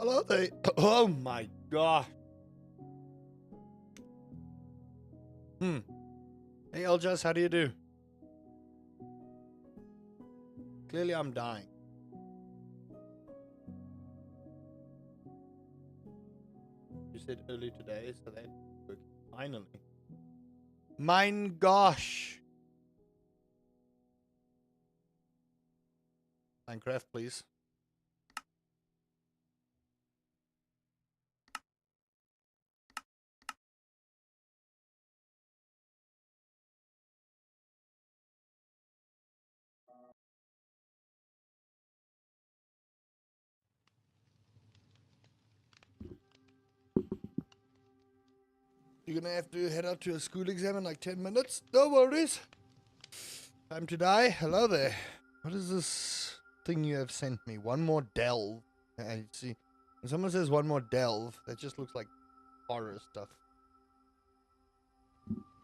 Hello there. Oh my god. Hey Eljas, how do you do? Clearly I'm dying. You said early today, so that worked. Finally. Mein gosh. Minecraft, please. You're gonna have to head out to a school exam in like 10 minutes. No worries. Time to die. Hello there. What is this thing you have sent me? One more delve. I see. When someone says one more delve, that just looks like horror stuff.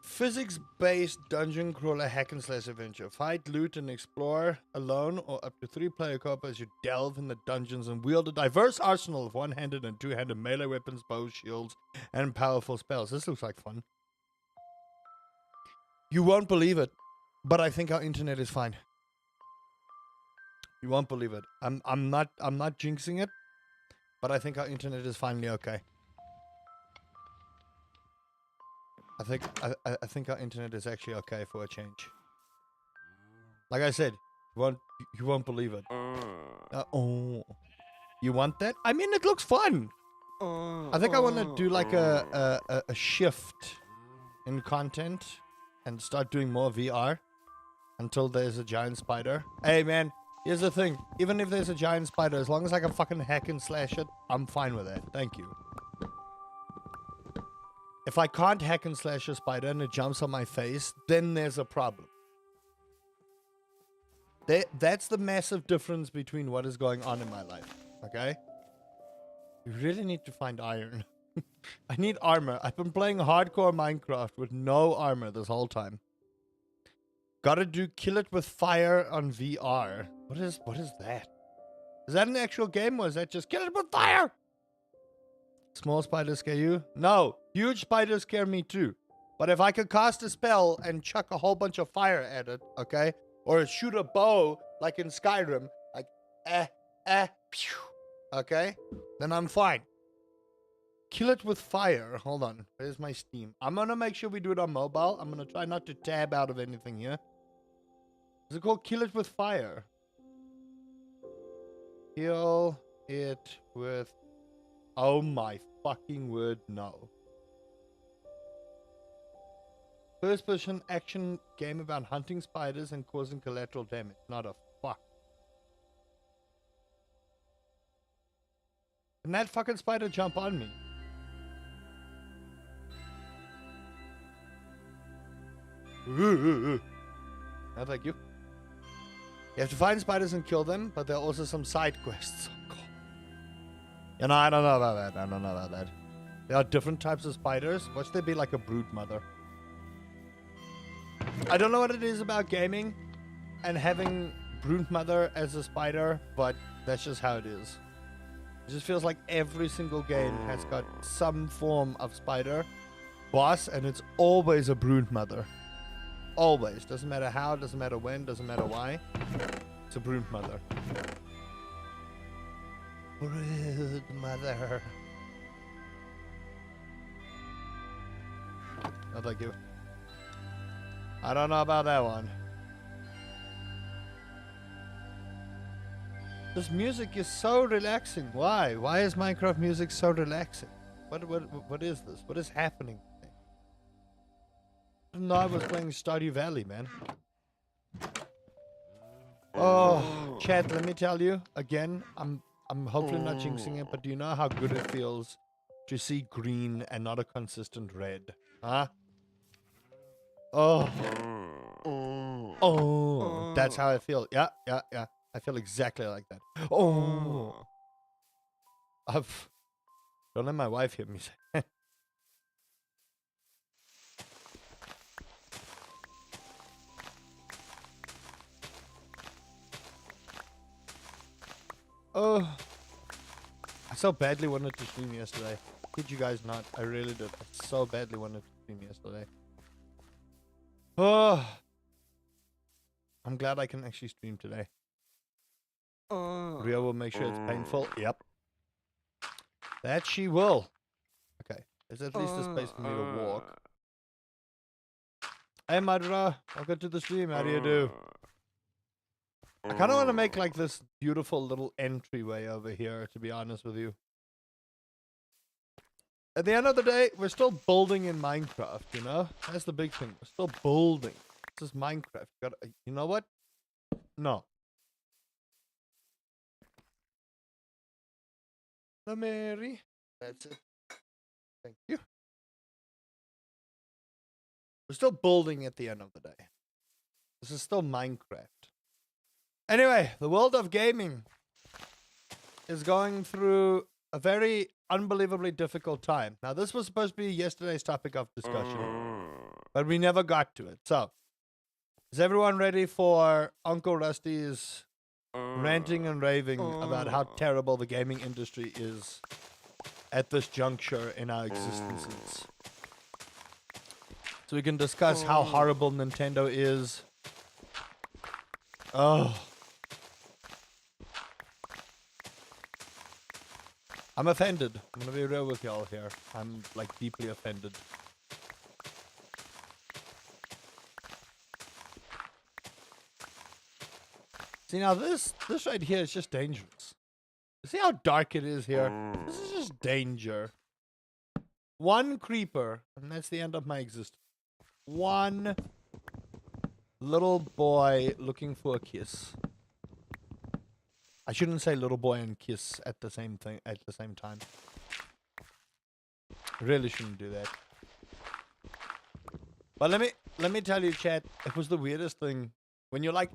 Physics-based dungeon crawler hack and slash adventure. Fight, loot, and explore alone or up to 3-player co-op as you delve in the dungeons and wield a diverse arsenal of one-handed and two-handed melee weapons, bows, shields, and powerful spells. This looks like fun. You won't believe it, but I think our internet is fine. You won't believe it. I'm not jinxing it, but I think our internet is finally okay. I think our internet is actually okay for a change. Like I said, you won't believe it. Oh, you want that? I mean, it looks fun. I think I want to do like a shift in content and start doing more VR until there's a giant spider. Hey man, here's the thing. Even if there's a giant spider, as long as I can fucking hack and slash it, I'm fine with that. Thank you. If I can't hack and slash a spider and it jumps on my face, then there's a problem. That's the massive difference between what is going on in my life, okay? You really need to find iron. I need armor. I've been playing hardcore Minecraft with no armor this whole time. Gotta do kill it with fire on VR. What is that? Is that an actual game or is that just kill it with fire? Small spiders scare you? No. Huge spiders scare me too. But if I could cast a spell and chuck a whole bunch of fire at it, okay? Or shoot a bow like in Skyrim, like pew, okay? Then I'm fine. Kill it with fire. Hold on. Where's my Steam? I'm gonna make sure we do it on mobile. I'm gonna try not to tab out of anything here. Is it called Kill It With Fire? Kill it with... Oh my fucking word, no. First person action game about hunting spiders and causing collateral damage. Not a fuck. Can that fucking spider jump on me? No, thank you. You have to find spiders and kill them, but there are also some side quests. Oh, God. You know, I don't know about that. I don't know about that. There are different types of spiders. Watch there be like a brood mother. I don't know what it is about gaming and having brood mother as a spider, but that's just how it is. It just feels like every single game has got some form of spider boss, and it's always a brood mother. Always. Doesn't matter how, doesn't matter when, doesn't matter why. It's a brood mother. Brood mother. No, thank you. I don't know about that one. This music is so relaxing. Why? Why is Minecraft music so relaxing? What is this? What is happening? I didn't know I was playing Stardew Valley, man. Oh, chat, let me tell you again. I'm hopefully not jinxing it, but do you know how good it feels to see green and not a consistent red? Huh? Oh. Oh. That's how I feel. Yeah. I feel exactly like that. Oh. Don't let my wife hear me say. Oh. so badly wanted to stream yesterday. Kid you guys not. I really did. I so badly wanted to stream yesterday. Oh, I'm glad I can actually stream today. Rio will make sure it's painful. Yep. That she will. Okay. There's at least a space for me to walk. Hey, Madra. Welcome to the stream. How do you do? I kind of want to make like this beautiful little entryway over here, to be honest with you. At the end of the day, we're still building in Minecraft, you know? That's the big thing. We're still building. This is Minecraft. You know what? No. No, Mary. That's it. Thank you. We're still building at the end of the day. This is still Minecraft. Anyway, the world of gaming is going through a very unbelievably difficult time. Now, this was supposed to be yesterday's topic of discussion, but we never got to it. So, is everyone ready for Uncle Rusty's ranting and raving about how terrible the gaming industry is at this juncture in our existences? So we can discuss how horrible Nintendo is. Oh. I'm offended. I'm gonna be real with y'all here. I'm like deeply offended. See now this right here is just dangerous. See how dark it is here? This is just danger. One creeper, and that's the end of my existence. One little boy looking for a kiss. I shouldn't say little boy and kiss at the same time. Really shouldn't do that. But let me tell you, chat. It was the weirdest thing when you're like,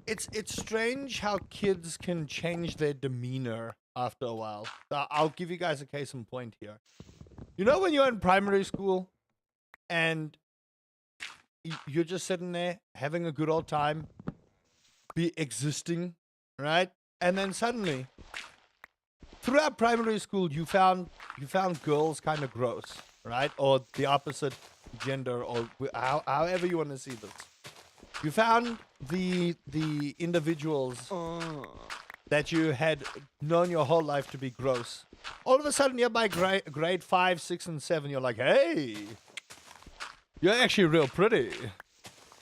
it's strange how kids can change their demeanor after a while. So I'll give you guys a case in point here. You know when you're in primary school and you're just sitting there having a good old time, be existing, right? And then suddenly, throughout primary school, you found girls kind of gross, right? Or the opposite gender, or however you want to see this. You found the individuals that you had known your whole life to be gross. All of a sudden, you're by grade 5, 6, and 7. You're like, hey, you're actually real pretty.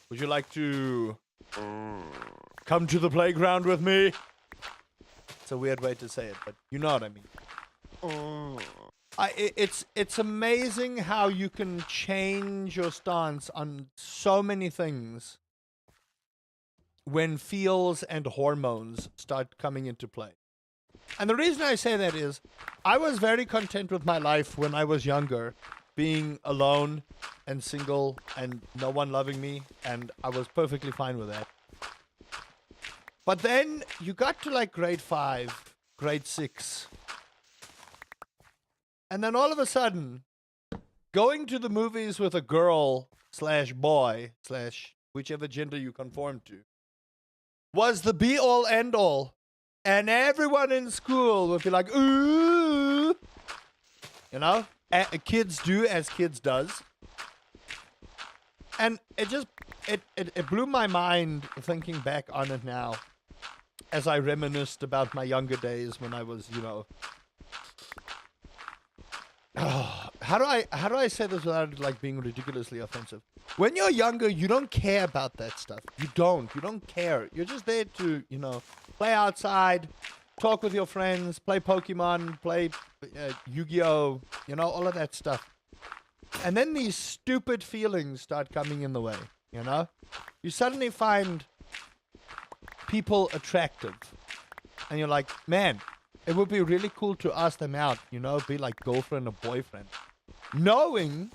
Would you like to come to the playground with me? It's a weird way to say it, but you know what I mean. It's amazing how you can change your stance on so many things when feels and hormones start coming into play. And the reason I say that is, I was very content with my life when I was younger, being alone and single and no one loving me, and I was perfectly fine with that. But then you got to like grade 5, grade 6, and then all of a sudden, going to the movies with a girl / boy / whichever gender you conform to was the be all end all. And everyone in school would be like, ooh, you know, kids do as kids does. And it blew my mind thinking back on it now, as I reminisced about my younger days when I was, you know, how do I say this without like being ridiculously offensive? When you're younger, you don't care about that stuff. You don't care. You're just there to, you know, play outside, talk with your friends, play Pokemon, play Yu-Gi-Oh, you know, all of that stuff. And then these stupid feelings start coming in the way, you know? You suddenly find people attractive. And you're like, man, it would be really cool to ask them out, you know, be like girlfriend or boyfriend. Knowing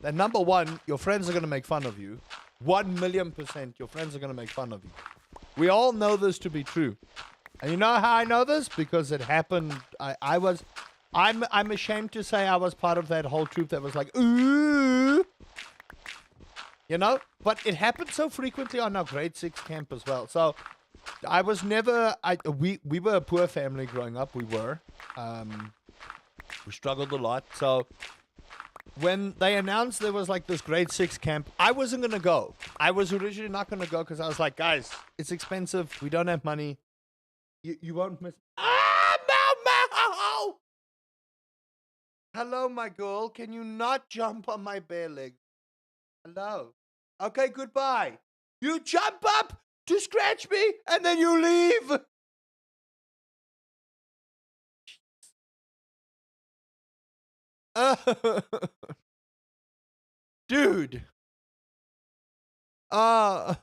that number one, your friends are going to make fun of you. 1,000,000% your friends are going to make fun of you. We all know this to be true. And you know how I know this? Because it happened. I'm ashamed to say I was part of that whole troop that was like, ooh. You know? But it happened so frequently on our grade 6 camp as well. So I was never. We were a poor family growing up. We struggled a lot. So when they announced there was like this grade 6 camp, I wasn't gonna go. I was originally not gonna go because I was like, guys, it's expensive. We don't have money. You won't miss. Ah, Mau! Hello, my girl. Can you not jump on my bare leg? Hello. Okay, goodbye. You jump up to scratch me and then you leave. Dude. Ow.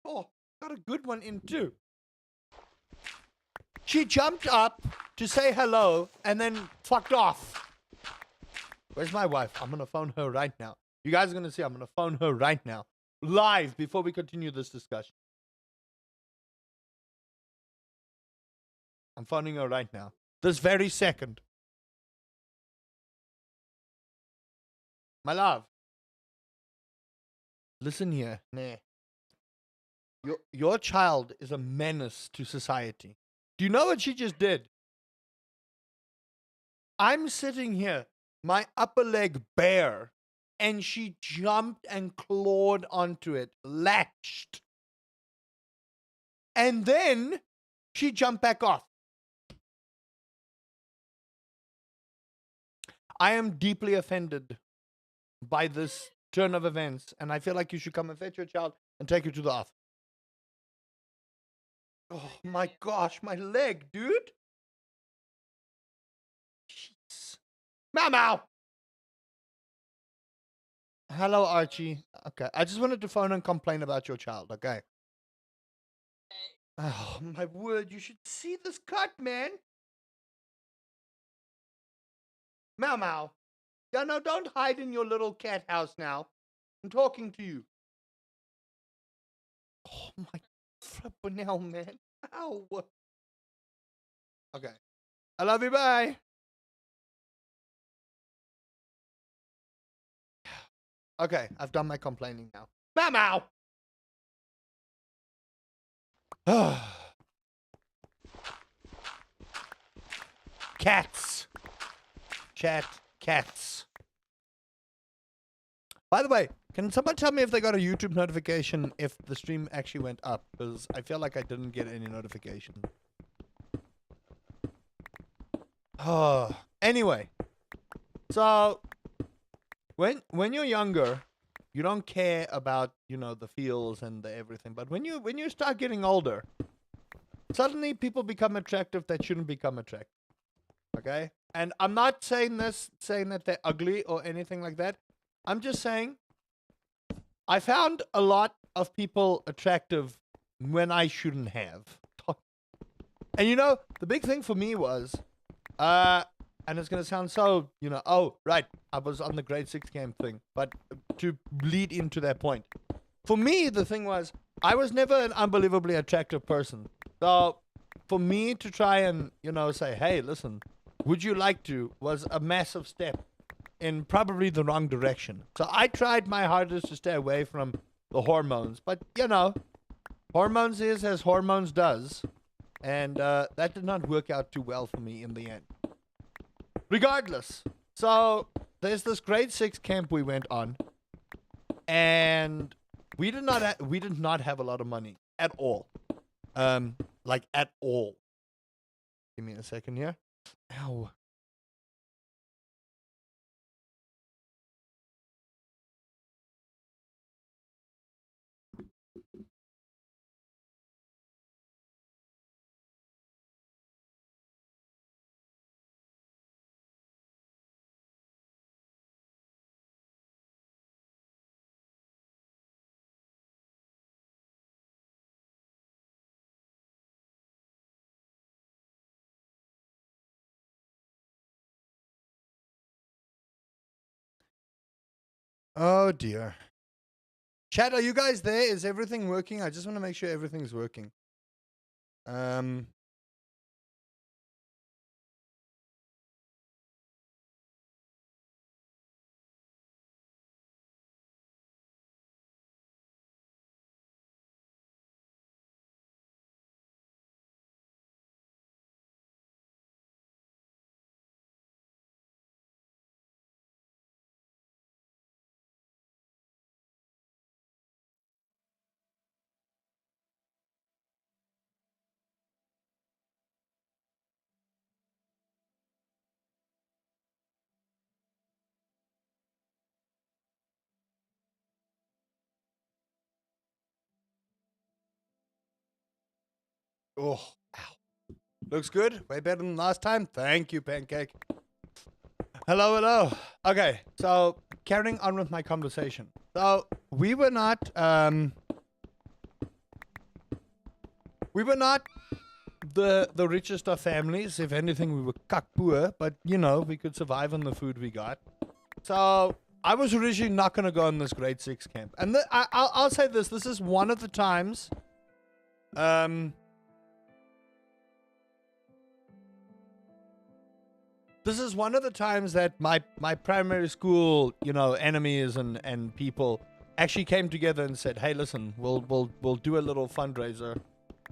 Oh, got a good one in too. She jumped up to say hello and then fucked off. Where's my wife? I'm gonna phone her right now. You guys are gonna see I'm gonna phone her right now. Live before we continue this discussion. I'm phoning her right now. This very second. My love. Listen here. Nah. Your child is a menace to society. Do you know what she just did? I'm sitting here, my upper leg bare, and she jumped and clawed onto it, latched. And then she jumped back off. I am deeply offended by this turn of events, and I feel like you should come and fetch your child and take her to the office. Oh my gosh, my leg, dude. Jeez. Mau. Hello, Archie. Okay, I just wanted to phone and complain about your child, okay? Oh, my word, you should see this cut, man. Mau. Yeah, no, don't hide in your little cat house now. I'm talking to you. Oh, my flippin' hell, man. Ow. Okay. I love you, bye. Okay, I've done my complaining now. Mau. Cats. Chat. Cats. By the way, can someone tell me if they got a YouTube notification if the stream actually went up? Because I feel like I didn't get any notification. Oh, anyway. So, when you're younger, you don't care about, the feels and the everything. But when you start getting older, suddenly people become attractive that shouldn't become attractive. Okay? And I'm not saying that they're ugly or anything like that. I'm just saying I found a lot of people attractive when I shouldn't have. And the big thing for me was, and it's going to sound so, oh, right, I was on the grade 6 game thing, but to lead into that point. For me, the thing was, I was never an unbelievably attractive person. So, for me to try and, say, hey, listen, would you like to, was a massive step in probably the wrong direction. So I tried my hardest to stay away from the hormones. But, hormones is as hormones does. And that did not work out too well for me in the end. Regardless, so there's this grade 6 camp we went on. And we did not have a lot of money at all. Like at all. Give me a second here. Ow. Oh dear. Chat, are you guys there? Is everything working? I just want to make sure everything's working. Oh, ow. Looks good. Way better than last time. Thank you, Pancake. Hello, hello. Okay, so carrying on with my conversation. So we were not the richest of families. If anything, we were cuck poor, but you know, we could survive on the food we got. So I was originally not going to go on this grade 6 camp. And I'll say this. This is one of the times this is one of the times that my primary school, you know, enemies and people actually came together and said, "Hey, listen, we'll do a little fundraiser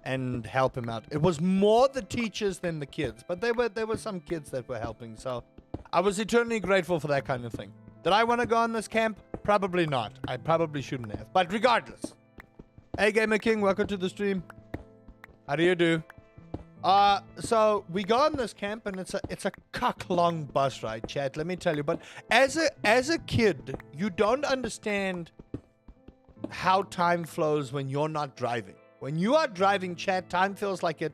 and help him out." It was more the teachers than the kids, but there were some kids that were helping. So I was eternally grateful for that kind of thing. Did I want to go on this camp? Probably not. I probably shouldn't have. But regardless, hey Gamer King, welcome to the stream. How do you do? So we go on this camp and it's a cuck long bus ride, chat. Let me tell you. But as a kid, you don't understand how time flows when you're not driving. When you are driving, chat, time feels like it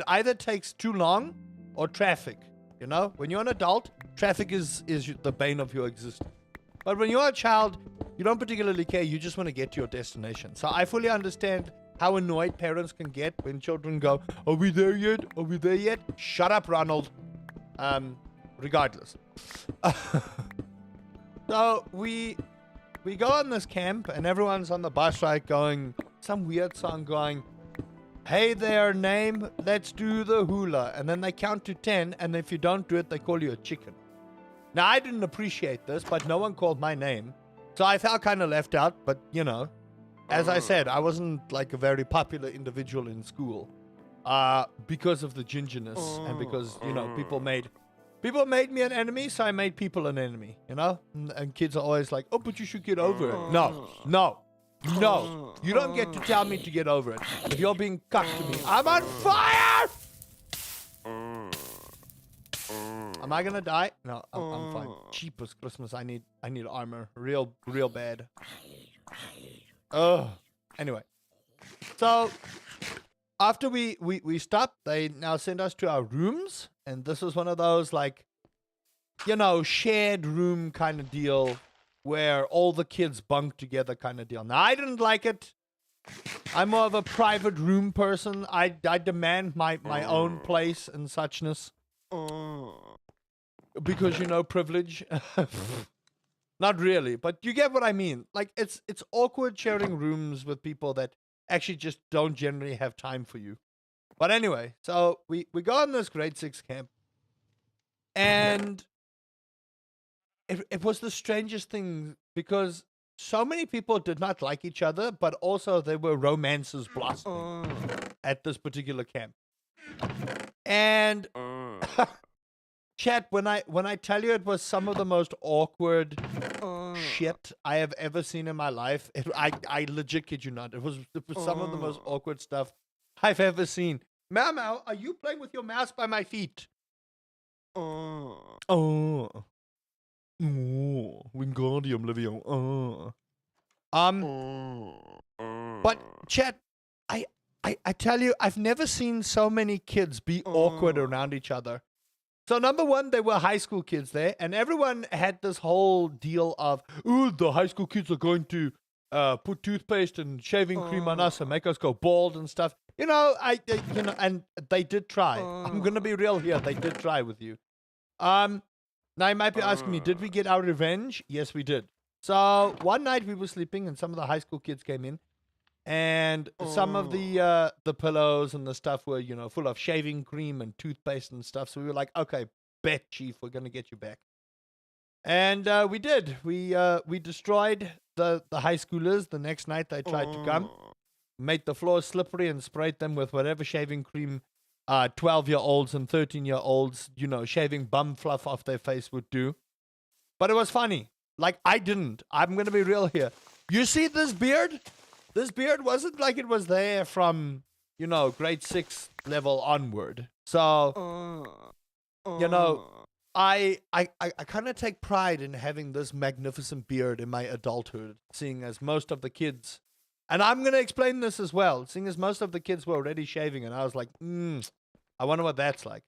either takes too long or traffic. You know, when you're an adult, traffic is the bane of your existence. But when you're a child, you don't particularly care. You just want to get to your destination. So I fully understand how annoyed parents can get when children go, "Are we there yet? Are we there yet?" Shut up, Ronald. Regardless. So we go on this camp and everyone's on the bus ride going, some weird song going, "Hey there, name, let's do the hula." And then they count to 10, and if you don't do it, they call you a chicken. Now, I didn't appreciate this, but no one called my name. So I felt kind of left out, but, you know, as I said, I wasn't like a very popular individual in school because of the gingerness and because, you know, people made me an enemy, so I made people an enemy, you know? And kids are always like, "Oh, but you should get over it." No. You don't get to tell me to get over it. If you're being cucked to me, I'm on fire! Am I gonna die? No, I'm fine. Cheapest Christmas. I need armor. Real bad. Anyway. So after we stopped, they now send us to our rooms, and this was one of those, like, you know, shared room kind of deal where all the kids bunk together kind of deal. Now, I didn't like it. I'm more of a private room person. I demand my own place and suchness. Because, you know, privilege. Not really, but you get what I mean. Like, it's awkward sharing rooms with people that actually just don't generally have time for you. But anyway, so we go on this grade 6 camp, and it was the strangest thing because so many people did not like each other, but also there were romances blossoming at this particular camp. And chat, when I tell you it was some of the most awkward shit I have ever seen in my life, I legit kid you not. It was some of the most awkward stuff I've ever seen. Mau, are you playing with your mouse by my feet? Wingardium Leviosa. But chat, I tell you, I've never seen so many kids be awkward around each other. So number one, there were high school kids there, and everyone had this whole deal of, "Ooh, the high school kids are going to put toothpaste and shaving cream on us and make us go bald and stuff." You know, you know, and they did try. I'm gonna be real here. They did try with you. Now you might be asking me, did we get our revenge? Yes, we did. So one night we were sleeping, and some of the high school kids came in, and some of the pillows and the stuff were, you know, full of shaving cream and toothpaste and stuff. So we were like, "Okay, bet, Chief, we're gonna get you back." And we did. We destroyed the high schoolers. The next night they tried to come, made the floor slippery, and sprayed them with whatever shaving cream 12-year-olds and 13-year-olds, you know, shaving bum fluff off their face would do. But it was funny. Like, I didn't. I'm gonna be real here. You see this beard? This beard wasn't like it was there from, you know, grade 6 level onward. So, you know, I kind of take pride in having this magnificent beard in my adulthood, seeing as most of the kids And I'm going to explain this as well, seeing as most of the kids were already shaving, and I was like, I wonder what that's like.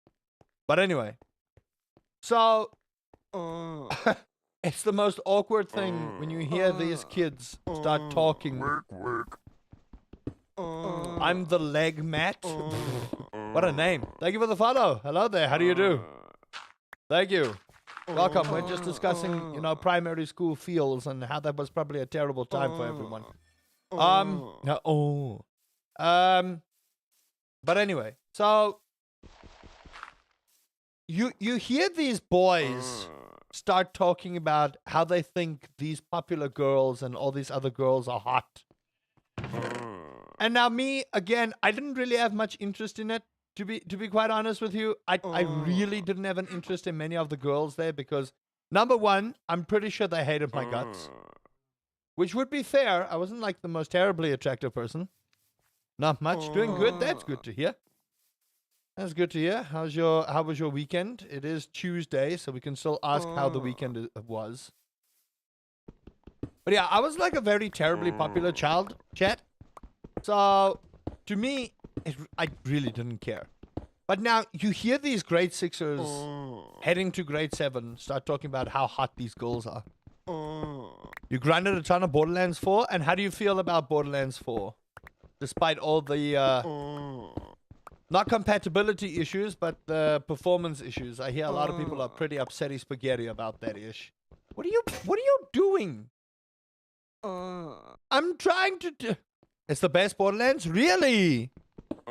But anyway, so it's the most awkward thing when you hear these kids start talking. I'm the leg mat. What a name. Thank you for the follow. Hello there. How do you do? Thank you. Welcome. We're just discussing, primary school feels and how that was probably a terrible time for everyone. But anyway, so you hear these boys start talking about how they think these popular girls and all these other girls are hot. And now me, again, I didn't really have much interest in it. To be quite honest with you, I really didn't have an interest in many of the girls there because, number one, I'm pretty sure they hated my guts. Which would be fair. I wasn't like the most terribly attractive person. Not much. Doing good. That's good to hear. That's good to hear. How was your weekend? It is Tuesday, so we can still ask how the weekend was. But yeah, I was like a very terribly popular child, chat. So, to me, I really didn't care. But now, you hear these grade 6ers heading to grade 7 start talking about how hot these girls are. You grinded a ton of Borderlands 4, and how do you feel about Borderlands 4? Despite all the, not compatibility issues, but the performance issues. I hear a lot of people are pretty upsetty spaghetti about that ish. What are you doing? I'm trying to do... It's the best Borderlands? Really?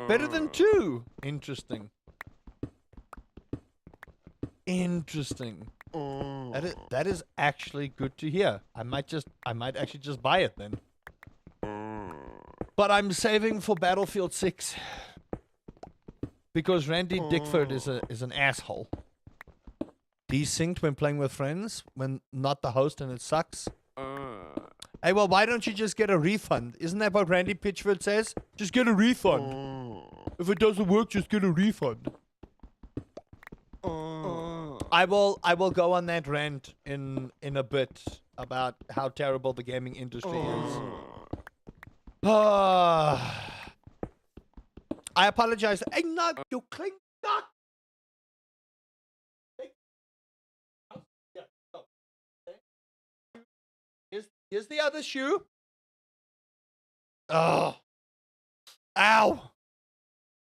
Better than 2? Interesting. Interesting. That is actually good to hear. I might actually just buy it then. But I'm saving for Battlefield 6. Because Randy Dickford is an asshole. Desynced when playing with friends, when not the host and it sucks. Hey, well, why don't you just get a refund? Isn't that what Randy Pitchford says? Just get a refund. If it doesn't work, just get a refund. I will go on that rant in a bit about how terrible the gaming industry is. I apologize. Hey, no, you clean duck. Here's the other shoe. Oh. Ow.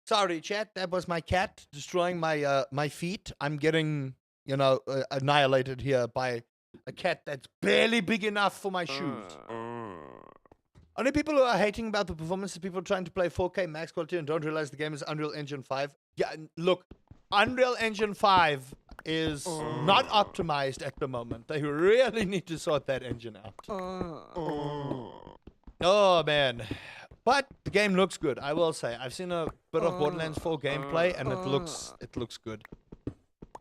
Sorry, chat. That was my cat destroying my my feet. I'm getting, annihilated here by a cat that's barely big enough for my shoes. Only people who are hating about the performance are people trying to play 4K max quality and don't realize the game is Unreal Engine 5. Yeah, look, Unreal Engine 5 is not optimized at the moment. They really need to sort that engine out. Oh, man. But the game looks good, I will say. I've seen a bit of Borderlands 4 gameplay, and it looks good.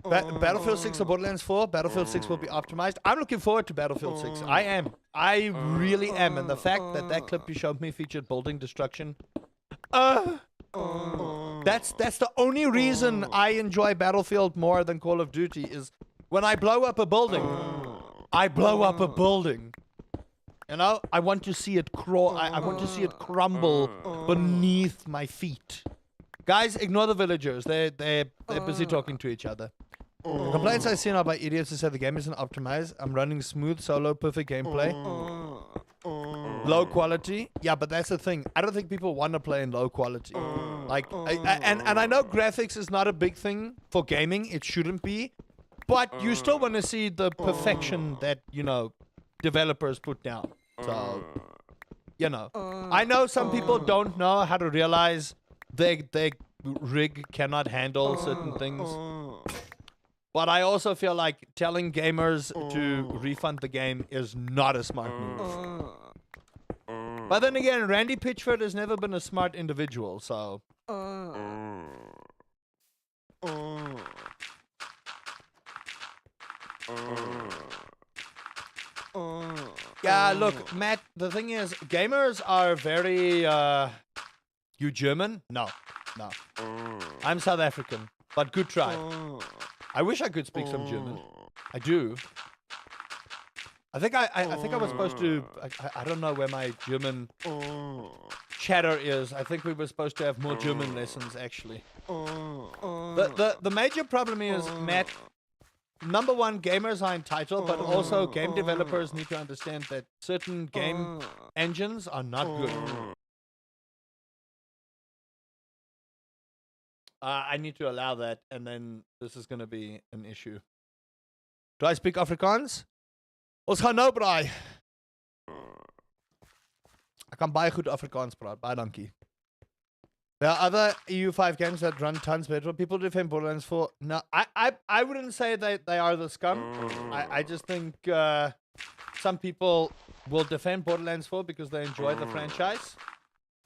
Battlefield 6 or Borderlands 4, Battlefield 6 will be optimized. I'm looking forward to Battlefield 6. I am. I really am. And the fact that clip you showed me featured building destruction. That's the only reason I enjoy Battlefield more than Call of Duty is when I blow up a building. I blow up a building. I want to see it crawl. I want to see it crumble beneath my feet. Guys, ignore the villagers. They're busy talking to each other. Complaints I've seen are by idiots who say the game isn't optimized. I'm running smooth, solo, perfect gameplay. Low quality. Yeah, but that's the thing. I don't think people want to play in low quality. And I know graphics is not a big thing for gaming. It shouldn't be. But you still want to see the perfection that, developers put down. So, I know some people don't know how to realize their rig cannot handle certain things. But I also feel like telling gamers to refund the game is not a smart move. But then again, Randy Pitchford has never been a smart individual, so... Yeah, look, Matt, the thing is, gamers are very, You German? No. I'm South African, but good try. I wish I could speak some German. I do. I think I was supposed to. I don't know where my German chatter is. I think we were supposed to have more German lessons actually. The major problem is, Matt, number one, gamers are entitled, but also game developers need to understand that certain game engines are not good. I need to allow that, and then this is going to be an issue. Do I speak Afrikaans? Ons gaan nou braai. Ek kan baie goed Afrikaans praat. Baie dankie. There are other EU5 games that run tons better. People defend Borderlands 4. No, I wouldn't say that they are the scum. I just think some people will defend Borderlands 4 because they enjoy the franchise.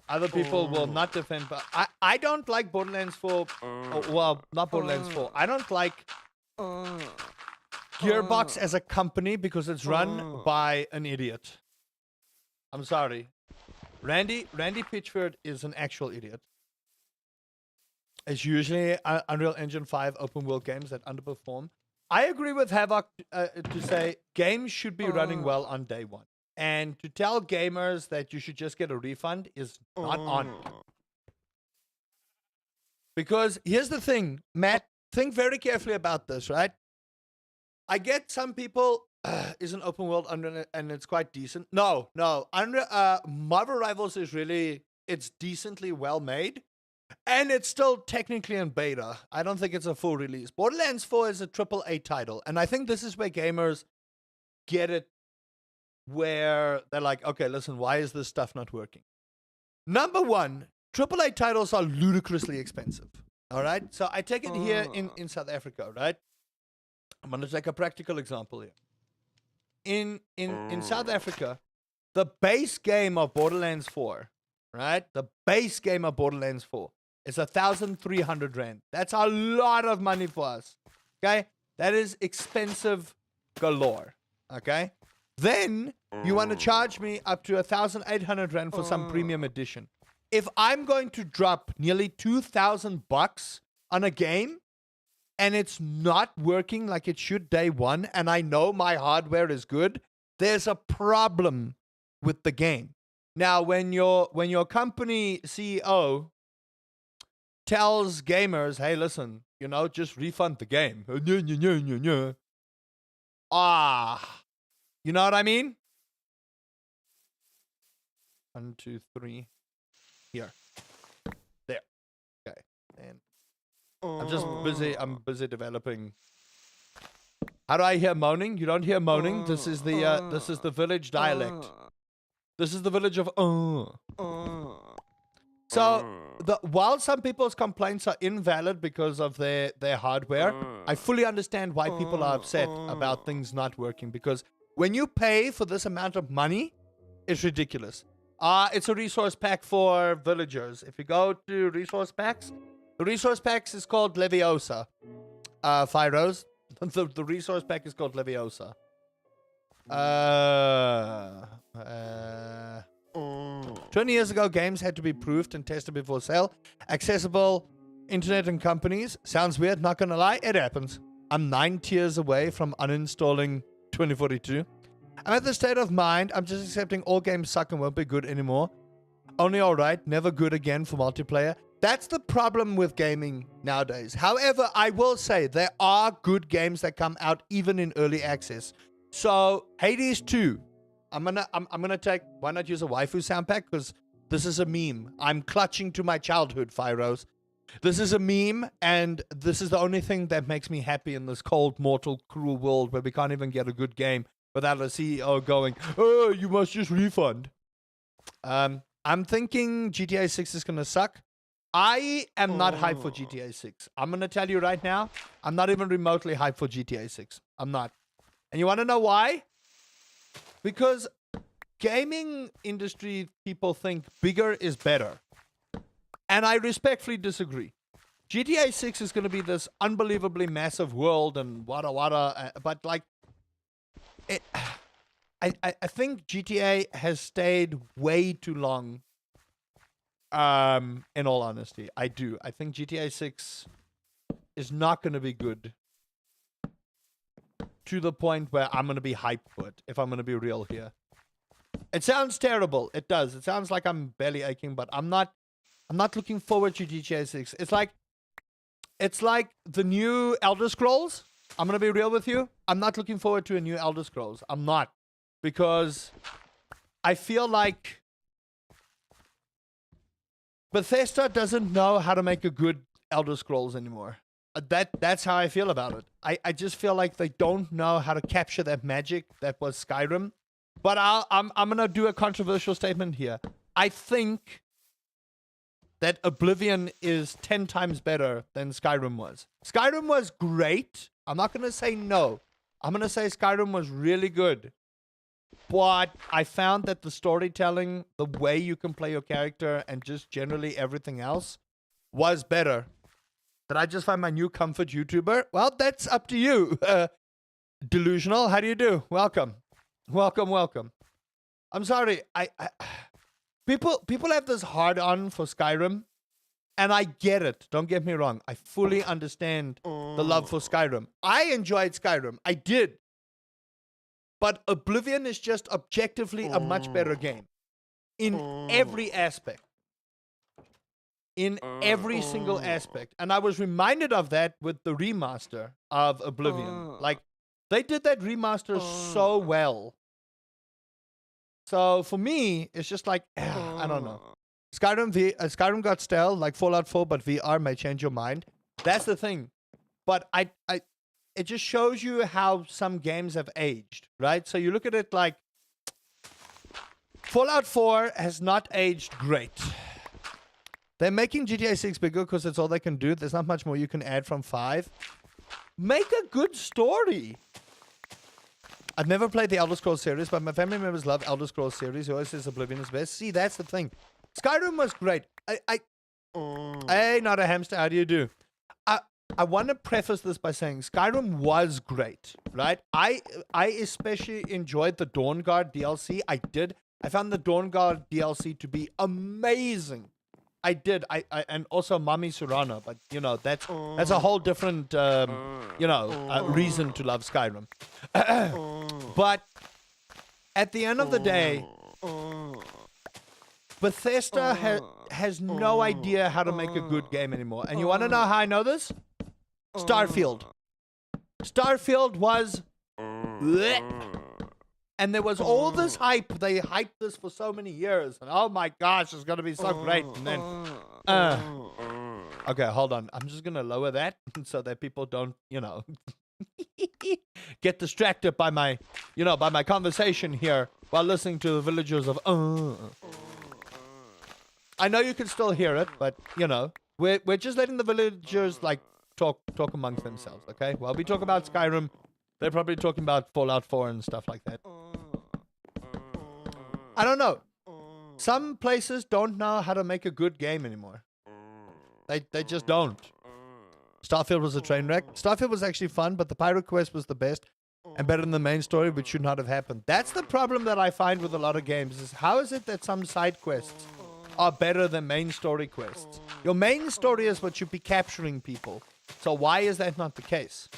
Other people will not defend. But I don't like Borderlands 4. Well, not Borderlands 4. I don't like Gearbox as a company because it's run by an idiot. I'm sorry. Randy Pitchford is an actual idiot. It's usually Unreal Engine 5 open world games that underperform. I agree with Havoc to say games should be running well on day one. And to tell gamers that you should just get a refund is not on. Because here's the thing, Matt, think very carefully about this, right? I get some people is an open world and it's quite decent. No. Marvel Rivals is really, it's decently well made. And it's still technically in beta. I don't think it's a full release. Borderlands 4 is a AAA title. And I think this is where gamers get it, where they're like, okay, listen, why is this stuff not working? Number one, AAA titles are ludicrously expensive. All right? So I take it here in South Africa, right? I'm going to take a practical example here. In South Africa, the base game of Borderlands 4, right? The base game of Borderlands 4 is 1,300 Rand. That's a lot of money for us. Okay? That is expensive galore. Okay? Then you want to charge me up to 1,800 Rand for some premium edition. If I'm going to drop nearly 2,000 bucks on a game and it's not working like it should day one, and I know my hardware is good, there's a problem with the game. Now, when your company CEO tells gamers, hey, listen, just refund the game. You know what I mean? 1, 2, 3. Here. There. Okay. And I'm busy developing. How do I hear moaning? You don't hear moaning. This is the village dialect. This is the village of So while some people's complaints are invalid because of their hardware, I fully understand why people are upset about things not working, because when you pay for this amount of money, it's ridiculous. It's a resource pack for villagers. If you go to resource packs, the resource packs is called Leviosa. Fyros. The resource pack is called Leviosa. 20 years ago, games had to be proofed and tested before sale. Accessible internet and companies. Sounds weird, not gonna lie, it happens. I'm 9 tiers away from uninstalling 2042. I'm at the state of mind, I'm just accepting all games suck and won't be good anymore. Only alright, never good again for multiplayer. That's the problem with gaming nowadays. However, I will say there are good games that come out even in early access. So, Hades 2. I'm gonna take, why not use a waifu sound pack? Because this is a meme. I'm clutching to my childhood, Fyros. This is a meme, and this is the only thing that makes me happy in this cold, mortal, cruel world where we can't even get a good game without a CEO going, oh, you must just refund. I'm thinking GTA 6 is gonna suck. I am not hyped for GTA 6. I'm gonna tell you right now, I'm not even remotely hyped for GTA 6. I'm not. And you want to know why? Because gaming industry people think bigger is better. And I respectfully disagree. GTA 6 is going to be this unbelievably massive world and wada, but like, I think GTA has stayed way too long. In all honesty, I do. I think GTA 6 is not going to be good to the point where I'm gonna be hyped for it, if I'm gonna be real here. It sounds terrible. It does. It sounds like I'm belly aching, but I'm not looking forward to GTA 6. It's like the new Elder Scrolls. I'm gonna be real with you. I'm not looking forward to a new Elder Scrolls. I'm not. Because I feel like Bethesda doesn't know how to make a good Elder Scrolls anymore. That's how I feel about it. I just feel like they don't know how to capture that magic that was Skyrim. But I'm gonna do a controversial statement here. I think that Oblivion is 10 times better than Skyrim was. Skyrim was great. I'm not gonna say no. I'm gonna say Skyrim was really good. But I found that the storytelling, the way you can play your character, and just generally everything else was better. Did I just find my new comfort YouTuber? Well, that's up to you. Delusional, how do you do? Welcome. Welcome. I'm sorry. People have this hard on for Skyrim, and I get it. Don't get me wrong. I fully understand the love for Skyrim. I enjoyed Skyrim. I did. But Oblivion is just objectively a much better game. In every aspect. In every single aspect. And I was reminded of that with the remaster of Oblivion. Like, they did that remaster so well. So for me, it's just like, I don't know. Skyrim got stale, like Fallout 4, but VR may change your mind. That's the thing. But it just shows you how some games have aged, right? So you look at it like Fallout 4 has not aged great. They're making GTA 6 bigger because that's all they can do. There's not much more you can add from 5. Make a good story. I've never played the Elder Scrolls series, but my family members love Elder Scrolls series. Who always says Oblivion is best. See, that's the thing. Skyrim was great. Hey, not a hamster. How do you do? I want to preface this by saying Skyrim was great, right? I especially enjoyed the Dawnguard DLC. I did. I found the Dawnguard DLC to be amazing. I did. I and also Mami Serrano, but you know that's a whole different reason to love Skyrim. But at the end of the day, Bethesda has no idea how to make a good game anymore. And you want to know how I know this? Starfield. Starfield was... And there was all this hype. They hyped this for so many years. And oh my gosh, it's going to be so great. And then... okay, hold on. I'm just going to lower that so that people don't, get distracted by my, by my conversation here while listening to the villagers of... I know you can still hear it, but, we're just letting the villagers, talk amongst themselves, okay? While we talk about Skyrim, they're probably talking about Fallout 4 and stuff like that. I don't know. Some places don't know how to make a good game anymore. They just don't. Starfield was a train wreck. Starfield was actually fun, but the Pirate Quest was the best and better than the main story, which should not have happened. That's the problem that I find with a lot of games, is how is it that some side quests are better than main story quests? Your main story is what should be capturing people. So why is that not the case?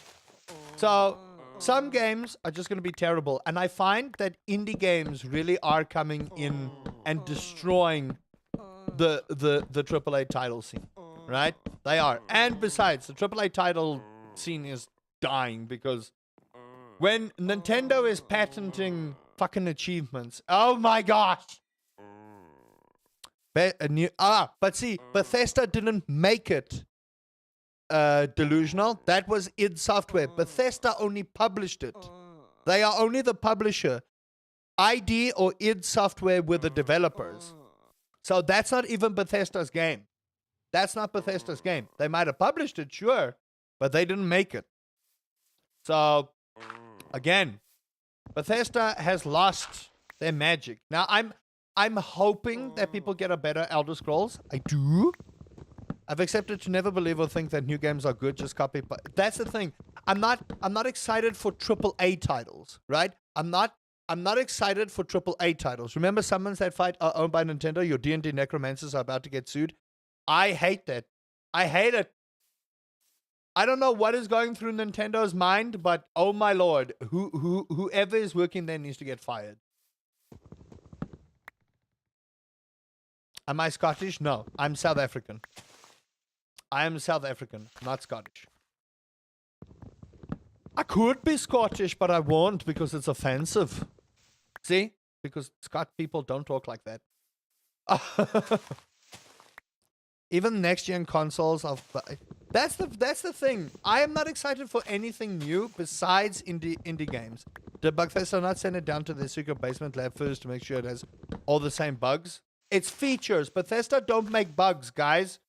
So some games are just going to be terrible. And I find that indie games really are coming in and destroying the AAA title scene. Right? They are. And besides, the AAA title scene is dying because when Nintendo is patenting fucking achievements, oh my gosh. But see, Bethesda didn't make it delusional. That was id Software. Bethesda only published it. They are only the publisher. ID or id Software were the developers. So that's not even Bethesda's game. That's not Bethesda's game. They might have published it, sure, but they didn't make it. So, again, Bethesda has lost their magic. Now, I'm hoping that people get a better Elder Scrolls. I do. I've accepted to never believe or think that new games are good, just copy. But that's the thing. I'm not excited for AAA titles, right? I'm not excited for AAA titles. Remember Summons That Fight are owned by Nintendo? Your D&D necromancers are about to get sued. I hate that. I hate it. I don't know what is going through Nintendo's mind, but oh my lord, whoever is working there needs to get fired. Am I Scottish? No, I'm South African. I am South African, not Scottish. I could be Scottish, but I won't because it's offensive. See? Because Scot people don't talk like that. Even next-gen consoles of that's the thing. I am not excited for anything new besides indie games. Did Bugfesta not send it down to the secret basement lab first to make sure it has all the same bugs? It's features. Bethesda don't make bugs, guys.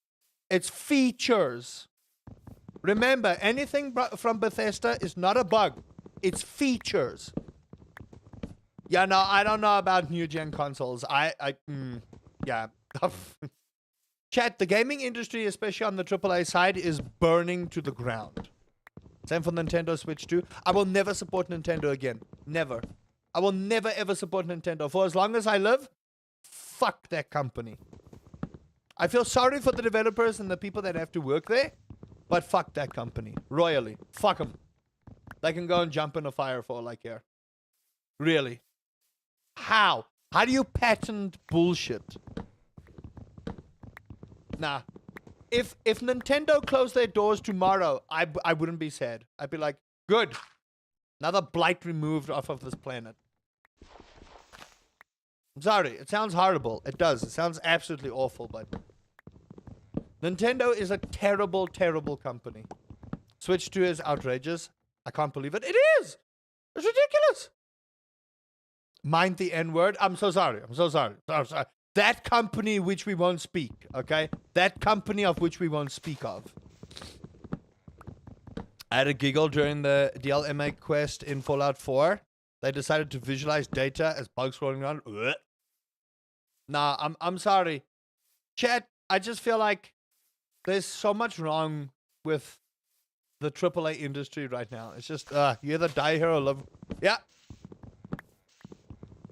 It's features. Remember, anything from Bethesda is not a bug. It's features. Yeah, no, I don't know about new-gen consoles. Yeah. Chat, the gaming industry, especially on the AAA side, is burning to the ground. Same for Nintendo Switch 2. I will never support Nintendo again. Never. I will never ever support Nintendo. For as long as I live, fuck that company. I feel sorry for the developers and the people that have to work there, but fuck that company. Royally. Fuck them. They can go and jump in a fire for all I care. Really. How? How do you patent bullshit? Nah. If Nintendo closed their doors tomorrow, I wouldn't be sad. I'd be like, good. Another blight removed off of this planet. I'm sorry. It sounds horrible. It does. It sounds absolutely awful, but Nintendo is a terrible, terrible company. Switch 2 is outrageous. I can't believe it. It is! It's ridiculous. Mind the N-word. I'm so sorry. I'm so sorry. Sorry. That company which we won't speak, okay? That company of which we won't speak of. I had a giggle during the DLMA quest in Fallout 4. They decided to visualize data as bugs rolling around. Ugh. Nah, I'm sorry. Chat, I just feel like there's so much wrong with the AAA industry right now. It's just, you either die here or live. Yeah.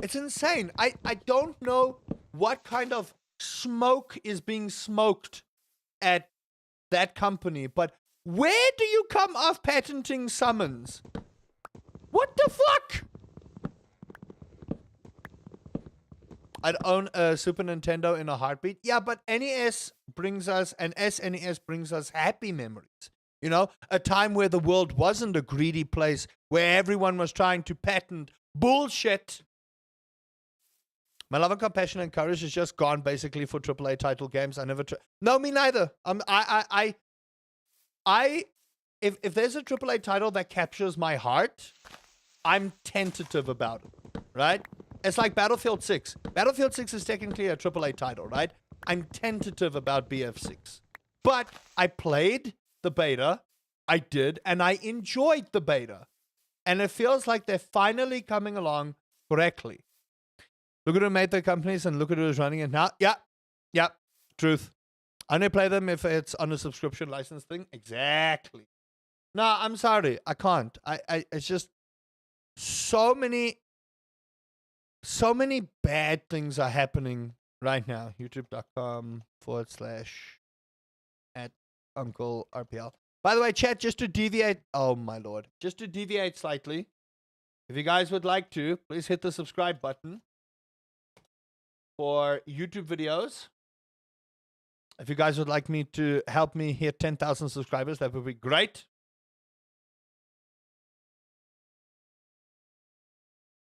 It's insane. I don't know what kind of smoke is being smoked at that company, but where do you come off patenting summons? What the fuck? I'd own a Super Nintendo in a heartbeat. Yeah, but NES brings us, and SNES brings us happy memories. You know, a time where the world wasn't a greedy place, where everyone was trying to patent bullshit. My love and compassion and courage is just gone basically for AAA title games. I never no, me neither. If there's a AAA title that captures my heart, I'm tentative about it, right? It's like Battlefield 6. Battlefield 6 is technically a AAA title, right? I'm tentative about BF6. But I played the beta. I did, and I enjoyed the beta. And it feels like they're finally coming along correctly. Look at who made the companies and look at who's running it now. Yeah, truth. I only play them if it's on a subscription license thing. Exactly. No, I'm sorry. I can't. It's just so many bad things are happening right now. youtube.com/@UncleRPL. By the way, chat, just to deviate. Oh, my lord. Just to deviate slightly. If you guys would like to, please hit the subscribe button for YouTube videos. If you guys would like me to help me hit 10,000 subscribers, that would be great.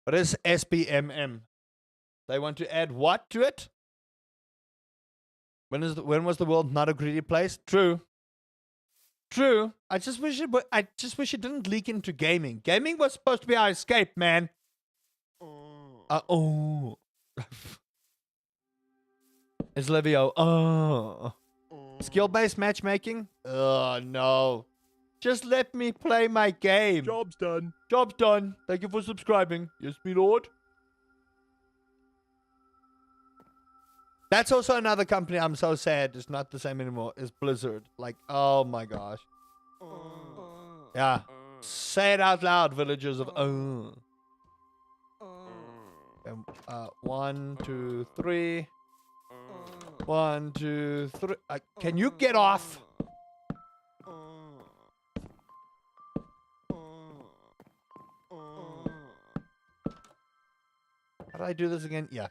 What is SBMM? They want to add what to it? When was the world not a greedy place? True. I just wish it didn't leak into gaming. Gaming was supposed to be our escape, man. It's Livio. Skill-based matchmaking? Oh, no. Just let me play my game. Job's done. Job's done. Thank you for subscribing. Yes, me lord. That's also another company I'm so sad it's not the same anymore. It's Blizzard. Like, oh my gosh. Yeah. Say it out loud, villagers of 1, 2, 3. 1, 2, 3. Can you get off? How do I do this again? Yeah.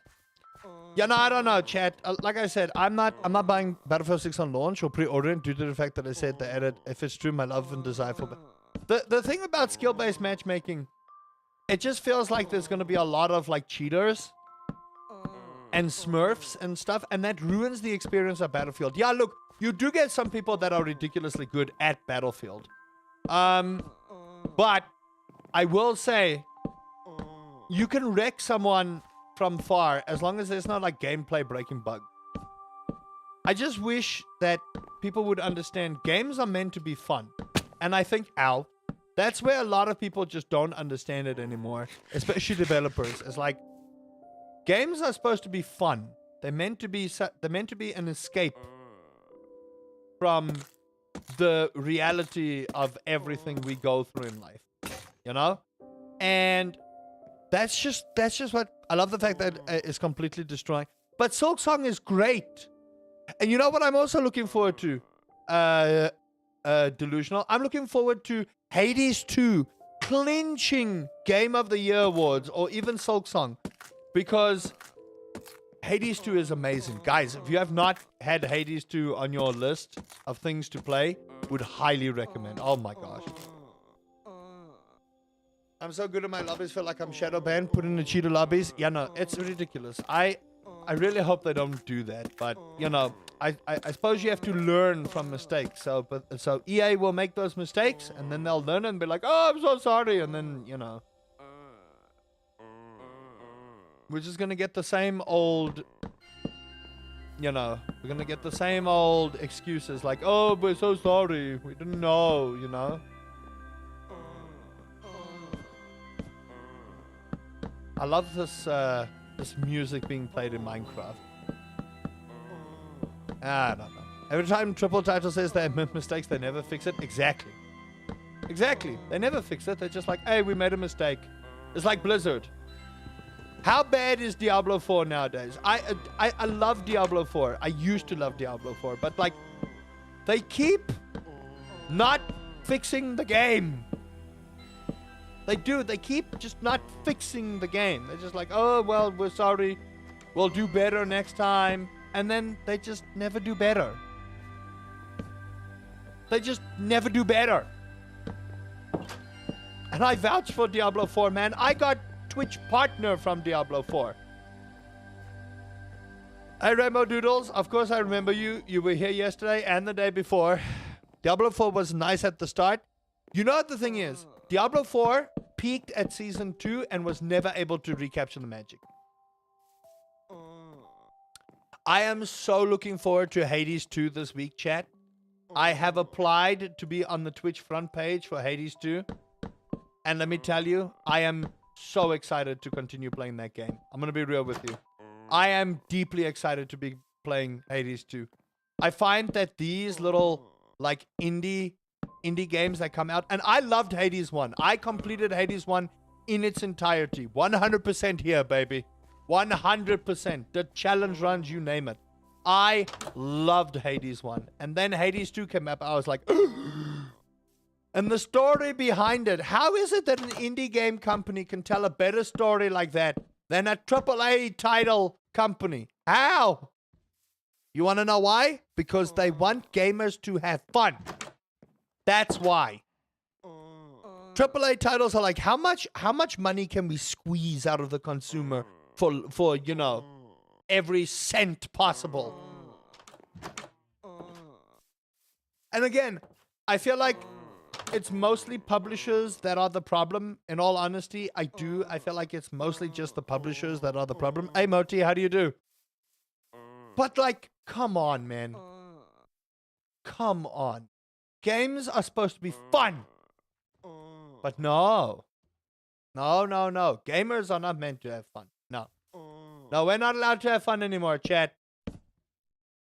Yeah, no, I don't know, chat. Like I said, I'm not buying Battlefield 6 on launch or pre-ordering due to the fact that I said they added, if it's true, my love and desire for... The thing about skill-based matchmaking, it just feels like there's going to be a lot of, like, cheaters and smurfs and stuff, and that ruins the experience of Battlefield. Yeah, look, you do get some people that are ridiculously good at Battlefield. But I will say, you can wreck someone from far as long as there's not like gameplay breaking bug. I just wish that people would understand games are meant to be fun. And I think, that's where a lot of people just don't understand it anymore, especially developers. It's like, games are supposed to be fun. They're meant to be an escape from the reality of everything we go through in life, you know? And that's just what I love, the fact that it's completely destroying. But Silksong is great. And you know what I'm also looking forward to? Delusional. I'm looking forward to Hades 2 clinching Game of the Year awards, or even Silksong, because Hades 2 is amazing. Guys, if you have not had Hades 2 on your list of things to play, would highly recommend. Oh my gosh. I'm so good at my lobbies, feel like I'm shadow banned, put in the cheater lobbies. Yeah, no, it's ridiculous. I really hope they don't do that, but you know, I suppose you have to learn from mistakes. So EA will make those mistakes, and then they'll learn and be like, oh, I'm so sorry, and then, you know, we're just gonna get the same old, you know, we're gonna get the same old excuses like, oh, we're so sorry, we didn't know, you know. I love this this music being played in Minecraft. I don't know. Every time Triple Title says they make mistakes, they never fix it. Exactly. Exactly. They never fix it. They're just like, hey, we made a mistake. It's like Blizzard. How bad is Diablo 4 nowadays? I love Diablo 4. I used to love Diablo 4, but like, they keep not fixing the game. They do. They keep just not fixing the game. They're just like, oh, well, we're sorry. We'll do better next time. And then they just never do better. They just never do better. And I vouch for Diablo 4, man. I got Twitch partner from Diablo 4. Hey, Rainbow Doodles. Of course, I remember you. You were here yesterday and the day before. Diablo 4 was nice at the start. You know what the thing is? Diablo 4 peaked at Season 2 and was never able to recapture the magic. I am so looking forward to Hades 2 this week, chat. I have applied to be on the Twitch front page for Hades 2. And let me tell you, I am so excited to continue playing that game. I'm going to be real with you. I am deeply excited to be playing Hades 2. I find that these little, like, indie games that come out, and I loved Hades 1. I completed Hades 1 in its entirety. 100% here, baby. 100%. The challenge runs, you name it. I loved Hades 1. And then Hades 2 came up. I was like, and the story behind it. How is it that an indie game company can tell a better story like that than a AAA title company? How? You want to know why? Because they want gamers to have fun. That's why. AAA titles are like, how much money can we squeeze out of the consumer for you know, every cent possible? And again, I feel like it's mostly publishers that are the problem. In all honesty, I feel like it's mostly just the publishers that are the problem. Hey, Moti, how do you do? But like, come on, man. Come on. Games are supposed to be fun. But no. No. Gamers are not meant to have fun. No. No, we're not allowed to have fun anymore, chat.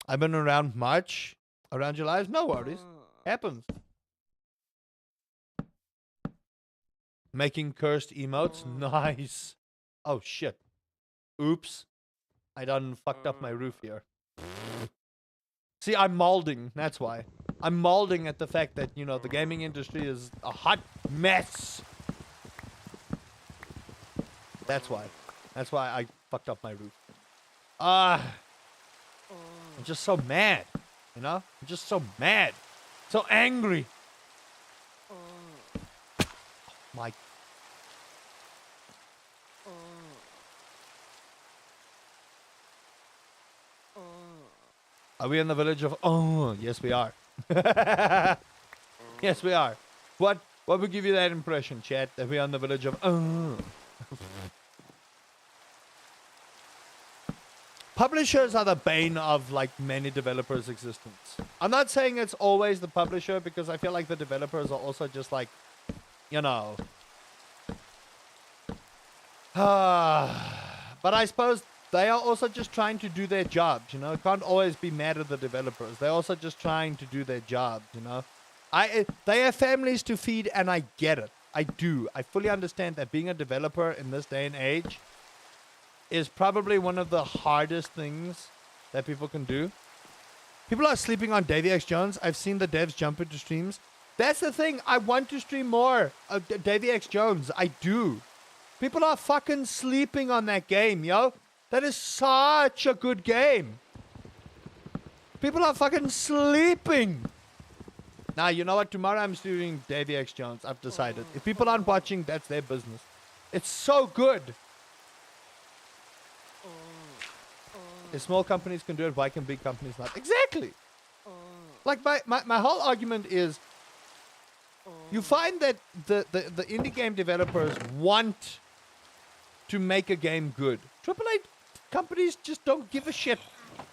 I've been around March. Around July. No worries. Happens. Making cursed emotes. Nice. Oh, shit. Oops. I done fucked up my roof here. See, I'm molding. That's why. I'm molding at the fact that, you know, the gaming industry is a hot mess. That's why. That's why I fucked up my roof. I'm just so mad. You know? I'm just so mad. So angry. My. Are we in the village of... Oh, yes we are. Yes we are. What would give you that impression, chat? That we are in the village of... Oh. Publishers are the bane of like many developers' existence. I'm not saying it's always the publisher, because I feel like the developers are also just like, you know. But I suppose they are also just trying to do their jobs, you know. Can't always be mad at the developers. They're also just trying to do their jobs, you know. They have families to feed, and I get it. I do. I fully understand that being a developer in this day and age is probably one of the hardest things that people can do. People are sleeping on Davy X Jones. I've seen the devs jump into streams. That's the thing. I want to stream more of Davy X Jones. I do. People are fucking sleeping on that game, yo. That is such a good game. People are fucking sleeping. Now, you know what? Tomorrow I'm streaming Davy X Jones. I've decided. If people aren't watching, that's their business. It's so good. If small companies can do it, why can big companies not? Exactly. Like my whole argument is, you find that the indie game developers want to make a game good. AAA companies just don't give a shit.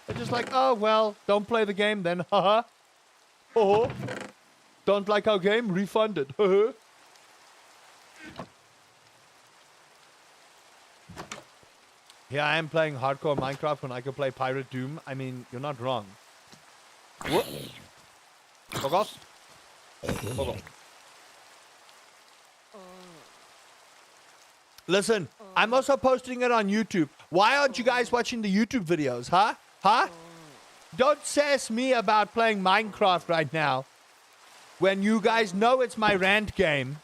They're just like, oh, well, don't play the game then. Haha. Oh. Don't like our game? Refund it. Haha. Here I am playing hardcore Minecraft when I could play Pirate Doom. I mean, you're not wrong. Whoop. Fuck off. Fuck off. Listen, I'm also posting it on YouTube. Why aren't you guys watching the YouTube videos, huh? Huh? Don't sass me about playing Minecraft right now when you guys know it's my rant game.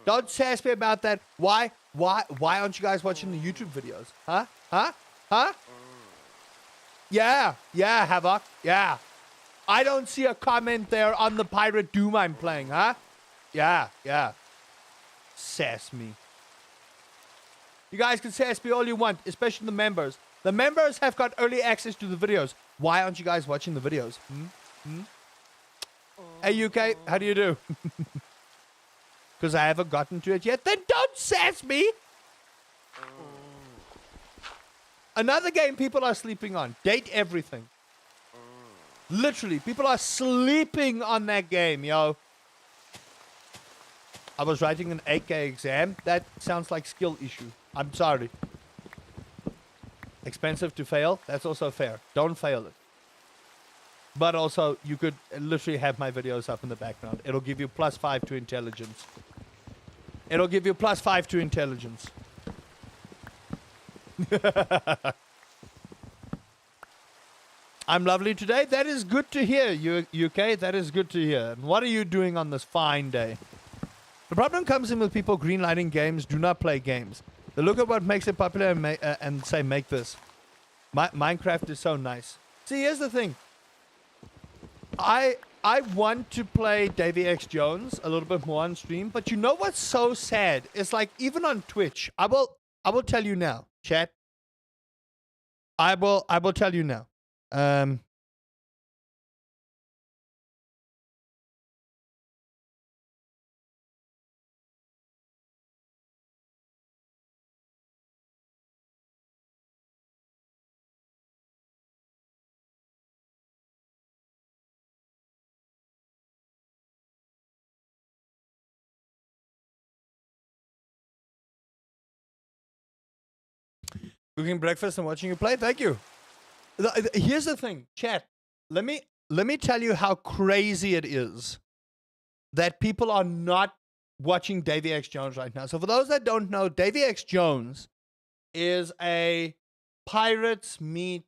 Don't sass me about that. Why aren't you guys watching the YouTube videos? Huh? Huh? Huh? Yeah, Havoc. Yeah. I don't see a comment there on the Pirate Doom I'm playing, huh? Yeah. Sass me. You guys can sass me all you want, especially the members. The members have got early access to the videos. Why aren't you guys watching the videos? Hey, UK, how do you do? Because I haven't gotten to it yet. Then don't sass me. Another game people are sleeping on. Date Everything. Literally, people are sleeping on that game, yo. I was writing an 8K exam. That sounds like skill issue. I'm sorry. Expensive to fail? That's also fair. Don't fail it. But also, you could literally have my videos up in the background. It'll give you +5 to intelligence. It'll give you +5 to intelligence. I'm lovely today. That is good to hear, UK. That is good to hear. And what are you doing on this fine day? The problem comes in with people greenlighting games, do not play games. They look at what makes it popular and say, make this. Minecraft is so nice. See, here's the thing. I want to play Davy X Jones a little bit more on stream, but you know what's so sad? It's like, even on Twitch, I will tell you now, chat. I will tell you now. Cooking breakfast and watching you play. Thank you. Here's the thing, chat. Let me tell you how crazy it is that people are not watching Davy X Jones right now. So for those that don't know, Davy X Jones is a pirates meet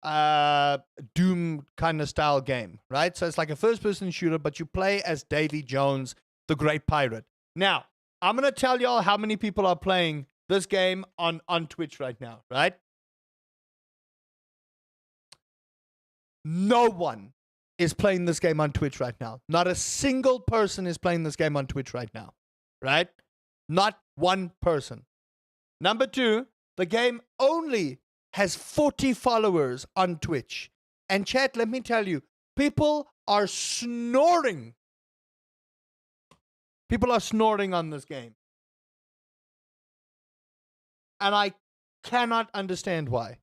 Doom kind of style game, right? So it's like a first-person shooter, but you play as Davy Jones, the Great Pirate. Now, I'm going to tell y'all how many people are playing this game on Twitch right now, right? No one is playing this game on Twitch right now. Not a single person is playing this game on Twitch right now, right? Not one person. Number two, the game only has 40 followers on Twitch. And chat, let me tell you, people are snoring. People are snoring on this game. And I cannot understand why.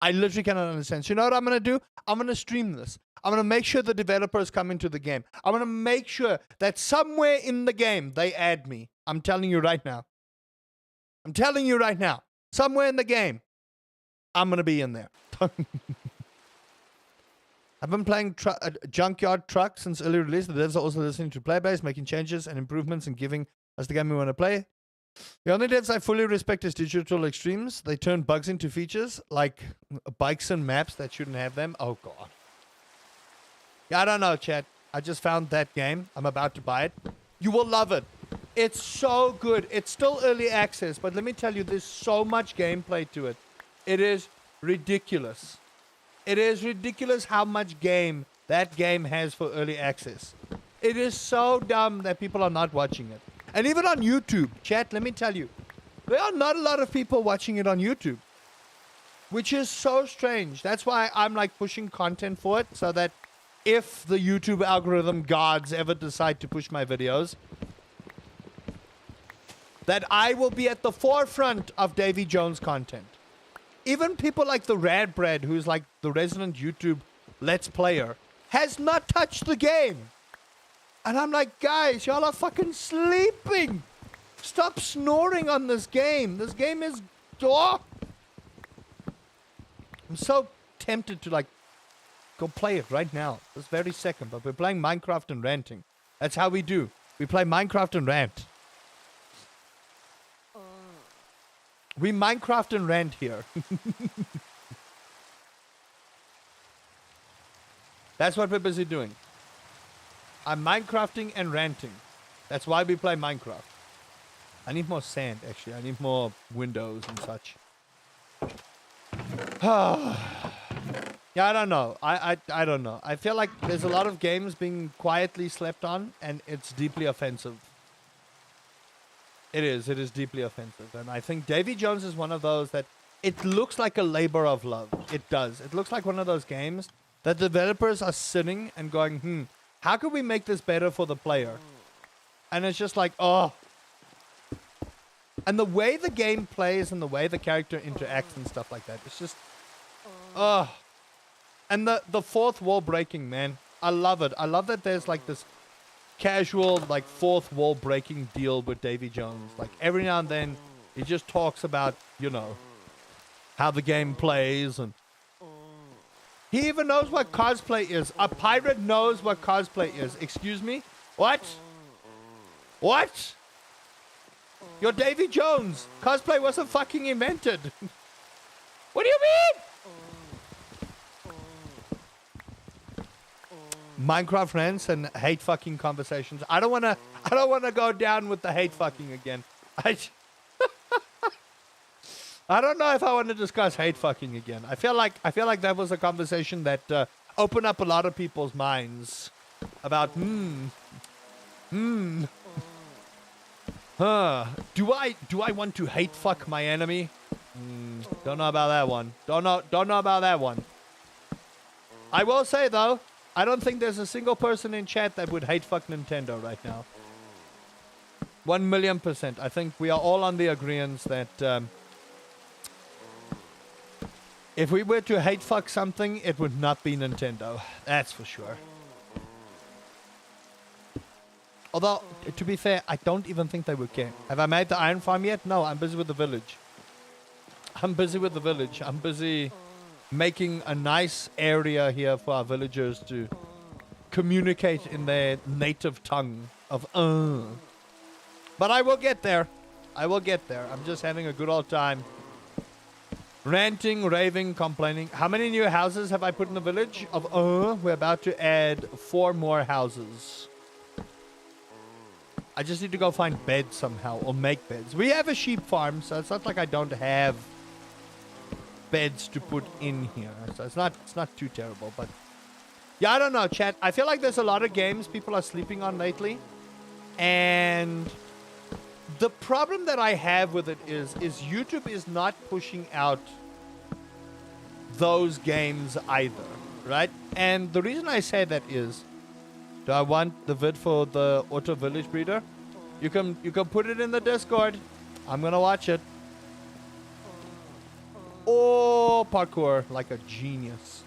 I literally cannot understand. So you know what I'm going to do? I'm going to stream this. I'm going to make sure the developers come into the game. I'm going to make sure that somewhere in the game they add me. I'm telling you right now. I'm telling you right now. Somewhere in the game, I'm going to be in there. I've been playing Junkyard Truck since early release. The devs are also listening to Playbase, making changes and improvements and giving us the game we want to play. The only devs I fully respect is Digital Extremes. They turn bugs into features, like bikes and maps that shouldn't have them. Oh, God. Yeah, I don't know, chat. I just found that game. I'm about to buy it. You will love it. It's so good. It's still early access, but let me tell you, there's so much gameplay to it. It is ridiculous. It is ridiculous how much game that game has for early access. It is so dumb that people are not watching it. And even on YouTube, chat, let me tell you, there are not a lot of people watching it on YouTube, which is so strange. That's why I'm like pushing content for it, so that if the YouTube algorithm gods ever decide to push my videos, that I will be at the forefront of Davy Jones content. Even people like the Rad Bread, who's like the resident YouTube Let's Player, has not touched the game. And I'm like, guys, y'all are fucking sleeping. Stop snoring on this game. This game is... Oh. I'm so tempted to like go play it right now, this very second. But we're playing Minecraft and ranting. That's how we do. We play Minecraft and rant. We Minecraft and rant here. That's what we're busy doing. I'm Minecrafting and ranting. That's why we play Minecraft. I need more sand, actually. I need more windows and such. Yeah, I don't know. I don't know. I feel like there's a lot of games being quietly slept on, and it's deeply offensive. It is deeply offensive. And I think Davy Jones is one of those that it looks like a labor of love. It does. It looks like one of those games that developers are sitting and going, how can we make this better for the player? And it's just like, oh. And the way the game plays and the way the character interacts and stuff like that, it's just, oh. And the fourth wall breaking, man. I love it. I love that there's like this casual, like, fourth wall breaking deal with Davy Jones. Like, every now and then, he just talks about, you know, how the game plays, and he even knows what cosplay is. A pirate knows what cosplay is. Excuse me? What? What? You're Davy Jones. Cosplay wasn't fucking invented. What do you mean? Minecraft rants and hate fucking conversations. I don't wanna go down with the hate fucking again. I don't know if I want to discuss hate fucking again. I feel like that was a conversation that opened up a lot of people's minds about do I want to hate fuck my enemy? Don't know about that one. Don't know about that one. I will say though, I don't think there's a single person in chat that would hate fuck Nintendo right now. 1,000,000%. I think we are all on the agreement that if we were to hate fuck something, it would not be Nintendo. That's for sure. Although, to be fair, I don't even think they would care. Have I made the iron farm yet? No, I'm busy with the village. I'm busy making a nice area here for our villagers to communicate in their native tongue of But I will get there. I'm just having a good old time. Ranting, raving, complaining. How many new houses have I put in the village? We're about to add 4 more houses. I just need to go find beds somehow or make beds. We have a sheep farm, so it's not like I don't have beds to put in here. So it's not too terrible, but yeah, I don't know, chat. I feel like there's a lot of games people are sleeping on lately. And the problem that I have with it is YouTube is not pushing out those games either, right? And the reason I say that is, do I want the vid for the Auto Village Breeder? You can put it in the Discord. I'm gonna watch it. Oh, parkour like a genius.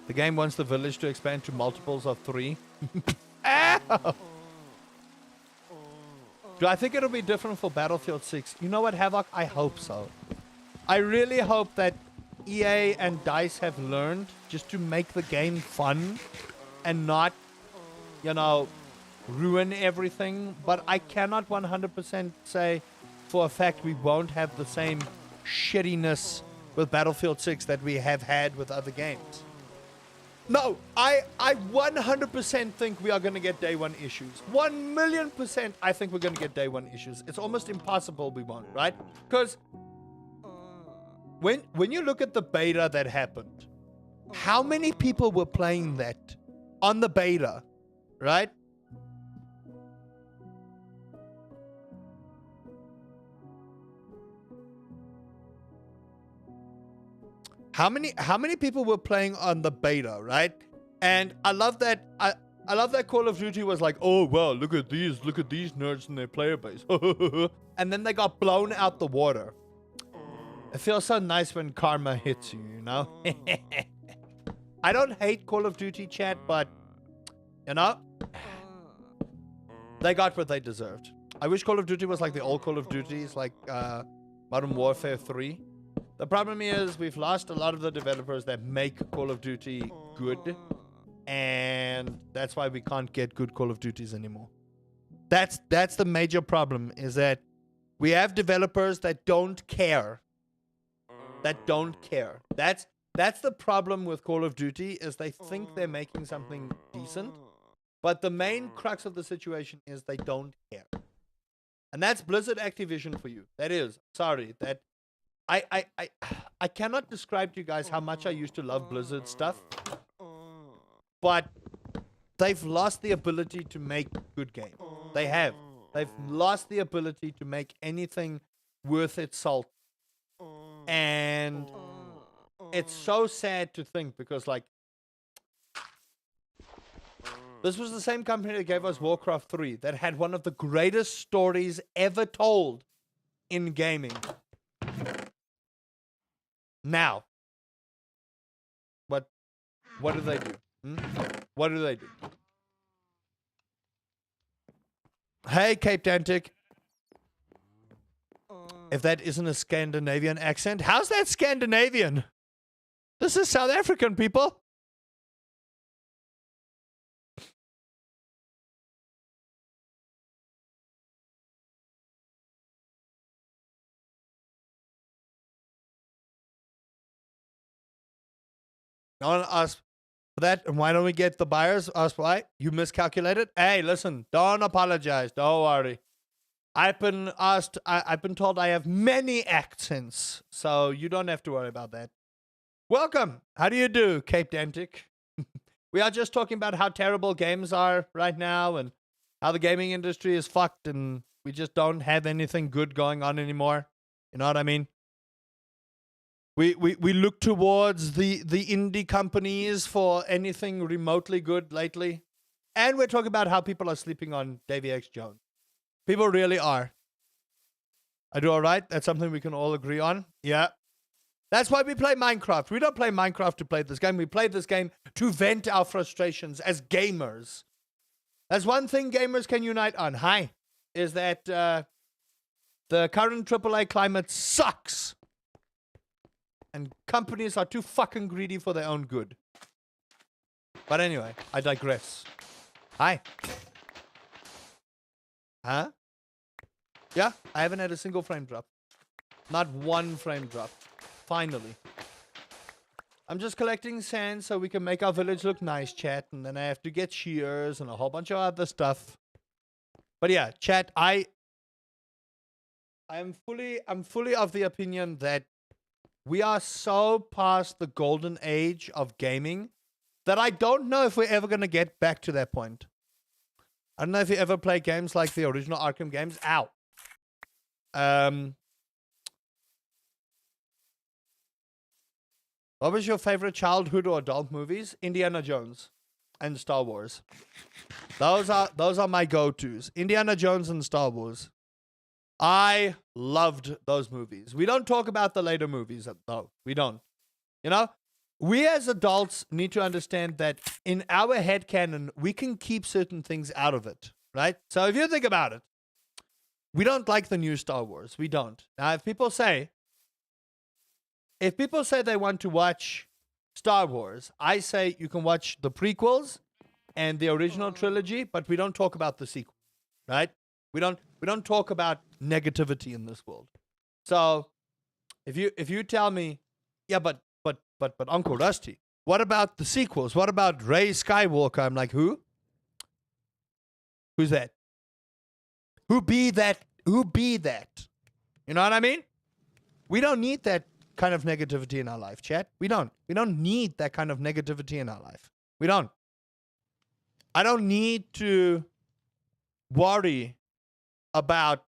The game wants the village to expand to multiples of 3. Ow! Do I think it'll be different for Battlefield 6? You know what, Havoc? I hope so. I really hope that EA and DICE have learned just to make the game fun and not, you know, ruin everything. But I cannot 100% say for a fact we won't have the same shittiness with Battlefield 6 that we have had with other games. No, I 100% think we are going to get day one issues. 1,000,000% I think we're going to get day one issues. It's almost impossible we won't, right? Because when you look at the beta that happened, how many people were playing that on the beta, right? How many people were playing on the beta, right? And I love that I love that Call of Duty was like, oh well, look at these nerds in their player base. And then they got blown out the water. It feels so nice when karma hits you, you know? I don't hate Call of Duty, chat, but you know, they got what they deserved. I wish Call of Duty was like the old Call of Duties, like Modern Warfare 3. The problem is we've lost a lot of the developers that make Call of Duty good, and that's why we can't get good Call of Duties anymore. That's the major problem, is that we have developers that don't care. That don't care. That's the problem with Call of Duty, is they think they're making something decent, but the main crux of the situation is they don't care. And that's Blizzard Activision for you. That is. Sorry. That I cannot describe to you guys how much I used to love Blizzard stuff, but they've lost the ability to make good games. They have. They've lost the ability to make anything worth its salt. And it's so sad to think, because like, this was the same company that gave us Warcraft 3, that had one of the greatest stories ever told in gaming. Now, what do they do? What do they do? Hey, Cape Dantic. If that isn't a Scandinavian accent, how's that Scandinavian? This is South African, people. No one asked for that, and why don't we get the buyers? Ask why? You miscalculated? Hey, listen, don't apologize. Don't worry. I've been asked, I've been told I have many accents, so you don't have to worry about that. Welcome. How do you do, Cape Dantic? We are just talking about how terrible games are right now, and how the gaming industry is fucked, and we just don't have anything good going on anymore. You know what I mean? We look towards the indie companies for anything remotely good lately. And we're talking about how people are sleeping on Davy X Jones. People really are. I do all right? That's something we can all agree on? Yeah. That's why we play Minecraft. We don't play Minecraft to play this game. We play this game to vent our frustrations as gamers. That's one thing gamers can unite on. Hi. Is that the current AAA climate sucks. And companies are too fucking greedy for their own good. But anyway, I digress. Hi. Huh? Yeah, I haven't had a single frame drop. Not one frame drop. Finally. I'm just collecting sand so we can make our village look nice, chat. And then I have to get shears and a whole bunch of other stuff. But yeah, chat, I'm fully of the opinion that we are so past the golden age of gaming that I don't know if we're ever going to get back to that point. I don't know if you ever play games like the original Arkham games. Ow. What was your favorite childhood or adult movies? Indiana Jones and Star Wars. Those are my go-tos. Indiana Jones and Star Wars. I loved those movies. We don't talk about the later movies, though. We don't. You know? We as adults need to understand that in our headcanon, we can keep certain things out of it, right? So if you think about it, we don't like the new Star Wars. We don't. Now, if people say they want to watch Star Wars, I say you can watch the prequels and the original trilogy, but we don't talk about the sequel, right? We don't talk about negativity in this world. So if you tell me, yeah, but Uncle Rusty, what about the sequels? What about Rey Skywalker? I'm like, who? Who's that? Who be that? Who be that? You know what I mean? We don't need that kind of negativity in our life, chat. We don't need that kind of negativity in our life. We don't. I don't need to worry about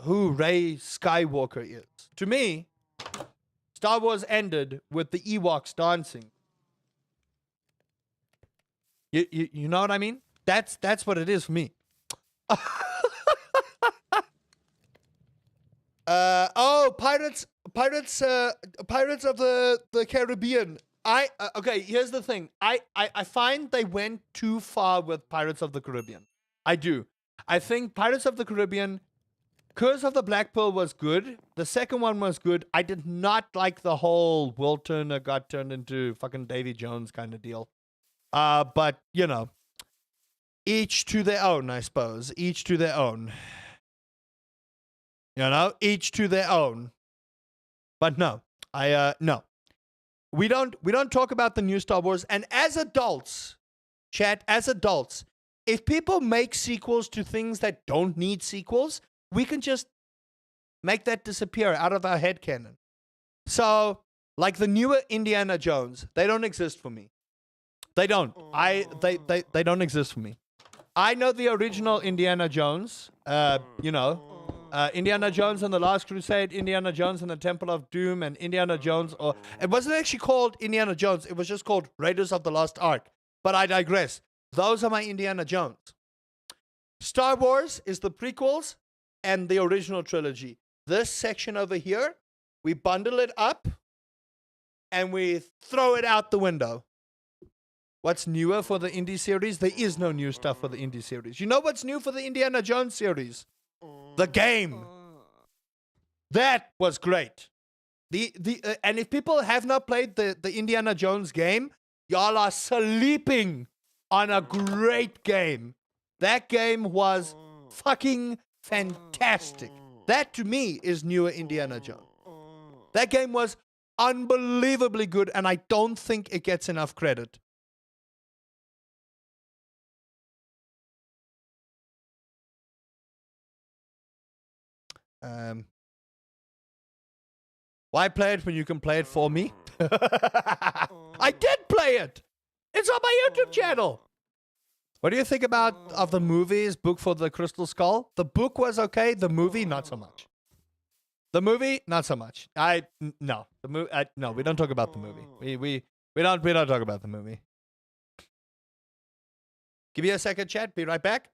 who Rey Skywalker is. To me, Star Wars ended with the Ewoks dancing. You know what I mean? That's what it is for me. Pirates of the Caribbean. Okay, here's the thing. I find they went too far with Pirates of the Caribbean. I do. I think Pirates of the Caribbean, Curse of the Black Pearl was good. The second one was good. I did not like the whole Will Turner got turned into fucking Davy Jones kind of deal. But, you know, each to their own, I suppose. Each to their own. You know, each to their own. But no, no. We don't talk about the new Star Wars. And as adults, chat, as adults, if people make sequels to things that don't need sequels, we can just make that disappear out of our headcanon. So, like the newer Indiana Jones, they don't exist for me. They don't. They don't exist for me. I know the original Indiana Jones, Indiana Jones and the Last Crusade, Indiana Jones and the Temple of Doom, and Indiana Jones, or it wasn't actually called Indiana Jones, it was just called Raiders of the Lost Ark. But I digress. Those are my Indiana Jones. Star Wars is the prequels and the original trilogy. This section over here, we bundle it up and we throw it out the window. What's newer for the indie series? There is no new stuff for the indie series. You know what's new for the Indiana Jones series? The game. That was great. And if people have not played the Indiana Jones game, y'all are sleeping on a great game. That game was fucking fantastic. That to me is newer Indiana Jones. That game was unbelievably good, and I don't think it gets enough credit. Why play it when you can play it for me? I did play it. It's on my YouTube channel. What do you think of the movies, Book for the Crystal Skull? The book was okay. The movie, not so much. The movie, not so much. No, we don't talk about the movie. We don't talk about the movie. Give me a second, chat. Be right back.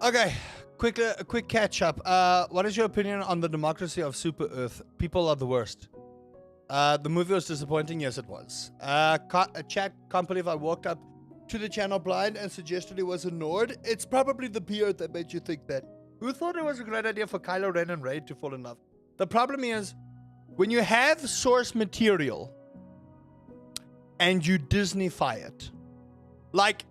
Okay, a quick catch up. What is your opinion on the democracy of Super Earth? People are the worst. The movie was disappointing. Yes, it was. Chat, can't believe I walked up to the channel blind and suggested it was a Nord. It's probably the beard that made you think that. Who thought it was a great idea for Kylo Ren and Rey to fall in love? The problem is, when you have source material and you Disneyfy it, like,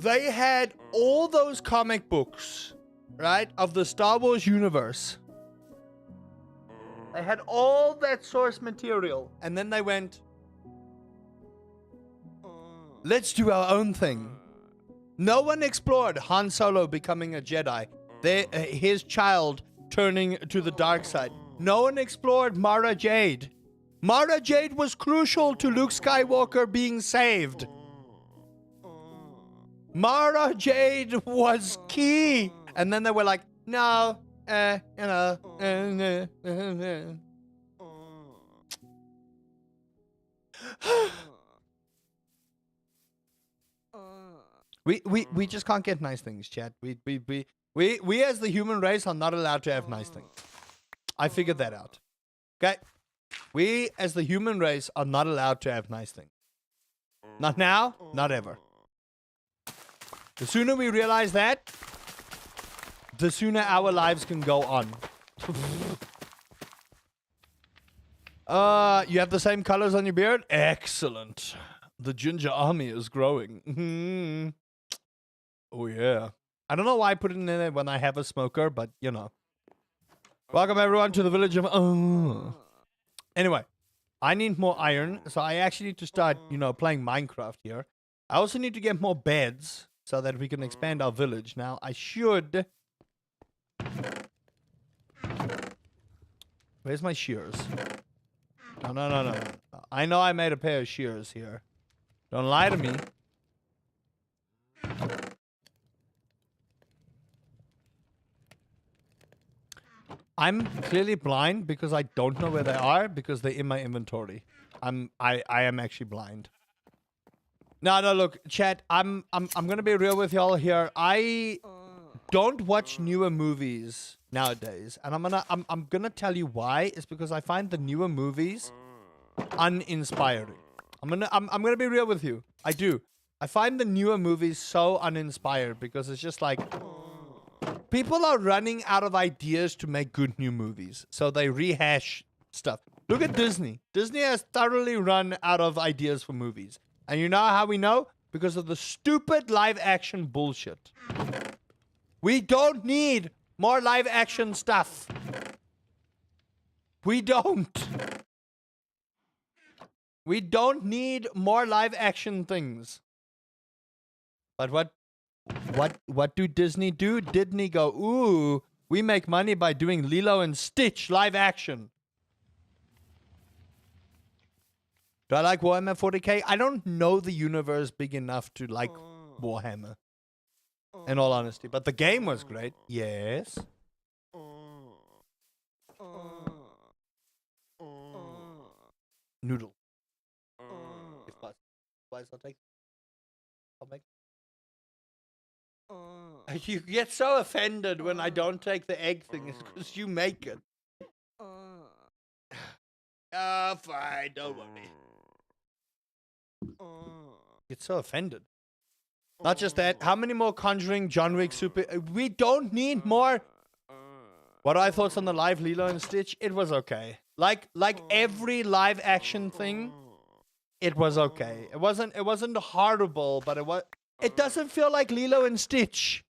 they had all those comic books, right, of the Star Wars universe. They had all that source material, and then they went, let's do our own thing. No one explored Han Solo becoming a Jedi, his child turning to the dark side. No one explored Mara Jade. Mara Jade was crucial to Luke Skywalker being saved. Mara Jade was key. And then they were like, no, we just can't get nice things, chat. We as the human race are not allowed to have nice things. I figured that out. Okay? We as the human race are not allowed to have nice things. Not now, not ever. The sooner we realize that, the sooner our lives can go on. You have the same colors on your beard? Excellent. The ginger army is growing. Oh, yeah. I don't know why I put it in there when I have a smoker, but, you know. Welcome, everyone, to the village of... Anyway, I need more iron, so I actually need to start, you know, playing Minecraft here. I also need to get more beds so that we can expand our village. Now, I should... Where's my shears? No. I know I made a pair of shears here. Don't lie to me. I'm clearly blind because I don't know where they are because they're in my inventory. I am actually blind. No, look, chat, I'm gonna be real with y'all here. I don't watch newer movies nowadays, and I'm gonna tell you why. It's because I find the newer movies uninspiring. I'm gonna be real with you. I do. I find the newer movies so uninspired because it's just like people are running out of ideas to make good new movies, so they rehash stuff. Look at Disney. Disney has thoroughly run out of ideas for movies. And you know how we know? Because of the stupid live action bullshit. We don't need more live action stuff. We don't. We don't need more live action things. But what do Disney do? Disney go, ooh, we make money by doing Lilo and Stitch live action. Do I like Warhammer 40k? I don't know the universe big enough to like Warhammer, in all honesty. But the game was great. Yes. Noodle. If I'll take. I'll make. You get so offended when I don't take the egg thing. It's because you make it. Fine. Don't worry. Get so offended. Not just that. How many more Conjuring, John Wick, Super... We don't need more... What are your thoughts on the live Lilo and Stitch? It was okay. Like every live action thing, it was okay. It wasn't horrible, but it doesn't feel like Lilo and Stitch.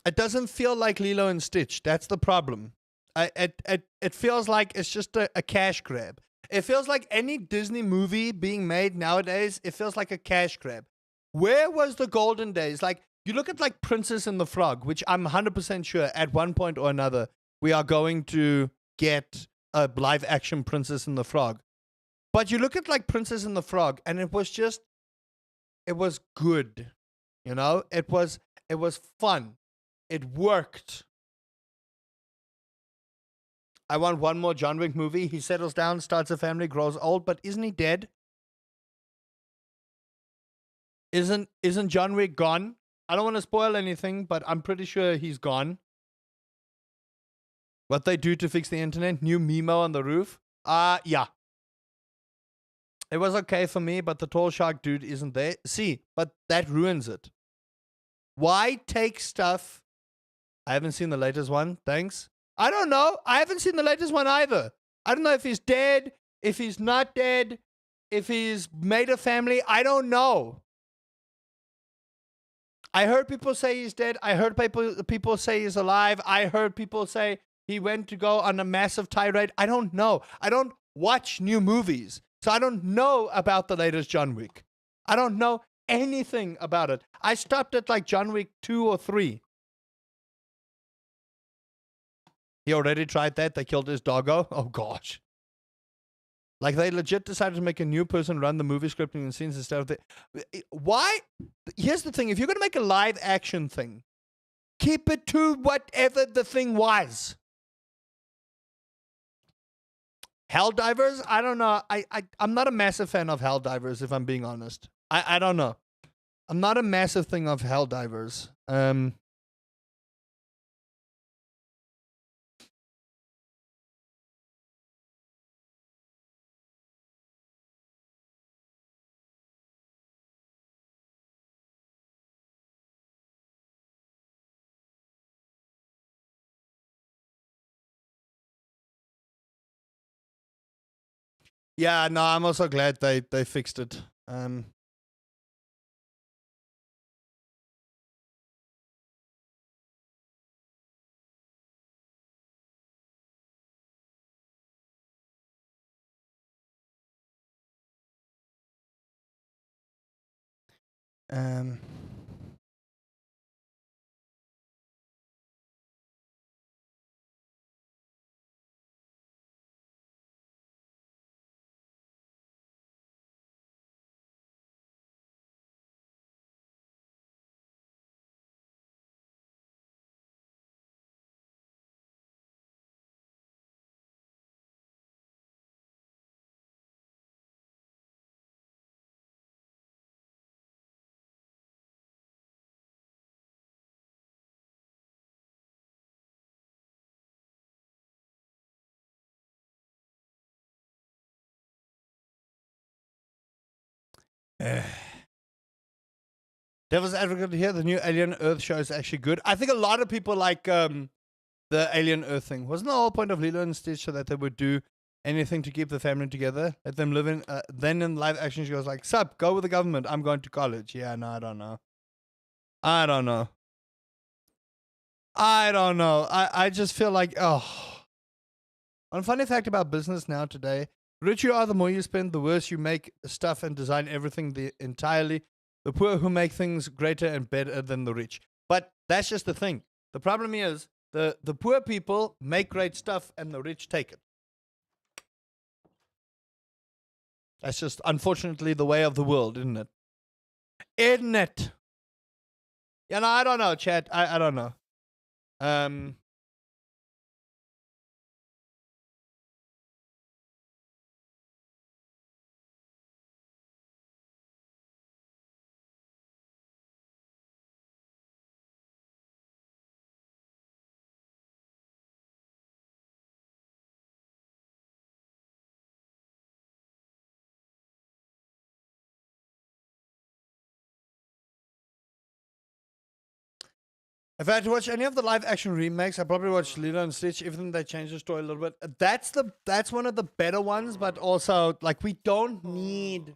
It doesn't feel like Lilo and Stitch. That's the problem. It feels like it's just a cash grab. It feels like any Disney movie being made nowadays, it feels like a cash grab. Where was the golden days? Like, you look at like Princess and the Frog, which I'm 100% sure at one point or another, we are going to get a live action Princess and the Frog. But you look at like Princess and the Frog, and it was good. You know, it was fun. It worked. I want one more John Wick movie. He settles down, starts a family, grows old, but isn't he dead? Isn't John Wick gone? I don't want to spoil anything, but I'm pretty sure he's gone. What they do to fix the internet? New Mimo on the roof? Yeah. It was okay for me, but the tall shark dude isn't there. See, but that ruins it. Why take stuff? I haven't seen the latest one. Thanks. I don't know. I haven't seen the latest one either. I don't know if he's dead, if he's not dead, if he's made a family. I don't know. I heard people say he's dead. I heard people say he's alive. I heard people say he went to go on a massive tirade. I don't know. I don't watch new movies. So I don't know about the latest John Wick. I don't know anything about it. I stopped at like John Wick 2 or 3. He already tried that. They killed his doggo. Oh, gosh. Like, they legit decided to make a new person run the movie scripting and scenes instead of the... Why? Here's the thing. If you're going to make a live action thing, keep it to whatever the thing was. Helldivers? I don't know. I'm not a massive fan of Helldivers, if I'm being honest. I don't know. I'm not a massive thing of Helldivers. Yeah, no, I'm also glad they fixed it. Um, Devil's Advocate here. The new Alien Earth show is actually good. I think a lot of people like the Alien Earth thing. Wasn't the whole point of Lilo and Stitch so that they would do anything to keep the family together? Let them live in... then in live action, she goes like, sup, go with the government. I'm going to college. Yeah, no, I don't know. I don't know. I just feel like, oh. One funny fact about business now today, the richer you are, the more you spend, the worse you make stuff and design everything entirely. The poor who make things greater and better than the rich. But that's just the thing. The problem is the poor people make great stuff and the rich take it. That's just unfortunately the way of the world, isn't it? Isn't it? Yeah, no, I don't know, chat. I don't know. If I had to watch any of the live action remakes, I'd probably watch Lilo and Stitch, even though they changed the story a little bit. That's one of the better ones, but also like we don't need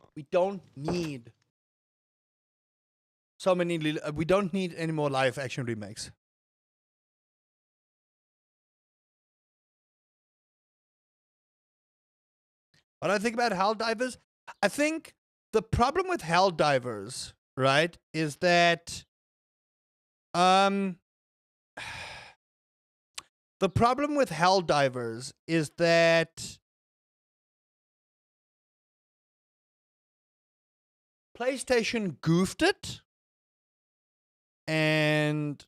so many we don't need any more live action remakes. What I think about Helldivers, I think the problem with Helldivers, right, is that the problem with Helldivers is that PlayStation goofed it, and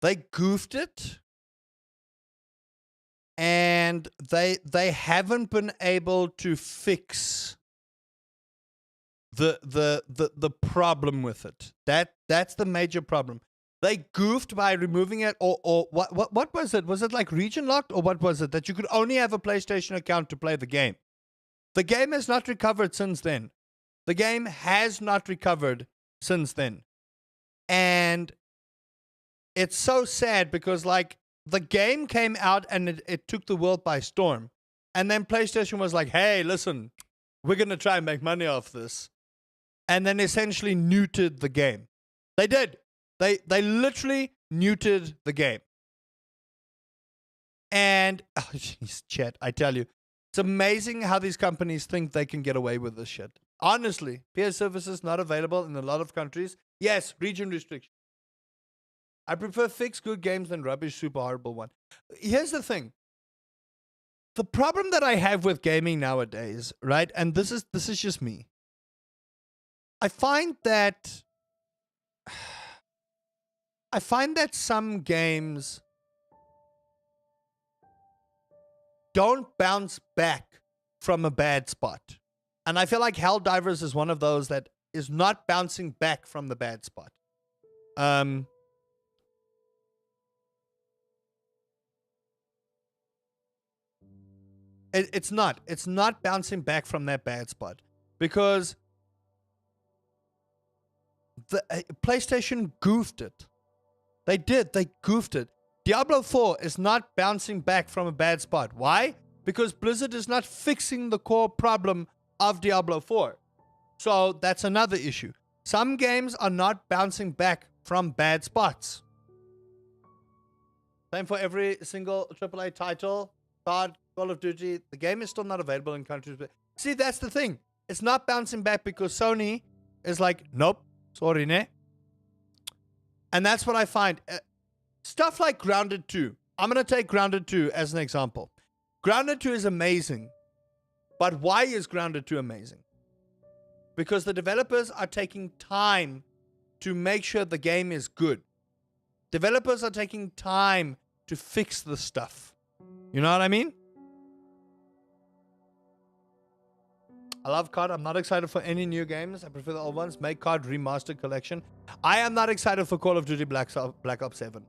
They goofed it, and they haven't been able to fix the problem with it. That's the major problem. They goofed by removing it, or what was it? Was it like region locked, or what was it, that you could only have a PlayStation account to play the game? The game has not recovered since then. The game has not recovered since then. And it's so sad because, like, the game came out and it took the world by storm. And then PlayStation was like, hey, listen, we're going to try and make money off this. And then essentially neutered the game. They did. They literally neutered the game. And, oh, jeez, chat, I tell you, it's amazing how these companies think they can get away with this shit. Honestly, PS services not available in a lot of countries. Yes, region restriction. I prefer fixed good games than rubbish, super horrible one. Here's the thing. The problem that I have with gaming nowadays, right? And this is just me. I find that some games don't bounce back from a bad spot. And I feel like Helldivers is one of those that is not bouncing back from the bad spot. It's not bouncing back from that bad spot because the PlayStation goofed it. They goofed it. Diablo 4 is not bouncing back from a bad spot. Why? Because Blizzard is not fixing the core problem of Diablo 4. So that's another issue. Some games are not bouncing back from bad spots. Same for every single AAA title. COD, Call of Duty. The game is still not available in countries. But see, that's the thing. It's not bouncing back because Sony is like, nope, sorry, ne? And that's what I find. Stuff like Grounded 2. I'm going to take Grounded 2 as an example. Grounded 2 is amazing. But why is Grounded 2 amazing? Because the developers are taking time to make sure the game is good. Developers are taking time to fix the stuff. You know what I mean? I love COD. I'm not excited for any new games. I prefer the old ones. Make COD Remastered Collection. I am not excited for Call of Duty Black Ops 7.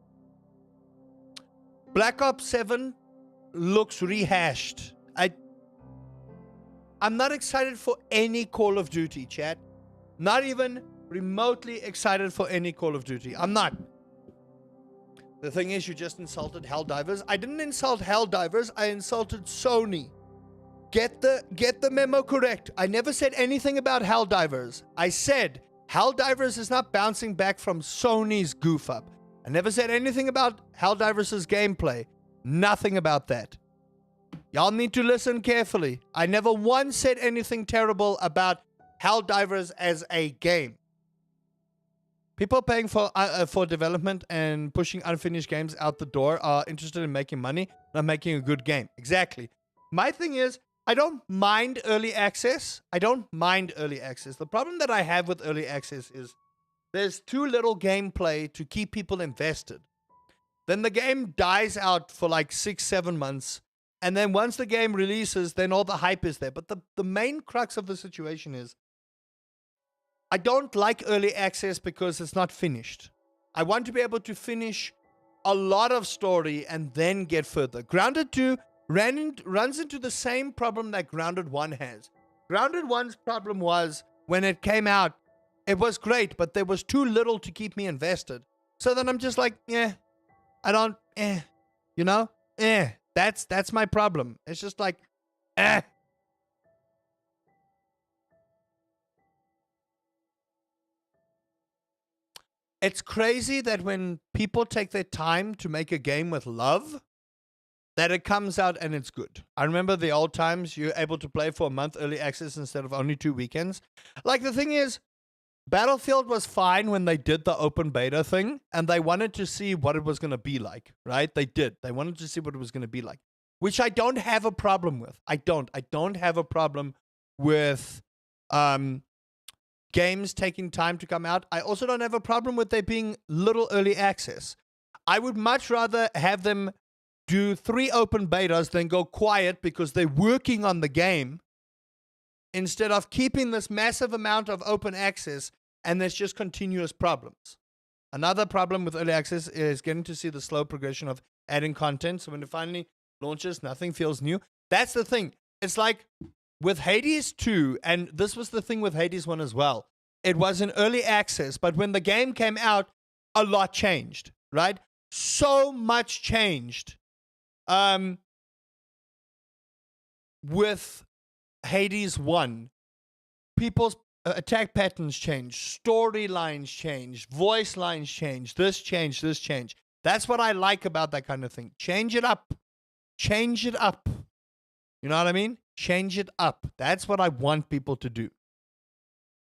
Black Ops 7 looks rehashed. I'm not excited for any Call of Duty, chat. Not even remotely excited for any Call of Duty. I'm not. The thing is, you just insulted Helldivers. I didn't insult Helldivers. I insulted Sony. Get the memo correct. I never said anything about Helldivers. I said Helldivers is not bouncing back from Sony's goof up. I never said anything about Helldivers' gameplay. Nothing about that. Y'all need to listen carefully. I never once said anything terrible about Helldivers as a game. People paying for development and pushing unfinished games out the door are interested in making money, not making a good game. Exactly. My thing is, I don't mind early access. The problem that I have with early access is there's too little gameplay to keep people invested. Then the game dies out for like 6-7 months. And then once the game releases, then all the hype is there. But the main crux of the situation is, I don't like early access because it's not finished. I want to be able to finish a lot of story and then get further. Grounded 2 runs into the same problem that Grounded 1 has. Grounded 1's problem was, when it came out, it was great, but there was too little to keep me invested. So then I'm just like, That's my problem. It's just like, It's crazy that when people take their time to make a game with love, that it comes out and it's good. I remember the old times you're able to play for a month early access instead of only 2 weekends. Like, the thing is, Battlefield was fine when they did the open beta thing, and they wanted to see what it was going to be like, right? They did. They wanted to see what it was going to be like, which I don't have a problem with. I don't have a problem with games taking time to come out. I also don't have a problem with there being little early access. I would much rather have them do 3 open betas than go quiet because they're working on the game, instead of keeping this massive amount of open access and there's just continuous problems. Another problem with early access is getting to see the slow progression of adding content. So when it finally launches, nothing feels new. That's the thing. It's like with Hades 2, and this was the thing with Hades 1 as well. It was in early access, but when the game came out, a lot changed, right? So much changed. With Hades 1, people's attack patterns changed, storylines changed, voice lines changed, this changed, this changed. That's what I like about that kind of thing. Change it up. Change it up. You know what I mean? Change it up. That's what I want people to do.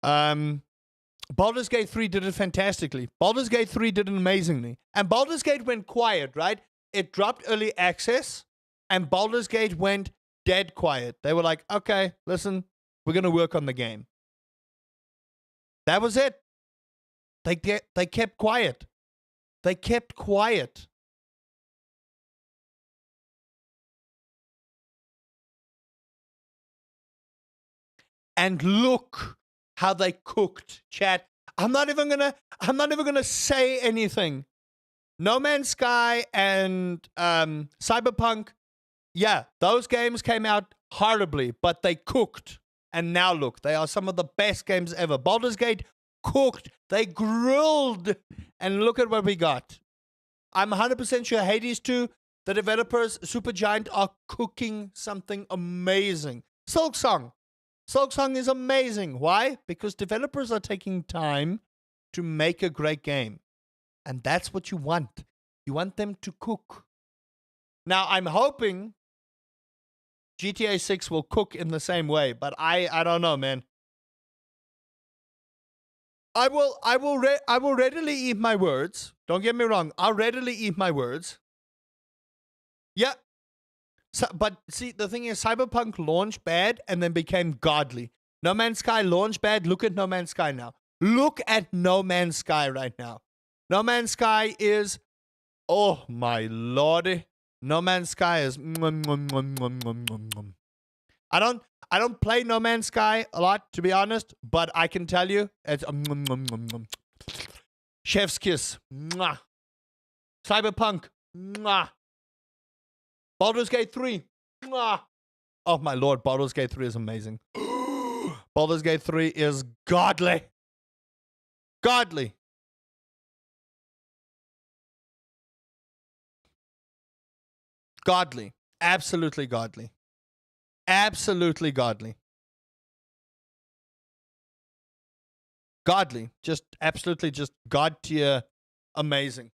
Baldur's Gate 3 did it fantastically. Baldur's Gate 3 did it amazingly. And Baldur's Gate went quiet, right? It dropped early access, and Baldur's Gate went dead quiet. They were like, okay, listen, we're going to work on the game. That was it. They kept quiet. They kept quiet. And look how they cooked, chat. I'm not even gonna say anything. No Man's Sky and Cyberpunk, yeah, those games came out horribly, but they cooked. And now look, they are some of the best games ever. Baldur's Gate cooked. They grilled. And look at what we got. I'm 100% sure Hades 2, the developers, Supergiant, are cooking something amazing. Silksong. Silksong is amazing. Why? Because developers are taking time to make a great game. And that's what you want. You want them to cook. Now, I'm hoping GTA 6 will cook in the same way, but I don't know, man. I will readily eat my words. Don't get me wrong. I'll readily eat my words. Yeah. So, but see, the thing is, Cyberpunk launched bad and then became godly. No Man's Sky launched bad. Look at No Man's Sky now. Look at No Man's Sky right now. No Man's Sky is, oh my lord. No Man's Sky is. I don't play No Man's Sky a lot, to be honest, but I can tell you it's chef's kiss. Mwah. Cyberpunk. Mwah. Baldur's Gate 3. Mwah. Oh my lord, Baldur's Gate 3 is amazing. Baldur's Gate 3 is godly. Godly. Godly. Absolutely godly. Absolutely godly. Godly. Just absolutely just god tier amazing.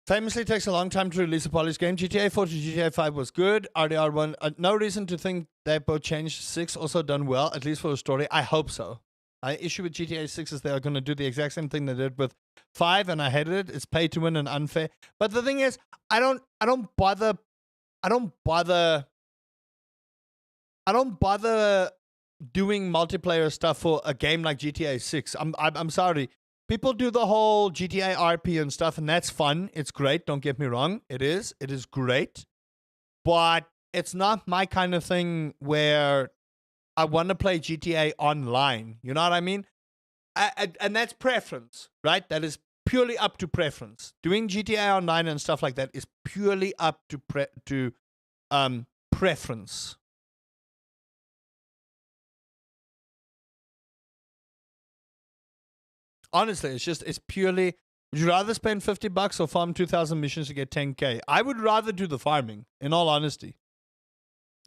Famously takes a long time to release a polished game. GTA 4 to GTA 5 was good. RDR 1, no reason to think they both changed. 6 also done well, at least for the story. I hope so. My issue with GTA 6 is they are going to do the exact same thing they did with 5, and I hated it. It's pay to win and unfair. But the thing is, I don't bother doing multiplayer stuff for a game like GTA 6. I'm sorry. People do the whole GTA RP and stuff, and that's fun. It's great. Don't get me wrong. It is. It is great. But it's not my kind of thing where I want to play GTA online. You know what I mean? And that's preference, right? That is purely up to preference. Doing GTA online and stuff like that is purely up to preference. Honestly, it's purely, would you rather spend $50 or farm 2,000 missions to get 10K? I would rather do the farming, in all honesty.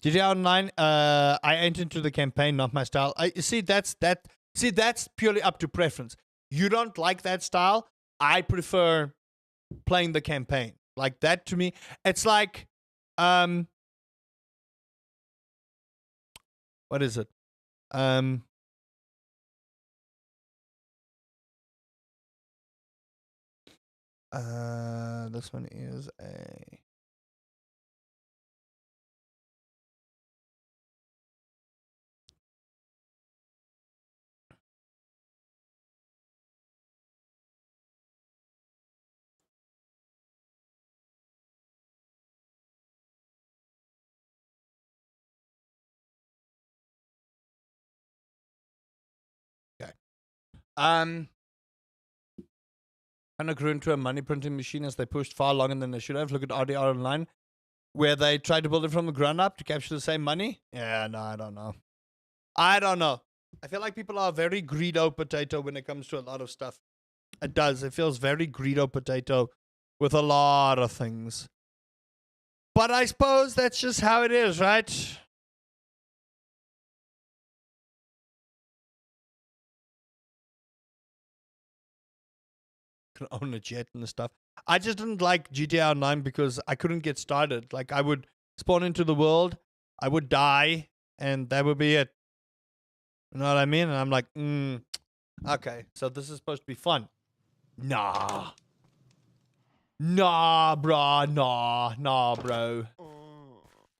GTA Online, I entered into the campaign, not my style. That's purely up to preference. You don't like that style? I prefer playing the campaign. Like that to me, it's like, what is it? This one is a Kind of grew into a money printing machine as they pushed far longer than they should have. Look at RDR Online, where they tried to build it from the ground up to capture the same money. Yeah, no, I don't know. I don't know. I feel like people are very greedo potato when it comes to a lot of stuff. It does. It feels very greedo potato with a lot of things. But I suppose that's just how it is, right? Can own a jet and stuff. I just didn't like GTA Online because I couldn't get started. Like, I would spawn into the world, I would die, and that would be it. You know what I mean? And I'm like, okay, so this is supposed to be fun. Nah. Nah, bro. Nah, bro.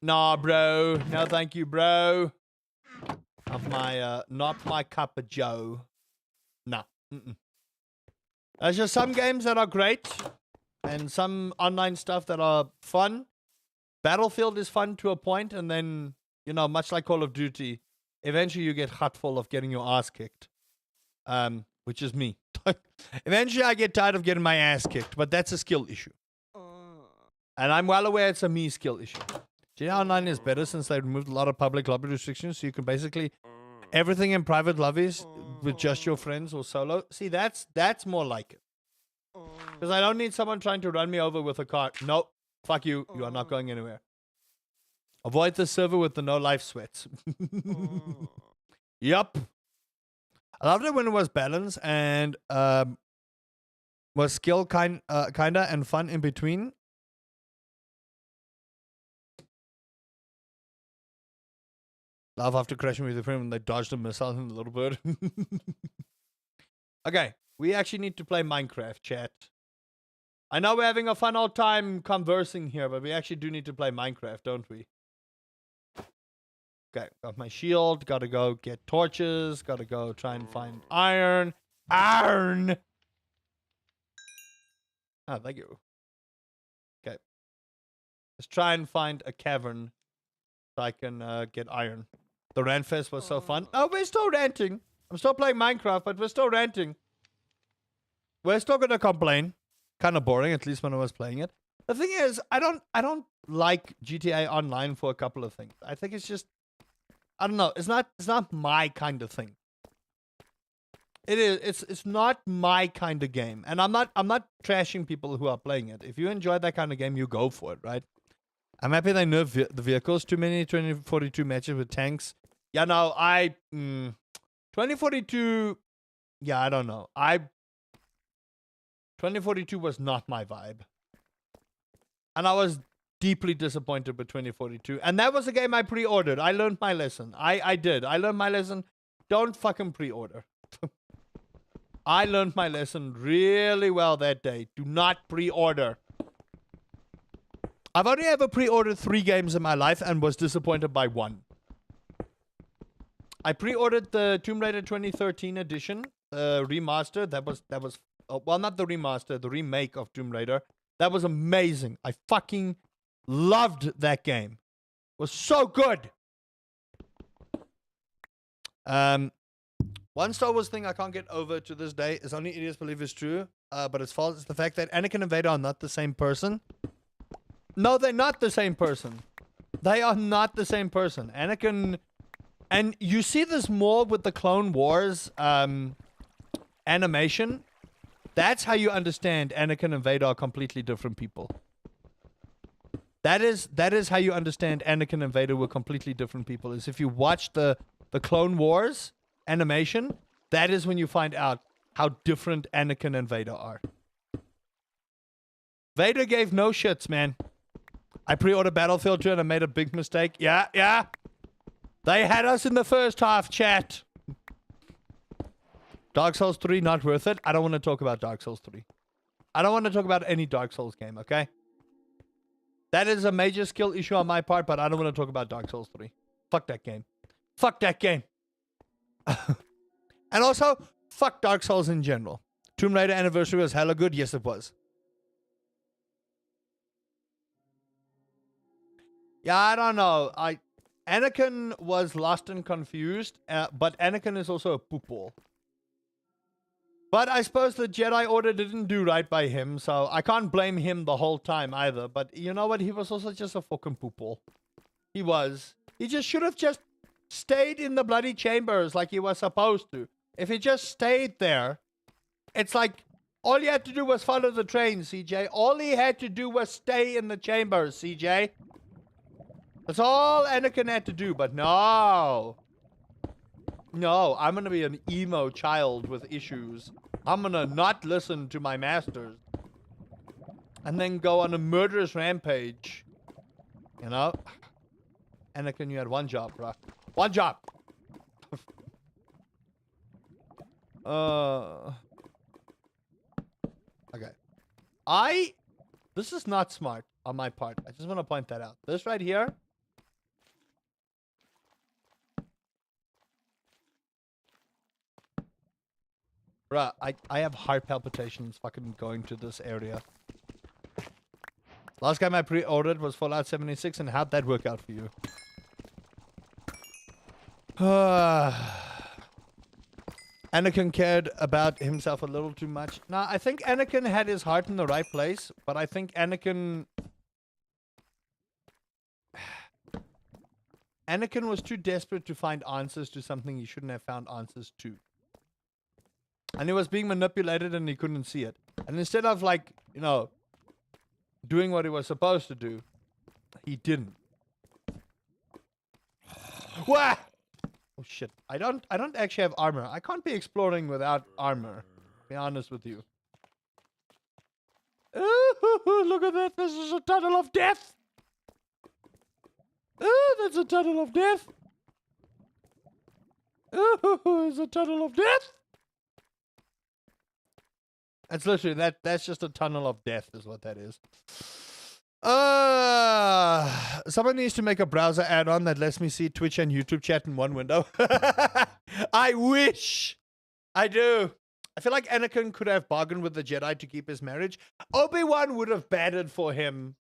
Nah, bro. No, thank you, bro. Not my cup of joe. Nah. There's just some games that are great, and some online stuff that are fun. Battlefield is fun to a point, and then, you know, much like Call of Duty, eventually you get hutful of getting your ass kicked. Which is me. Eventually I get tired of getting my ass kicked, but that's a skill issue. And I'm well aware it's a me skill issue. GTA Online is better since they removed a lot of public lobby restrictions, so you can basically everything in private lobbies with just your friends or solo. See, that's more like it. Because I don't need someone trying to run me over with a car. Nope. Fuck you. You are not going anywhere. Avoid the server with the no life sweats. Yup. I loved it when it was balanced and was skill kinda and fun in between. Laugh after crashing with your friend when they dodged a missile in the little bird. Okay, we actually need to play Minecraft, chat. I know we're having a fun old time conversing here, but we actually do need to play Minecraft, don't we? Okay, got my shield, gotta go get torches, gotta go try and find iron. Iron! Oh, thank you. Okay. Let's try and find a cavern so I can get iron. The rant fest was so fun. Oh, we're still ranting. I'm still playing Minecraft, but we're still ranting. We're still gonna complain. Kind of boring, at least when I was playing it. The thing is, I don't like GTA Online for a couple of things. I think it's just, I don't know. It's not my kind of thing. It is. It's not my kind of game, and I'm not trashing people who are playing it. If you enjoy that kind of game, you go for it, right? I'm happy they nerfed the vehicles. Too many 2042 matches with tanks. Yeah, no, 2042. Yeah, I don't know. 2042 was not my vibe, and I was deeply disappointed with 2042. And that was a game I pre-ordered. I learned my lesson. I did. I learned my lesson. Don't fucking pre-order. I learned my lesson really well that day. Do not pre-order. I've only ever pre-ordered 3 games in my life and was disappointed by 1. I pre-ordered the Tomb Raider 2013 edition, remaster. That was well, not the remaster, the remake of Tomb Raider. That was amazing. I fucking loved that game. It was so good. One Star Wars thing I can't get over to this day is only idiots believe is true, but it's false. It's the fact that Anakin and Vader are not the same person. No, they're not the same person. They are not the same person. Anakin, and you see this more with the Clone Wars animation. That's how you understand Anakin and Vader are completely different people. That is how you understand Anakin and Vader were completely different people. Is if you watch the Clone Wars animation, that is when you find out how different Anakin and Vader are. Vader gave no shits, man. I pre-ordered Battlefield 2 and I made a big mistake. Yeah. They had us in the first half, chat. Dark Souls 3, not worth it. I don't want to talk about Dark Souls 3. I don't want to talk about any Dark Souls game, okay? That is a major skill issue on my part, but I don't want to talk about Dark Souls 3. Fuck that game. Fuck that game. And also, fuck Dark Souls in general. Tomb Raider Anniversary was hella good. Yes, it was. Yeah, I don't know. Anakin was lost and confused, but Anakin is also a poop ball. But I suppose the Jedi Order didn't do right by him, so I can't blame him the whole time either. But you know what? He was also just a fucking poople. He was. He just should have just stayed in the bloody chambers like he was supposed to. If he just stayed there, it's like all he had to do was follow the train, CJ. All he had to do was stay in the chambers, CJ. That's all Anakin had to do, but no. No, I'm gonna be an emo child with issues. I'm gonna not listen to my masters. And then go on a murderous rampage. You know? Anakin, you had one job, bruh. One job! Okay. This is not smart on my part. I just want to point that out. This right here. Bruh, I have heart palpitations fucking going to this area. Last game I pre-ordered was Fallout 76, and how'd that work out for you? Anakin cared about himself a little too much. Nah, I think Anakin had his heart in the right place, but I think Anakin was too desperate to find answers to something he shouldn't have found answers to. And he was being manipulated and he couldn't see it. And instead of, like, you know, doing what he was supposed to do, he didn't. Wah! Oh shit. I don't actually have armor. I can't be exploring without armor. To be honest with you. Ooh, look at that. This is a tunnel of death. Oh, that's a tunnel of death. Oh, it's a tunnel of death. That's literally that's just a tunnel of death is what that is. Someone needs to make a browser add-on that lets me see Twitch and YouTube chat in one window. I wish. I do. I feel like Anakin could have bargained with the Jedi to keep his marriage. Obi-Wan would have batted for him.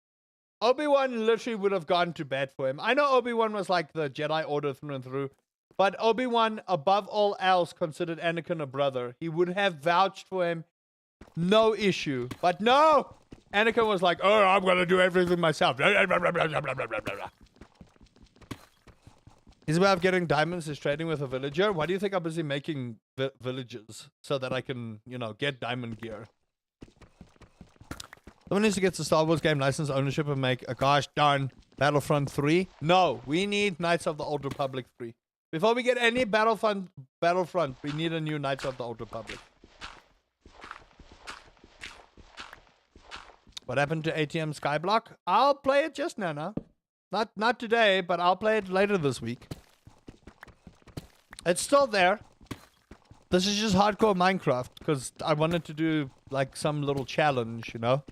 Obi-Wan literally would have gone to bat for him. I know Obi-Wan was like the Jedi Order through and through. But Obi-Wan, above all else, considered Anakin a brother. He would have vouched for him. No issue. But no! Anakin was like, oh, I'm gonna do everything myself. His way of getting diamonds is trading with a villager. Why do you think I'm busy making villages? So that I can, you know, get diamond gear. Someone needs to get the Star Wars game license ownership and make a gosh darn Battlefront 3. No, we need Knights of the Old Republic 3. Before we get any Battlefront, we need a new Knights of the Old Republic. What happened to ATM Skyblock? I'll play it just now. Not today, but I'll play it later this week. It's still there. This is just hardcore Minecraft, because I wanted to do, like, some little challenge, you know?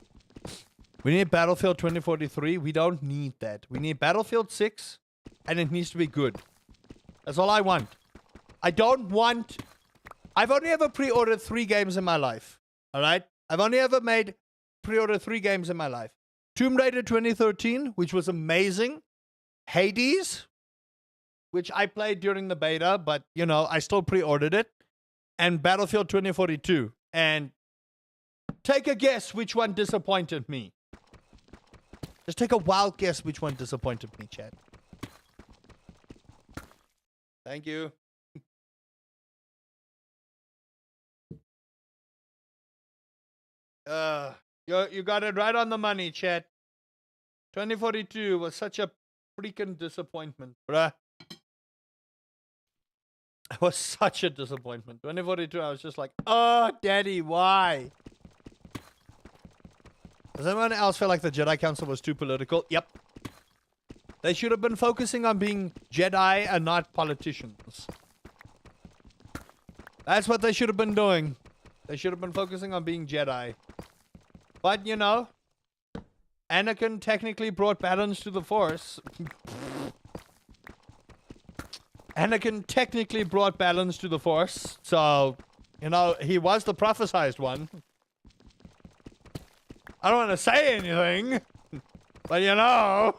We need Battlefield 2043. We don't need that. We need Battlefield 6, and it needs to be good. That's all I want. I don't want... I've only ever pre-ordered 3 games in my life. Alright? I've only ever pre-ordered 3 games in my life. Tomb Raider 2013, which was amazing. Hades, which I played during the beta, but, you know, I still pre-ordered it. And Battlefield 2042. And take a guess which one disappointed me. Just take a wild guess which one disappointed me, chat. Thank you. You got it right on the money, chat. 2042 was such a freaking disappointment, bruh. It was such a disappointment. 2042, I was just like, oh, daddy, why? Does anyone else feel like the Jedi Council was too political? Yep. They should have been focusing on being Jedi and not politicians. That's what they should have been doing. They should have been focusing on being Jedi. But, you know, Anakin technically brought balance to the Force. Anakin technically brought balance to the Force. So, you know, he was the prophesized one. I don't want to say anything. But, you know.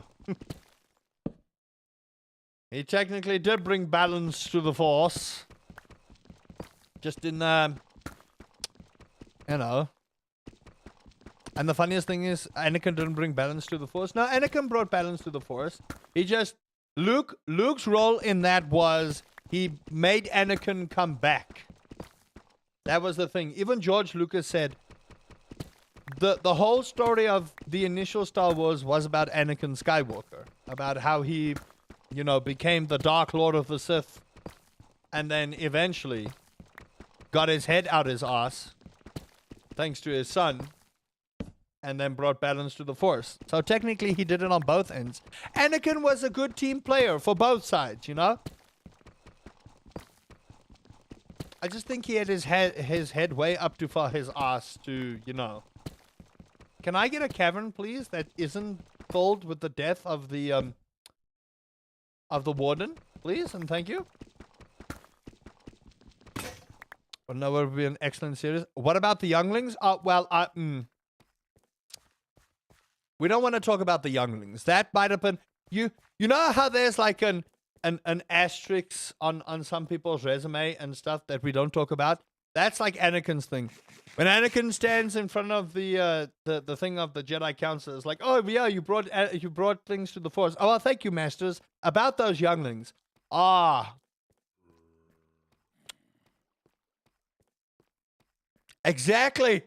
He technically did bring balance to the Force. Just in you know. And the funniest thing is, Anakin didn't bring balance to the Force. No, Anakin brought balance to the Force. He just Luke's role in that was he made Anakin come back. That was the thing. Even George Lucas said the whole story of the initial Star Wars was about Anakin Skywalker, about how he, you know, became the Dark Lord of the Sith, and then eventually got his head out his ass, thanks to his son, and then brought balance to the Force. So technically he did it on both ends. Anakin was a good team player for both sides, you know? I just think he had his head way up too far his ass to, you know. Can I get a cavern, please, that isn't filled with the death of the warden, please, and thank you. Well, no, it would be an excellent series. What about the younglings? Well, we don't want to talk about the younglings. That might have been you know how there's like an asterisk on some people's resume and stuff that we don't talk about? That's like Anakin's thing. When Anakin stands in front of the thing of the Jedi Council, it's like, oh yeah, you brought things to the Force. Oh well, thank you, masters. About those younglings. Exactly.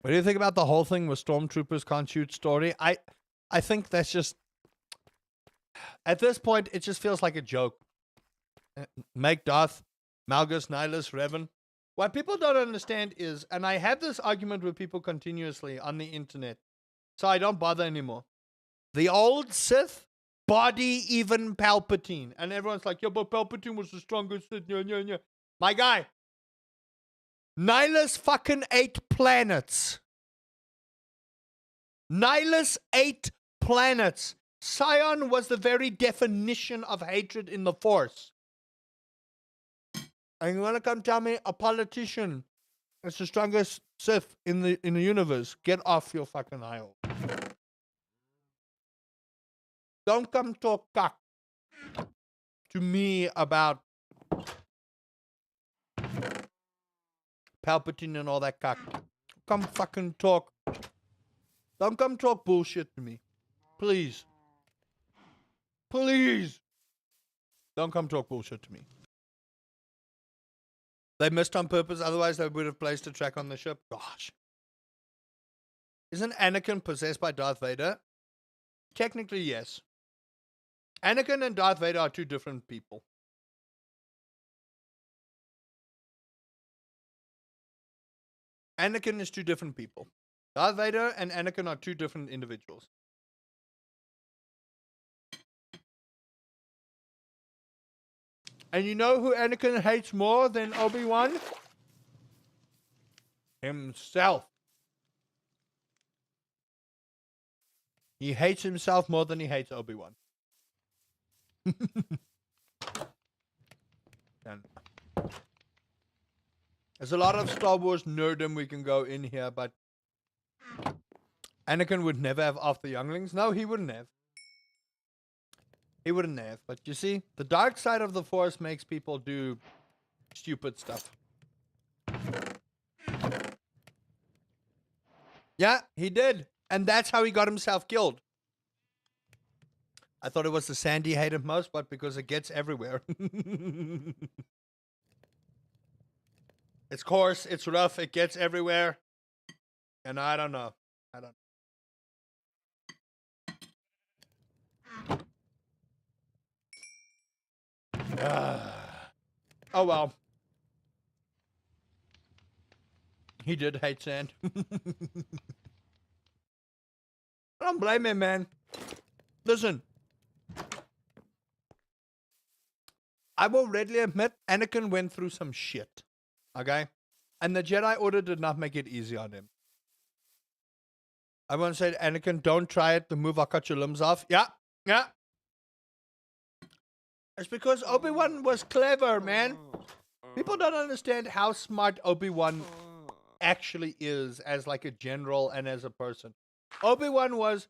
What do you think about the whole thing with Stormtroopers can't shoot story? I think that's just, at this point, it just feels like a joke. Make Darth, Malgus, Nihilus, Revan. What people don't understand is, and I have this argument with people continuously on the internet, so I don't bother anymore. The old Sith body even Palpatine. And everyone's like, yeah, but Palpatine was the strongest Sith. Yeah. My guy. Nihilus fucking 8 planets. Nihilus 8 planets. Sion was the very definition of hatred in the Force. And you wanna come tell me a politician is the strongest Sith in the universe? Get off your fucking aisle. Don't come talk cock to me about Palpatine and all that cock. Come fucking talk. Don't come talk bullshit to me. Please. Please. Don't come talk bullshit to me. They missed on purpose, otherwise they would have placed a track on the ship. Gosh. Isn't Anakin possessed by Darth Vader? Technically, yes. Anakin and Darth Vader are two different people. Anakin is two different people. Darth Vader and Anakin are two different individuals. And you know who Anakin hates more than Obi-Wan? Himself. He hates himself more than he hates Obi-Wan. There's a lot of Star Wars nerdom we can go in here, but Anakin would never have off the younglings. No, he wouldn't have. He wouldn't have. But you see, the dark side of the Force makes people do stupid stuff. Yeah, he did. And that's how he got himself killed. I thought it was the sand he hated most, but because it gets everywhere. It's coarse, it's rough, it gets everywhere. And I don't know. Oh well. He did hate sand. I don't blame him, man. Listen. I will readily admit Anakin went through some shit. Okay? And the Jedi Order did not make it easy on him. I want to say, Anakin, don't try it. The move, I'll cut your limbs off. Yeah. It's because Obi-Wan was clever, man. People don't understand how smart Obi-Wan actually is as like a general and as a person. Obi-Wan was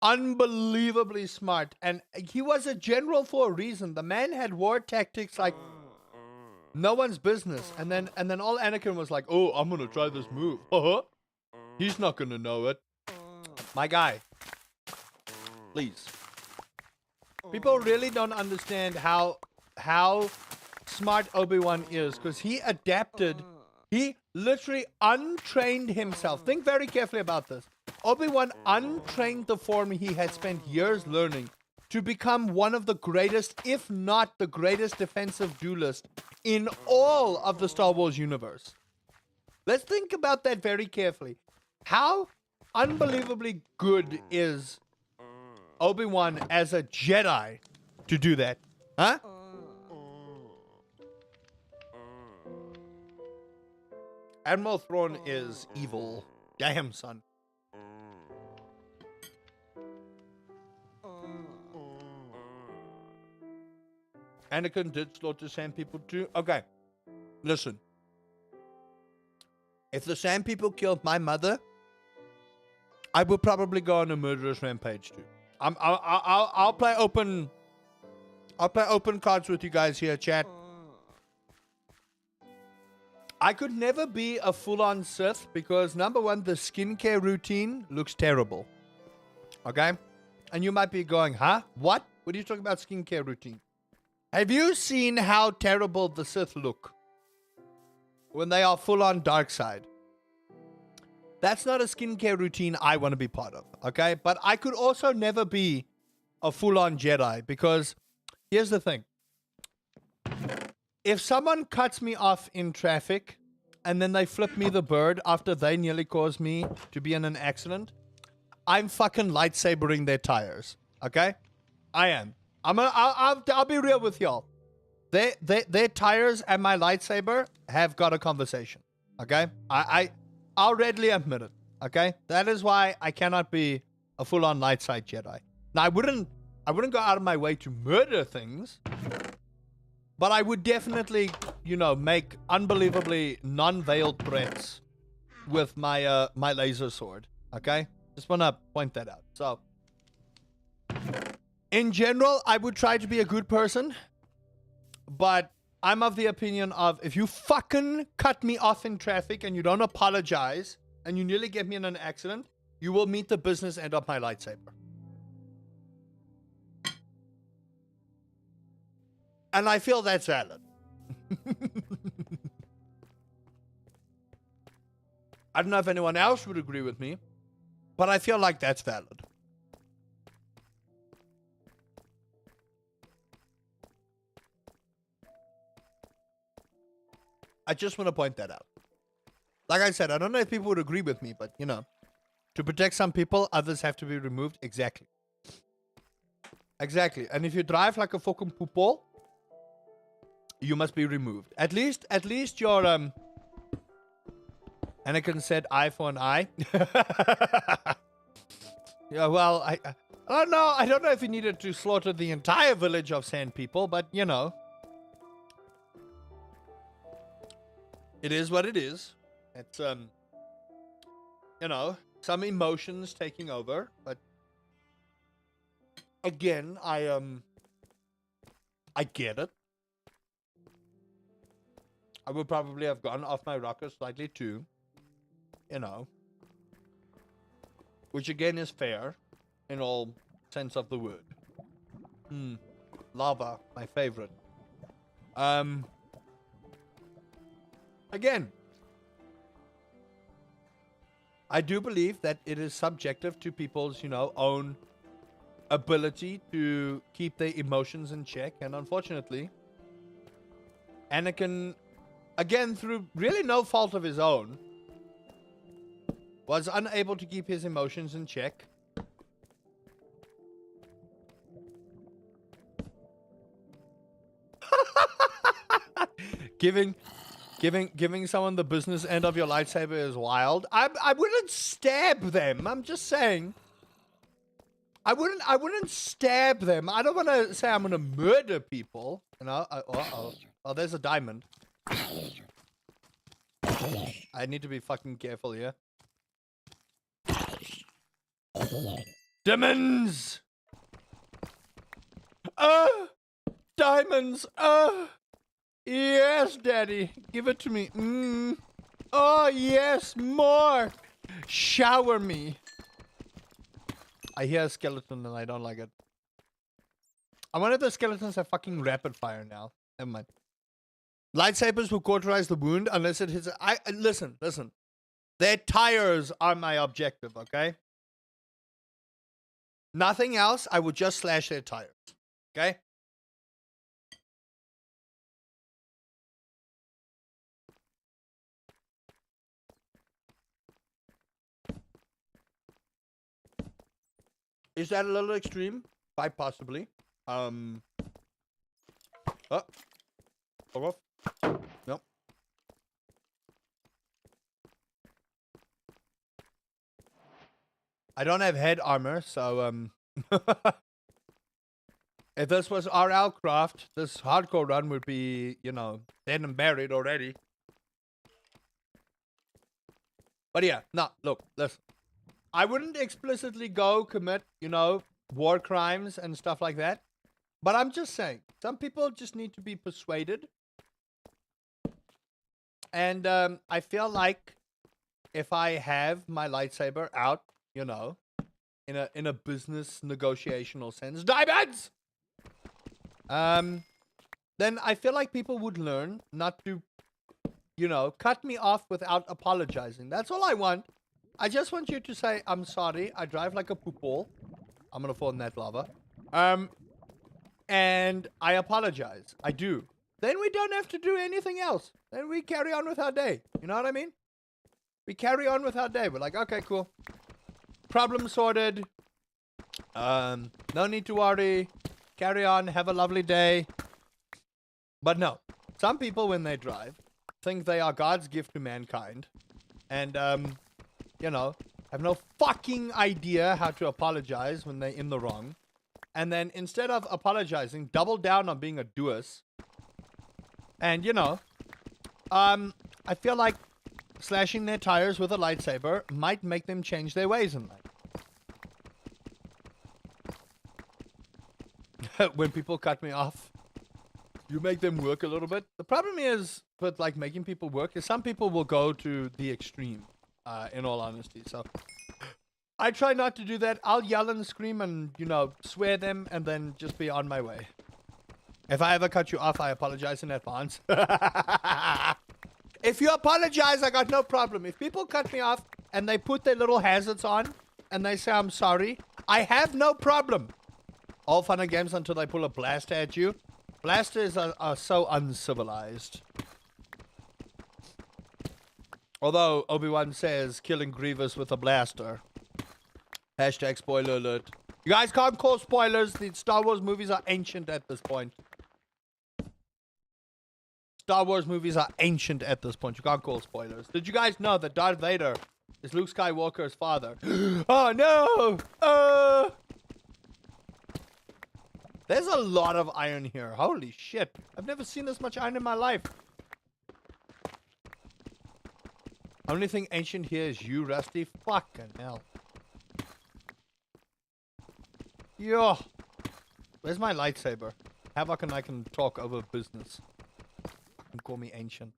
unbelievably smart, and he was a general for a reason. The man had war tactics like No one's business. And then all Anakin was like, oh, I'm gonna try this move. He's not gonna know it. My guy. Please. People really don't understand how smart Obi-Wan is, because he adapted. He literally untrained himself. Think very carefully about this. Obi-Wan untrained the form he had spent years learning to become one of the greatest, if not the greatest defensive duelist in all of the Star Wars universe. Let's think about that very carefully. How unbelievably good is Obi-Wan as a Jedi to do that? Huh? Admiral Thrawn is evil. Damn, son. Anakin did slaughter sand people too. Okay, listen. If the sand people killed my mother, I would probably go on a murderous rampage too. I'll play open. I'll play open cards with you guys here, chat. I could never be a full-on Sith because, number one, the skincare routine looks terrible. Okay? And you might be going, huh? What? What are you talking about skincare routine? Have you seen how terrible the Sith look when they are full-on dark side? That's not a skincare routine I want to be part of, okay? But I could also never be a full-on Jedi because here's the thing. If someone cuts me off in traffic and then they flip me the bird after they nearly caused me to be in an accident, I'm fucking lightsabering their tires, okay? I am. I'll be real with y'all. Their tires and my lightsaber have got a conversation, okay? I'll readily admit it, okay? That is why I cannot be a full-on light side Jedi. Now, I wouldn't go out of my way to murder things, but I would definitely, you know, make unbelievably non-veiled threats with my my laser sword, okay? Just want to point that out. So, in general, I would try to be a good person, but I'm of the opinion of if you fucking cut me off in traffic and you don't apologize and you nearly get me in an accident, you will meet the business end of my lightsaber. And I feel that's valid. I don't know if anyone else would agree with me, but I feel like that's valid. I just want to point that out. Like I said, I don't know if people would agree with me, but, you know, to protect some people, others have to be removed. Exactly. Exactly. And if you drive like a fucking poopole, you must be removed. At least your, Anakin said eye for an eye. Yeah, well, I don't know. I don't know if he needed to slaughter the entire village of sand people, but, you know. It is what it is. It's, you know, some emotions taking over, but again, I get it. I would probably have gone off my rocker slightly too, you know, which again is fair in all sense of the word. Lava, my favorite. Again, I do believe that it is subjective to people's, you know, own ability to keep their emotions in check. And unfortunately, Anakin, again, through really no fault of his own, was unable to keep his emotions in check. Giving someone the business end of your lightsaber is wild. I wouldn't stab them. I'm just saying. I wouldn't stab them. I don't want to say I'm gonna murder people. You know. Oh, there's a diamond. I need to be fucking careful here. Demons. Diamonds. Yes, Daddy. Give it to me. Oh, yes, more. Shower me. I hear a skeleton and I don't like it. I wonder if the skeletons have fucking rapid fire now. Never mind. Lightsabers will cauterize the wound unless it hits. Listen. Their tires are my objective, okay? Nothing else. I would just slash their tires, okay? Is that a little extreme? Quite possibly. Oh. Off. Nope. I don't have head armor, so if this was RL craft, this hardcore run would be, you know, dead and buried already. But yeah, no, look, listen. I wouldn't explicitly go commit, you know, war crimes and stuff like that. But I'm just saying, some people just need to be persuaded. And I feel like if I have my lightsaber out, you know, in a business negotiational sense, diamonds! Then I feel like people would learn not to, you know, cut me off without apologizing. That's all I want. I just want you to say, I'm sorry, I drive like a poop ball. I'm gonna fall in that lava. And I apologize. I do. Then we don't have to do anything else. Then we carry on with our day. You know what I mean? We carry on with our day. We're like, okay, cool. Problem sorted. No need to worry. Carry on. Have a lovely day. But no. Some people, when they drive, think they are God's gift to mankind. And, you know, have no fucking idea how to apologize when they're in the wrong. And then instead of apologizing, double down on being a doers. And, you know, I feel like slashing their tires with a lightsaber might make them change their ways in life. When people cut me off, you make them work a little bit. The problem is with, like, making people work is some people will go to the extreme, in all honesty. So I try not to do that. I'll yell and scream and, you know, swear them and then just be on my way. If I ever cut you off, I apologize in advance. If you apologize, I got no problem. If people cut me off and they put their little hazards on and they say, I'm sorry, I have no problem. All fun and games until they pull a blaster at you. Blasters are so uncivilized. Although Obi-Wan says killing Grievous with a blaster. Hashtag spoiler alert. You guys can't call spoilers. The Star Wars movies are ancient at this point. Star Wars movies are ancient at this point. You can't call spoilers. Did you guys know that Darth Vader is Luke Skywalker's father? Oh no! There's a lot of iron here. Holy shit. I've never seen this much iron in my life. Only thing ancient here is you, Rusty. Fucking hell. Yo. Where's my lightsaber? Havoc and I can talk over business. And call me ancient.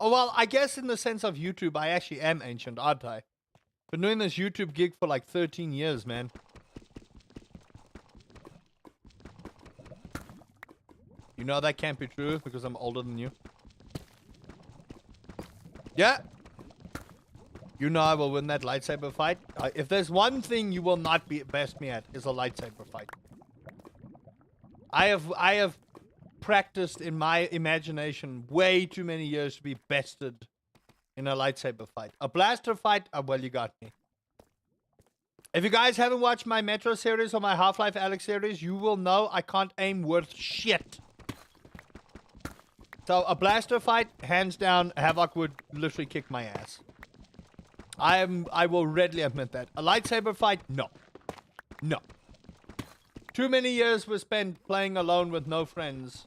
Oh, well, I guess in the sense of YouTube, I actually am ancient, aren't I? Been doing this YouTube gig for like 13 years, man. You know that can't be true because I'm older than you. Yeah. You know I will win that lightsaber fight. If there's one thing you will not be best me at, is a lightsaber fight. I have practiced in my imagination way too many years to be bested in a lightsaber fight. A blaster fight, well, you got me. If you guys haven't watched my Metro series or my Half-Life Alyx series, you will know I can't aim worth shit. So a blaster fight, hands down, Havoc would literally kick my ass. I will readily admit that. A lightsaber fight, no. No. Too many years were spent playing alone with no friends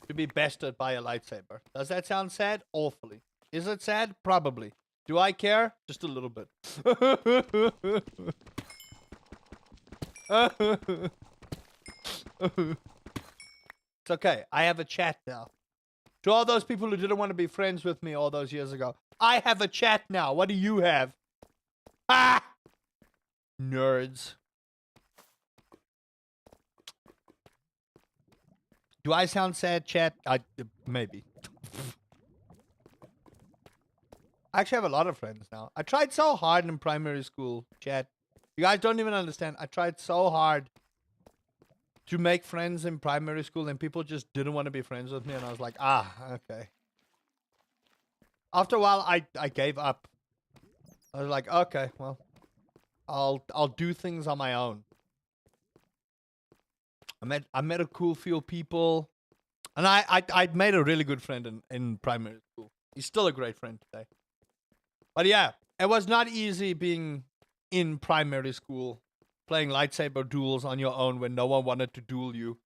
to be bested by a lightsaber. Does that sound sad? Awfully. Is it sad? Probably. Do I care? Just a little bit. It's okay. I have a chat now. To all those people who didn't want to be friends with me all those years ago, I have a chat now. What do you have? Ah! Nerds. Do I sound sad, chat? Maybe. I actually have a lot of friends now. I tried so hard in primary school, chat. You guys don't even understand. I tried so hard to make friends in primary school, and people just didn't want to be friends with me, and I was like, okay. After a while, I gave up. I was like, okay, well, I'll do things on my own. I met a cool few people, and I made a really good friend in primary school. He's still a great friend today. But yeah, it was not easy being in primary school, playing lightsaber duels on your own when no one wanted to duel you.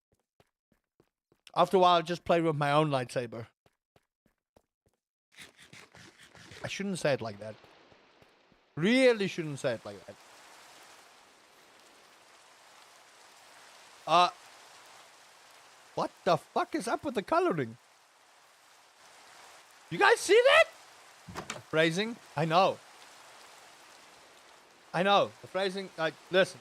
After a while, I just played with my own lightsaber. I shouldn't say it like that. Really shouldn't say it like that. What the fuck is up with the coloring? You guys see that? Phrasing? I know. The phrasing, listen.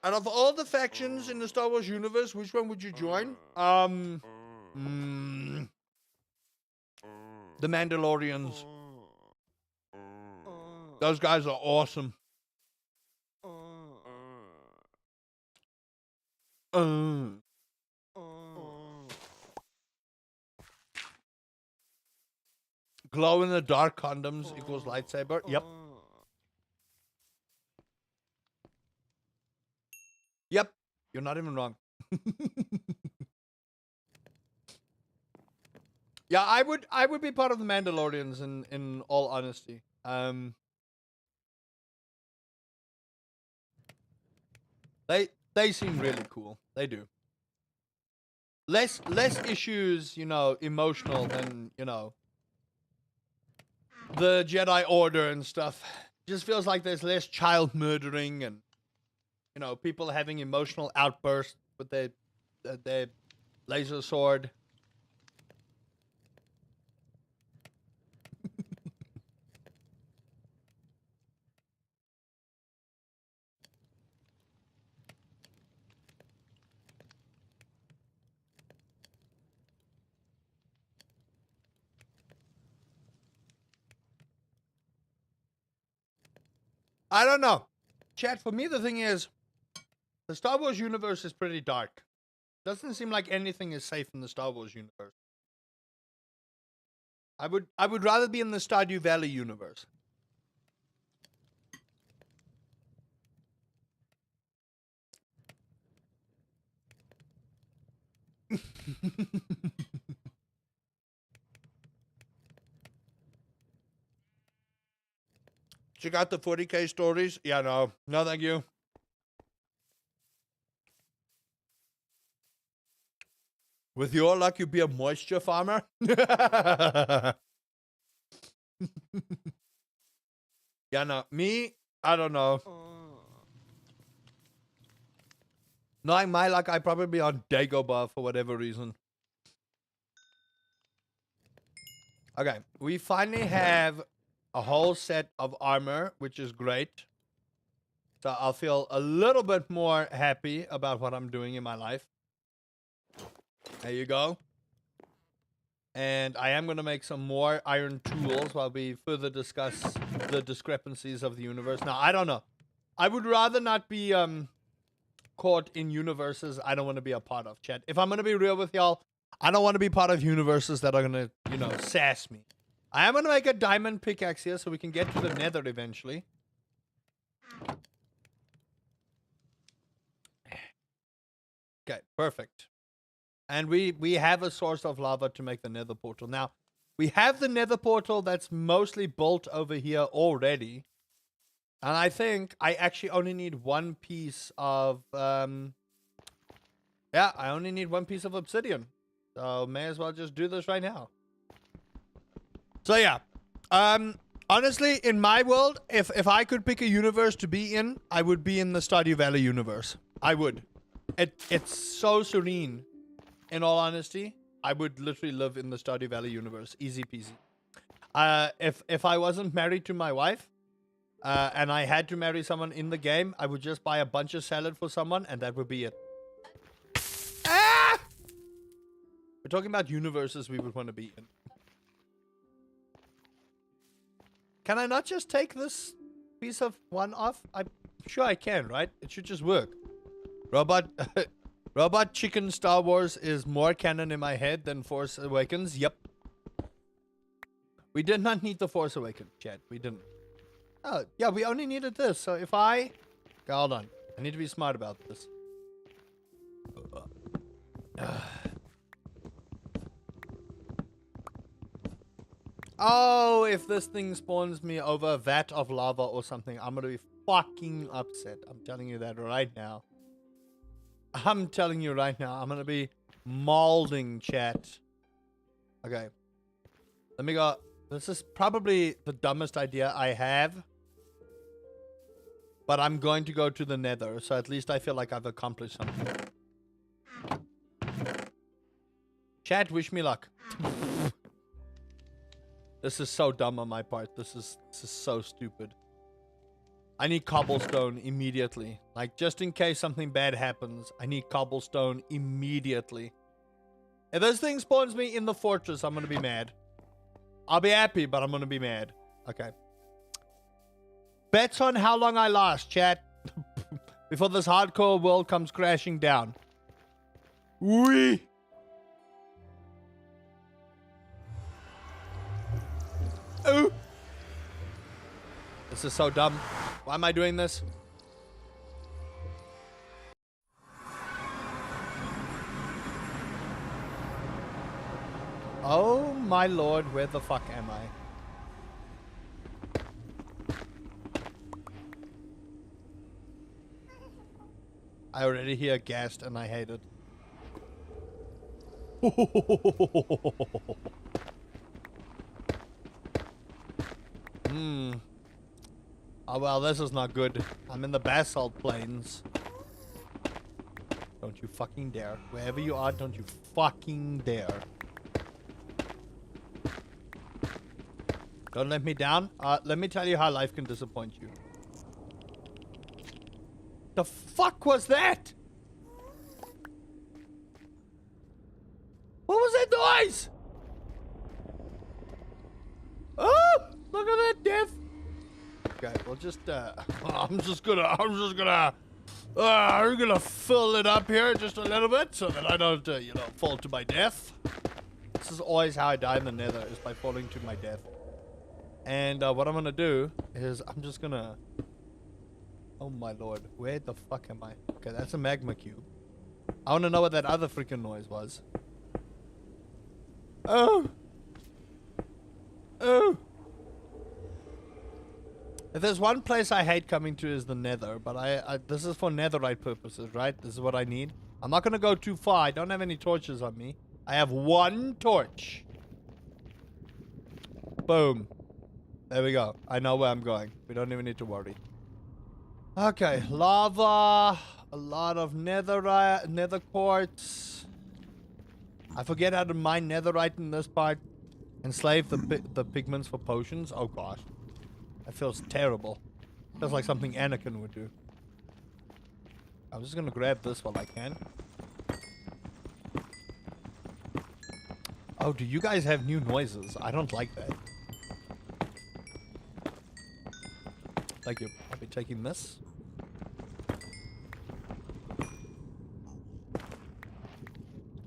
Out of all the factions in the Star Wars universe, which one would you join? The Mandalorians. Those guys are awesome. Glow in the dark condoms equals lightsaber. Yep. Yep. You're not even wrong. Yeah, I would be part of the Mandalorians in all honesty. They seem really cool. They do. Less issues, you know, emotional than, you know, the Jedi Order and stuff. Just feels like there's less child murdering and, you know, people having emotional outbursts with their laser sword. I don't know. Chat, for me, the thing is, the Star Wars universe is pretty dark. Doesn't seem like anything is safe in the Star Wars universe. I would rather be in the Stardew Valley universe. Check out the 40K stories. Yeah, no, thank you. With your luck, you'd be a moisture farmer. Yeah, no, me, I don't know. Knowing my luck, I'd probably be on Dagobah for whatever reason. Okay, we finally have a whole set of armor, which is great. So I'll feel a little bit more happy about what I'm doing in my life. There you go. And I am going to make some more iron tools while we further discuss the discrepancies of the universe. Now, I don't know. I would rather not be caught in universes I don't want to be a part of, chat. If I'm going to be real with y'all, I don't want to be part of universes that are going to, you know, sass me. I am going to make a diamond pickaxe here so we can get to the nether eventually. Okay, perfect. And we have a source of lava to make the nether portal. Now, we have the nether portal that's mostly built over here already. And I think I actually only need one piece of, yeah, I only need one piece of obsidian. So may as well just do this right now. So yeah, Honestly, in my world, if I could pick a universe to be in, I would be in the Stardew Valley universe. I would. It's so serene. In all honesty, I would literally live in the Stardew Valley universe. Easy peasy. If I wasn't married to my wife, and I had to marry someone in the game, I would just buy a bunch of salad for someone, and that would be it. Ah! We're talking about universes we would want to be in. Can I not just take this piece of one off? I'm sure I can, right? It should just work. Robot Chicken Star Wars is more canon in my head than Force Awakens. Yep. We did not need the Force Awakens, chat. We didn't. Oh, yeah, we only needed this. So if I... Okay, hold on. I need to be smart about this. Oh, if this thing spawns me over a vat of lava or something, I'm gonna be fucking upset. I'm telling you that right now. I'm telling you right now. I'm gonna be mauling, chat. Okay. Let me go. This is probably the dumbest idea I have. But I'm going to go to the nether, so at least I feel like I've accomplished something. Chat, wish me luck. This is so dumb on my part. This is so stupid. I need cobblestone immediately. Like, just in case something bad happens, I need cobblestone immediately. If this thing spawns me in the fortress, I'm gonna be mad. I'll be happy, but I'm gonna be mad. Okay. Bets on how long I last, chat. Before this hardcore world comes crashing down. Wee! Ooh! This is so dumb. Why am I doing this? Oh my lord, where the fuck am I? I already hear ghast and I hate it. Oh well, this is not good. I'm in the basalt plains. Don't you fucking dare. Wherever you are, don't you fucking dare. Don't let me down. Let me tell you how life can disappoint you. The fuck was that? What was that noise? Oh, look at that death. Okay, we'll just, I'm gonna fill it up here just a little bit so that I don't, you know, fall to my death. This is always how I die in the nether, is by falling to my death. And, what I'm gonna do is I'm just gonna... Oh my lord, where the fuck am I? Okay, that's a magma cube. I wanna know what that other freaking noise was. Oh! Oh! If there's one place I hate coming to is the nether, but this is for netherite purposes, right? This is what I need. I'm not gonna go too far. I don't have any torches on me. I have one torch. Boom. There we go. I know where I'm going. We don't even need to worry. Okay, lava. A lot of netherite, nether quartz. I forget how to mine netherite in this part. Enslave the pigments for potions. Oh gosh. That feels terrible. Feels like something Anakin would do. I'm just gonna grab this while I can. Oh, do you guys have new noises? I don't like that. Thank you. I'll be taking this.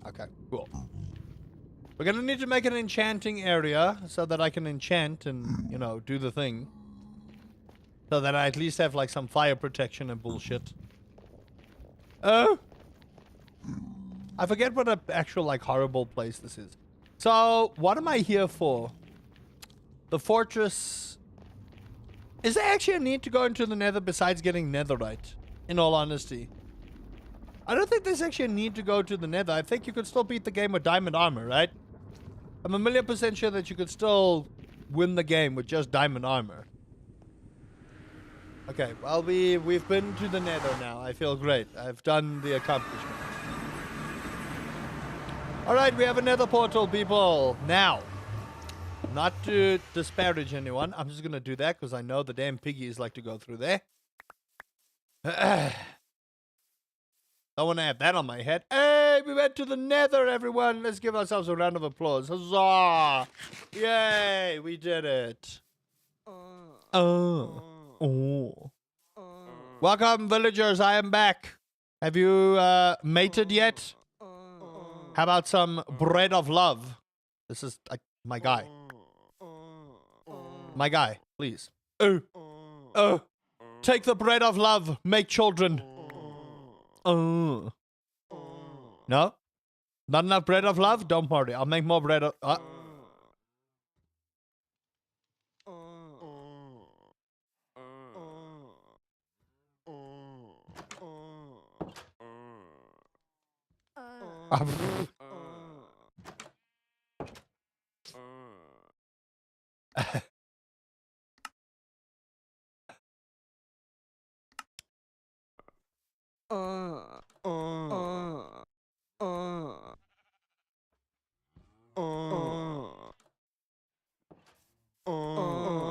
Okay, cool. We're gonna need to make an enchanting area so that I can enchant and, you know, do the thing. So that I at least have, like, some fire protection and bullshit. Oh! I forget what an actual, like, horrible place this is. So, what am I here for? The fortress... Is there actually a need to go into the nether besides getting netherite? In all honesty. I don't think there's actually a need to go to the nether. I think you could still beat the game with diamond armor, right? I'm 1,000,000% sure that you could still win the game with just diamond armor. Okay, well, we've been to the nether now. I feel great. I've done the accomplishment. Alright, we have a nether portal, people. Now, not to disparage anyone, I'm just gonna do that because I know the damn piggies like to go through there. Don't want to have that on my head. Hey, we went to the nether, everyone. Let's give ourselves a round of applause. Huzzah! Yay, we did it. Oh. Welcome, villagers. I am back. Have you mated yet? How about some bread of love? This is my guy. My guy, please. Take the bread of love. Make children. No? Not enough bread of love? Don't worry. I'll make more bread of...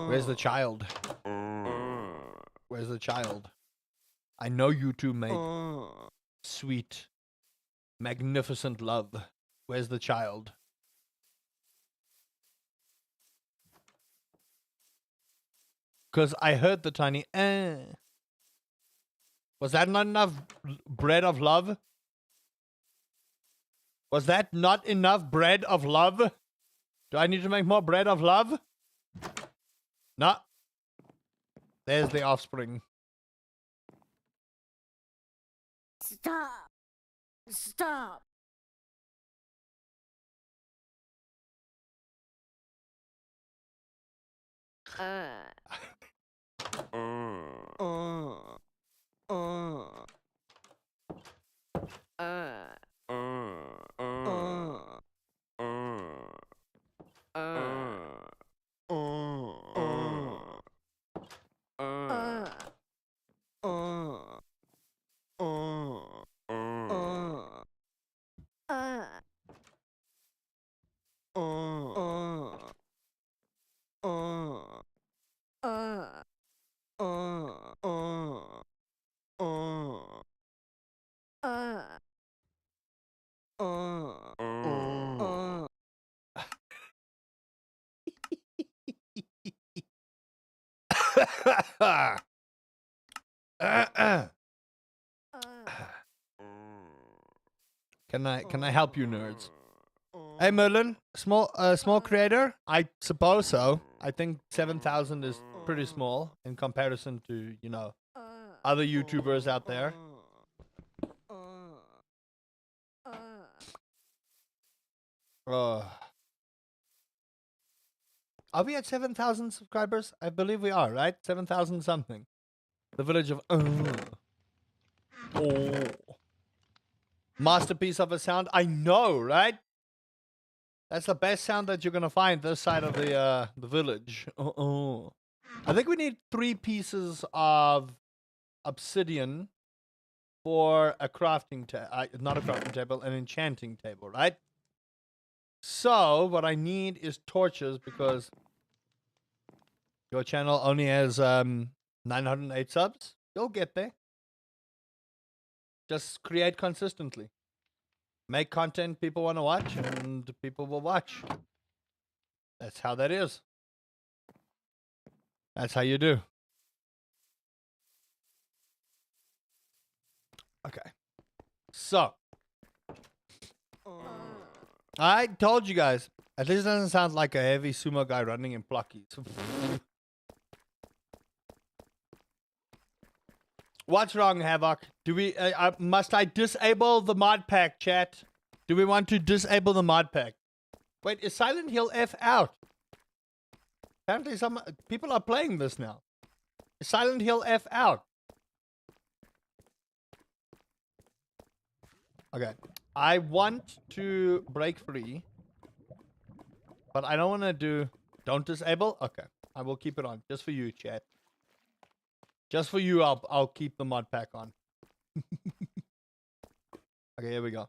Where's the child? Where's the child? I know you two made sweet, magnificent love. Where's the child? Because I heard the tiny Was that not enough bread of love? Was that not enough bread of love? Do I need to make more bread of love? No. There's the offspring. Stop. Stop. Can I help you, nerds? Hey, Merlin, small creator? I suppose so. I think 7,000 is pretty small in comparison to, you know, other YouTubers out there. Are we at 7,000 subscribers? I believe we are, right? 7,000 something. The village of... Oh. Masterpiece of a sound. I know, right? That's the best sound that you're gonna find this side of the village. I think we need 3 pieces of obsidian for a crafting not a crafting table, an enchanting table, right? So what I need is torches because your channel only has 908 subs. You'll get there. Just create consistently. Make content people want to watch, and people will watch. That's how that is. That's how you do. Okay. So. I told you guys. At least it doesn't sound like a heavy sumo guy running in pluckies. What's wrong, Havoc? Do we must I disable the mod pack, chat? Do we want to disable the mod pack? Wait, is Silent Hill F out? Apparently some people are playing this now. Is Silent Hill F out? Okay. I want to break free. But I don't want to do... Don't disable? Okay. I will keep it on. Just for you, chat. Just for you, I'll keep the mod pack on. Okay, here we go.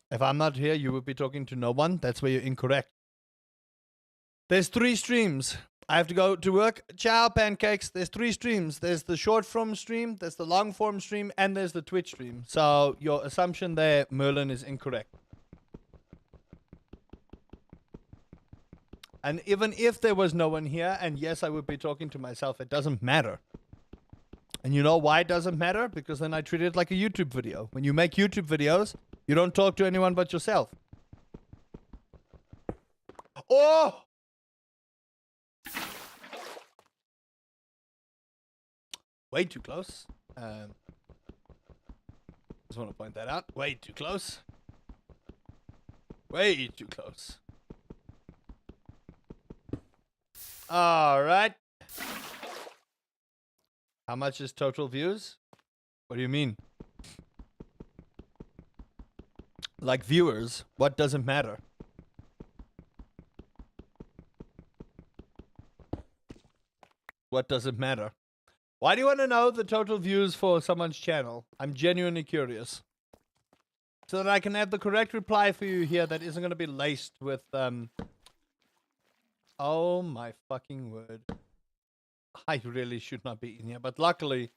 If I'm not here, you would be talking to no one. That's where you're incorrect. There's 3 streams. I have to go to work. Ciao, pancakes. There's 3 streams. There's the short form stream, there's the long form stream, and there's the Twitch stream. So your assumption there, Merlin, is incorrect. And even if there was no one here, and yes, I would be talking to myself, it doesn't matter. And you know why it doesn't matter? Because then I treat it like a YouTube video. When you make YouTube videos, you don't talk to anyone but yourself. Oh! Way too close. Just want to point that out. Way too close. Way too close. All right. How much is total views? What do you mean? Like viewers, what doesn't matter? What doesn't matter? Why do you want to know the total views for someone's channel? I'm genuinely curious. So that I can have the correct reply for you here that isn't going to be laced with, oh my fucking word. I really should not be in here, but luckily,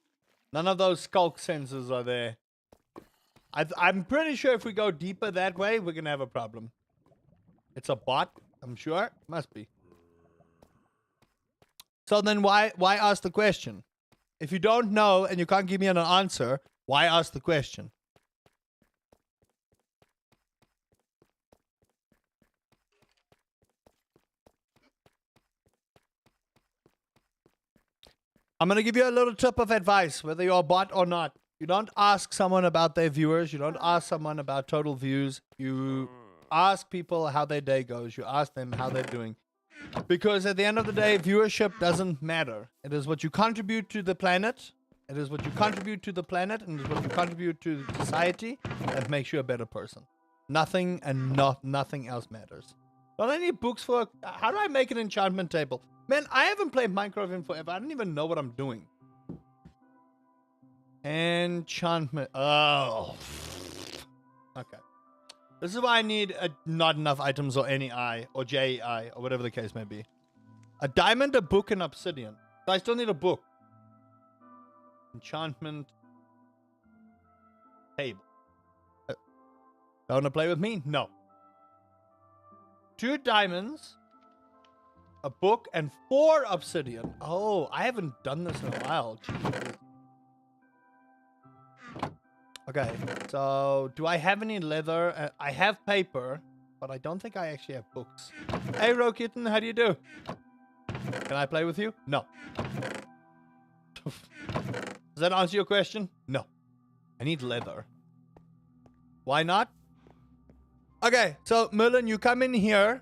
none of those skulk sensors are there. I'm pretty sure if we go deeper that way, we're going to have a problem. It's a bot, I'm sure. Must be. So then why ask the question? If you don't know and you can't give me an answer, why ask the question? I'm going to give you a little tip of advice, whether you're a bot or not. You don't ask someone about their viewers. You don't ask someone about total views. You ask people how their day goes. You ask them how they're doing. Because at the end of the day, viewership doesn't matter. It is what you contribute to the planet. It is what you contribute to the planet, and it is what you contribute to society that makes you a better person. Nothing and nothing else matters. Don't I need books for... How do I make an enchantment table? Man, I haven't played Minecraft in forever. I don't even know what I'm doing. Enchantment. Oh. Okay. This is why I need not enough items or any eye or JI or whatever the case may be. A diamond, a book, and obsidian. So I still need a book. Enchantment table. Don't want to play with me? No. 2 diamonds, a book, and 4 obsidian. Oh, I haven't done this in a while. Jeez. Okay, so do I have any leather? I have paper, but I don't think I actually have books. Hey, Rokitten, how do you do? Can I play with you? No. Does that answer your question? No. I need leather. Why not? Okay, so Merlin, you come in here.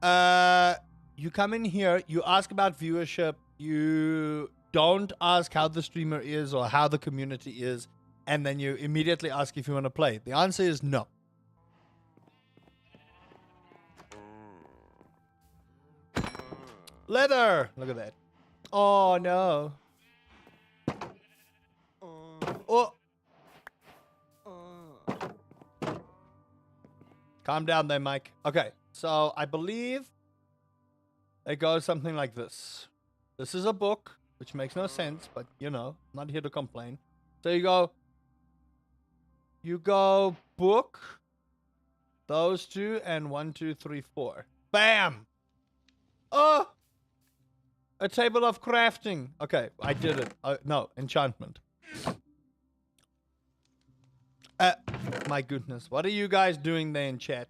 You come in here. You ask about viewership. You don't ask how the streamer is or how the community is. And then you immediately ask if you want to play. The answer is no. Leather! Look at that. Oh, no. Oh. Calm down there, Mike. Okay, so I believe it goes something like this. This is a book, which makes no sense, but, you know, I'm not here to complain. So you go book, those 2, and 1, 2, 3, 4. Bam! Oh! A table of crafting. Okay, I did it. No, enchantment. My goodness. What are you guys doing there in chat?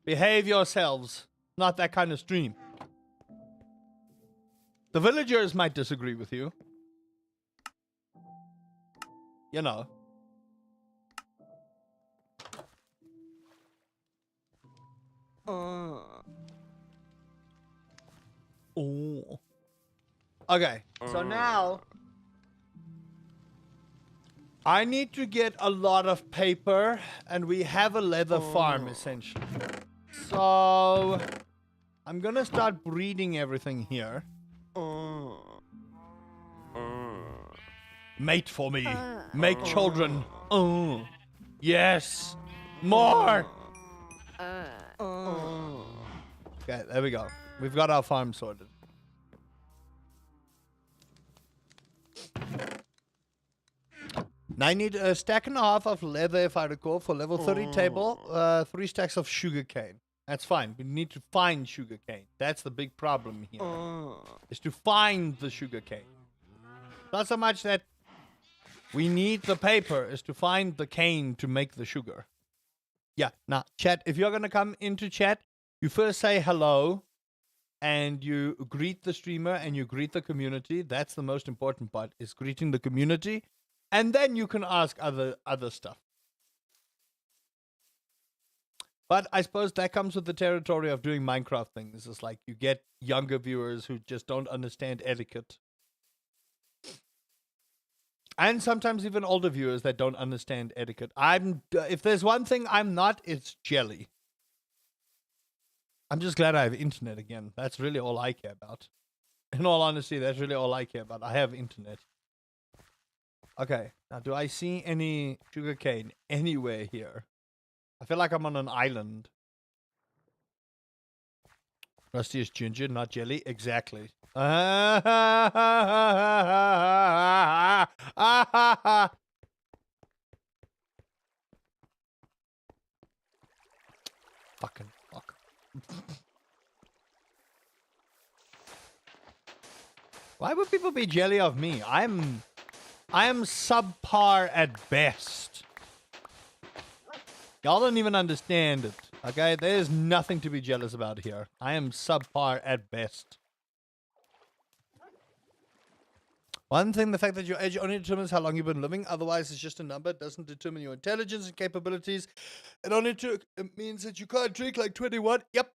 Behave yourselves. Not that kind of stream. The villagers might disagree with you. You know. Oh. Okay, so now I need to get a lot of paper, and we have a leather farm, essentially. So, I'm gonna start breeding everything here. Mate for me. Make children. Yes. More. Okay, there we go. We've got our farm sorted. Now I need a stack and a half of leather, if I recall, for level 30 table. 3 stacks of sugarcane. That's fine. We need to find sugarcane. That's the big problem here. Is to find the sugarcane. Not so much that we need the paper, is to find the cane to make the sugar. Yeah, now, chat, if you're going to come into chat, you first say hello, and you greet the streamer, and you greet the community. That's the most important part, is greeting the community. And then you can ask other stuff. But I suppose that comes with the territory of doing Minecraft things. It's like you get younger viewers who just don't understand etiquette. And sometimes even older viewers that don't understand etiquette. If there's one thing I'm not, it's jelly. I'm just glad I have internet again. That's really all I care about. In all honesty, that's really all I care about. I have internet. Okay, now do I see any sugarcane anywhere here? I feel like I'm on an island. Rusty is ginger, not jelly. Exactly. Fucking fuck. Why would people be jelly of me? I am subpar at best. Y'all don't even understand it, okay? There's nothing to be jealous about here. I am subpar at best. One thing, the fact that your age only determines how long you've been living. Otherwise, it's just a number. It doesn't determine your intelligence and capabilities. It means that you can't drink like 21. Yep.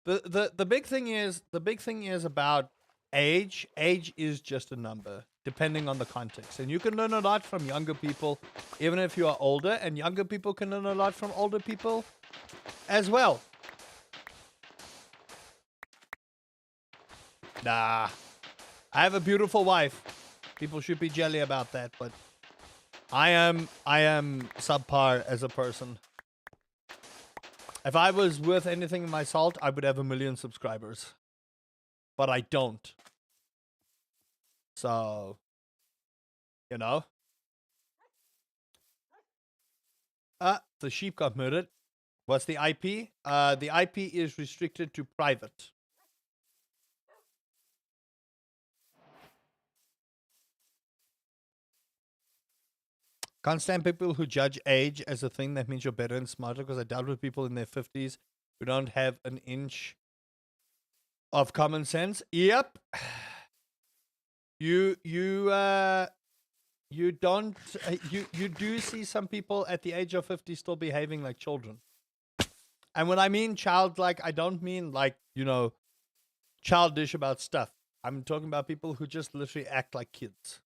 The big thing is about age. Age is just a number, depending on the context. And you can learn a lot from younger people, even if you are older. And younger people can learn a lot from older people as well. Nah. I have a beautiful wife. People should be jelly about that, but I am subpar as a person. If I was worth anything in my salt, I would have 1 million subscribers. But I don't. So, you know. The sheep got murdered. What's the IP? The IP is restricted to private. Can't stand people who judge age as a thing that means you're better and smarter, because I dealt with people in their 50s who don't have an inch of common sense. Yep. You do see some people at the age of 50 still behaving like children. And when I mean childlike, I don't mean like, you know, childish about stuff. I'm talking about people who just literally act like kids.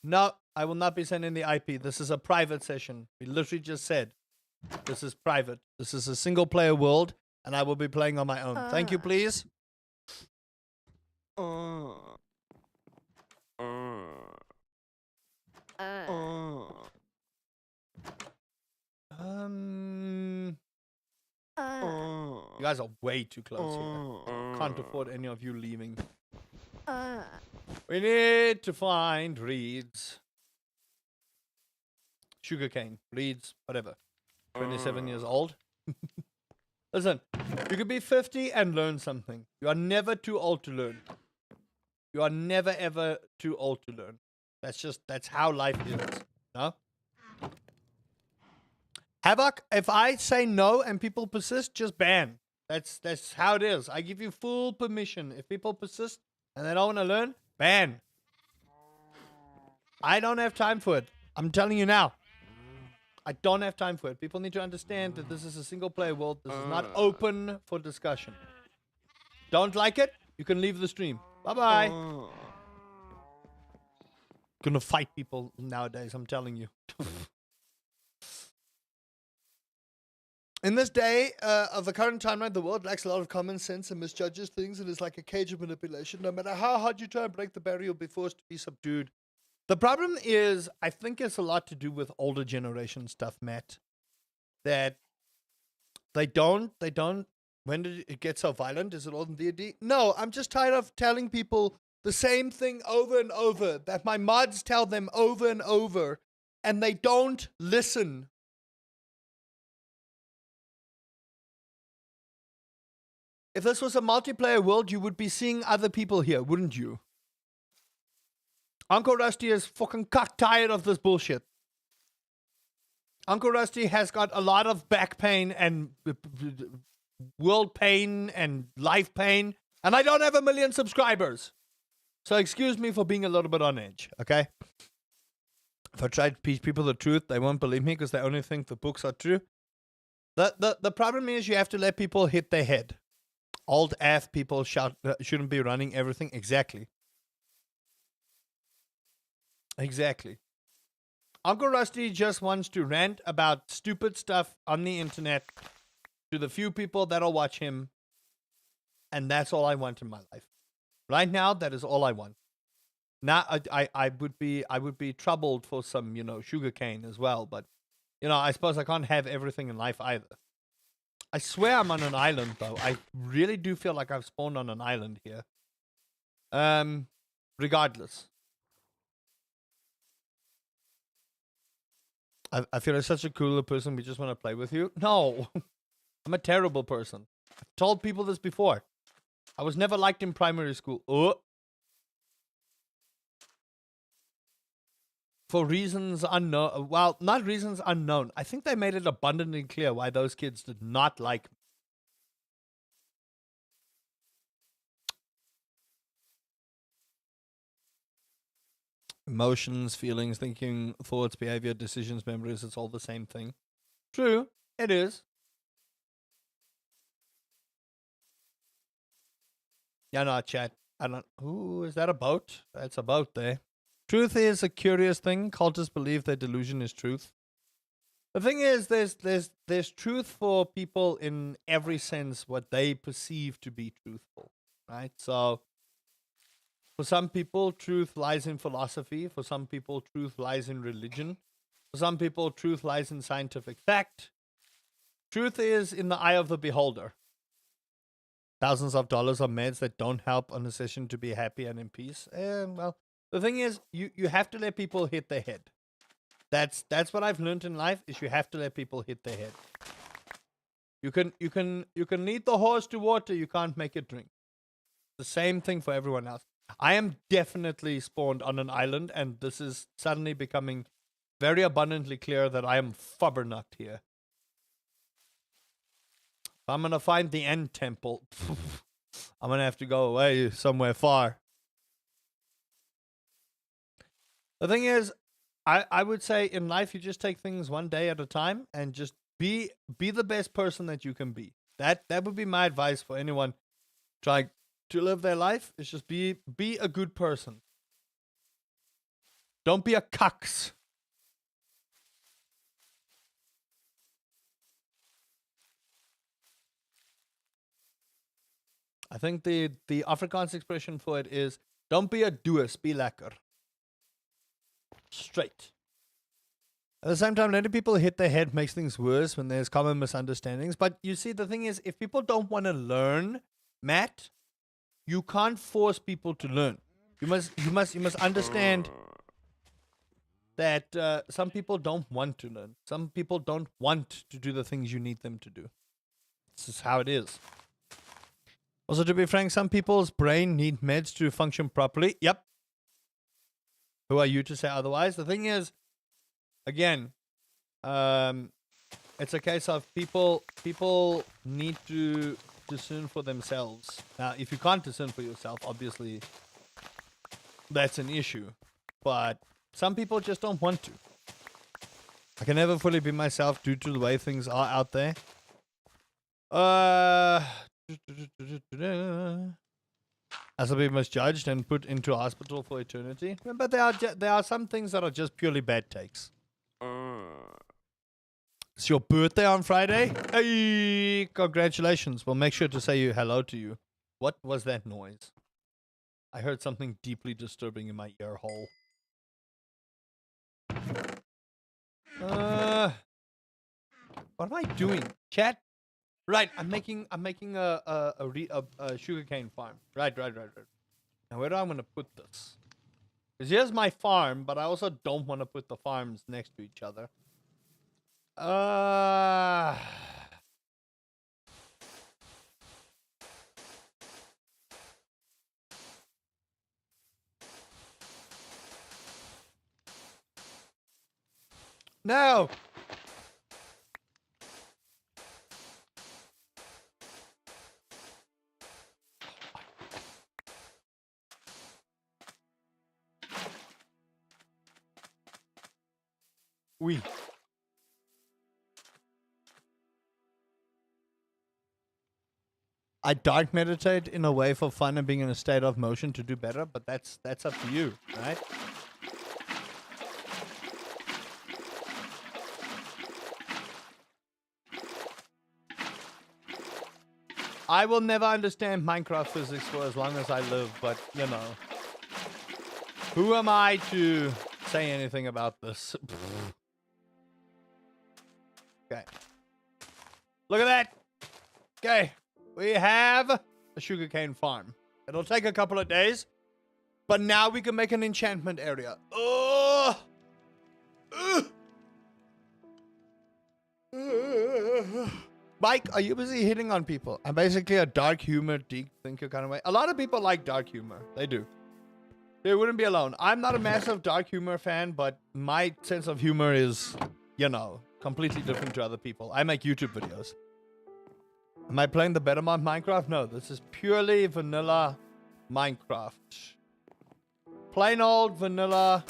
No, I will not be sending the IP. This is a private session. We literally just said this is private. This is a single player world, and I will be playing on my own. Thank you, please. You guys are way too close here. Can't afford any of you leaving. We need to find reeds. Sugarcane, reeds, whatever. 27 years old. Listen, you could be 50 and learn something. You are never too old to learn. You are never ever too old to learn. That's how life is. No? Havoc, if I say no and people persist, just ban. That's how it is. I give you full permission. If people persist and they don't want to learn, ban. I don't have time for it. I'm telling you now. I don't have time for it. People need to understand that this is a single player world. This is not open for discussion. Don't like it? You can leave the stream. Bye-bye. gonna fight people nowadays, I'm telling you. In this day of the current timeline, the world lacks a lot of common sense and misjudges things and is like a cage of manipulation. No matter how hard you try and break the barrier, you'll be forced to be subdued. The problem is, I think it's a lot to do with older generation stuff, Matt. That they don't, when did it get so violent? Is it all in D&D? No, I'm just tired of telling people the same thing over and over, that my mods tell them over and over, and they don't listen. If this was a multiplayer world, you would be seeing other people here, wouldn't you? Uncle Rusty is fucking cock tired of this bullshit. Uncle Rusty has got a lot of back pain and world pain and life pain, and I don't have 1 million subscribers. So excuse me for being a little bit on edge, okay? If I try to teach people the truth, they won't believe me because they only think the books are true. The problem is you have to let people hit their head. Old AF people shouldn't be running everything. Exactly. Exactly. Uncle Rusty just wants to rant about stupid stuff on the internet to the few people that'll watch him. And that's all I want in my life. Right now, that is all I want. Now, I would be troubled for some, sugarcane as well. But, I suppose I can't have everything in life either. I swear I'm on an island, though. I really do feel like I've spawned on an island here. Regardless. I feel like such a cooler person. We just want to play with you. No. I'm a terrible person. I've told people this before. I was never liked in primary school. Oh. For reasons unknown. Well, not reasons unknown. I think they made it abundantly clear why those kids did not like me. Emotions, feelings, thinking, thoughts, behavior, decisions, memories, it's all the same thing. True, it is. Yeah, no, chat. I don't. Ooh, is that a boat? That's a boat there. Truth is a curious thing. Cultists believe their delusion is truth. The thing is, there's truth for people in every sense what they perceive to be truthful, right? So, for some people, truth lies in philosophy. For some people, truth lies in religion. For some people, truth lies in scientific fact. Truth is in the eye of the beholder. Thousands of dollars on meds that don't help on a session to be happy and in peace. Well, the thing is, you have to let people hit their head. That's what I've learned in life, is you have to let people hit their head. You can lead the horse to water, you can't make it drink. The same thing for everyone else. I am definitely spawned on an island, and this is suddenly becoming very abundantly clear that I am fubbernucked here. If I'm gonna find the end temple, I'm gonna have to go away somewhere far. The thing is, I would say in life you just take things one day at a time and just be the best person that you can be. That would be my advice for anyone trying to live their life. Is just be a good person. Don't be a cucks. I think the Afrikaans expression for it is, don't be a doos, be lekker. Straight. At the same time, letting people hit their head makes things worse when there's common misunderstandings. But you see, the thing is, if people don't want to learn, Matt, you can't force people to learn. You must understand that some people don't want to learn. Some people don't want to do the things you need them to do. This is how it is. Also, to be frank, some people's brain need meds to function properly. Yep. Who are you to say otherwise? The thing is, again, it's a case of people need to discern for themselves. Now, if you can't discern for yourself, obviously, that's an issue. But some people just don't want to. I can never fully be myself due to the way things are out there. I as to be misjudged and put into hospital for eternity. But there are some things that are just purely bad takes. It's your birthday on Friday? Hey, congratulations. We'll make sure to say hello to you. What was that noise? I heard something deeply disturbing in my ear hole. What am I doing? Chat? Right, I'm making a sugarcane farm. Right. Now where do I want to put this? Because here's my farm, but I also don't want to put the farms next to each other. No. Oui. I dark meditate in a way for fun and being in a state of motion to do better, but that's up to you, right? I will never understand Minecraft physics for as long as I live, but you know, who am I to say anything about this? Okay. Look at that. Okay. We have a sugarcane farm. It'll take a couple of days, but now we can make an enchantment area. Mike, are you busy hitting on people? I'm basically a dark humor deep thinker kind of way. A lot of people like dark humor. They do. They wouldn't be alone. I'm not a massive dark humor fan, but my sense of humor is, you know, completely different to other people. I make YouTube videos. Am I playing the Bettermont Minecraft? No, this is purely vanilla Minecraft. Plain old vanilla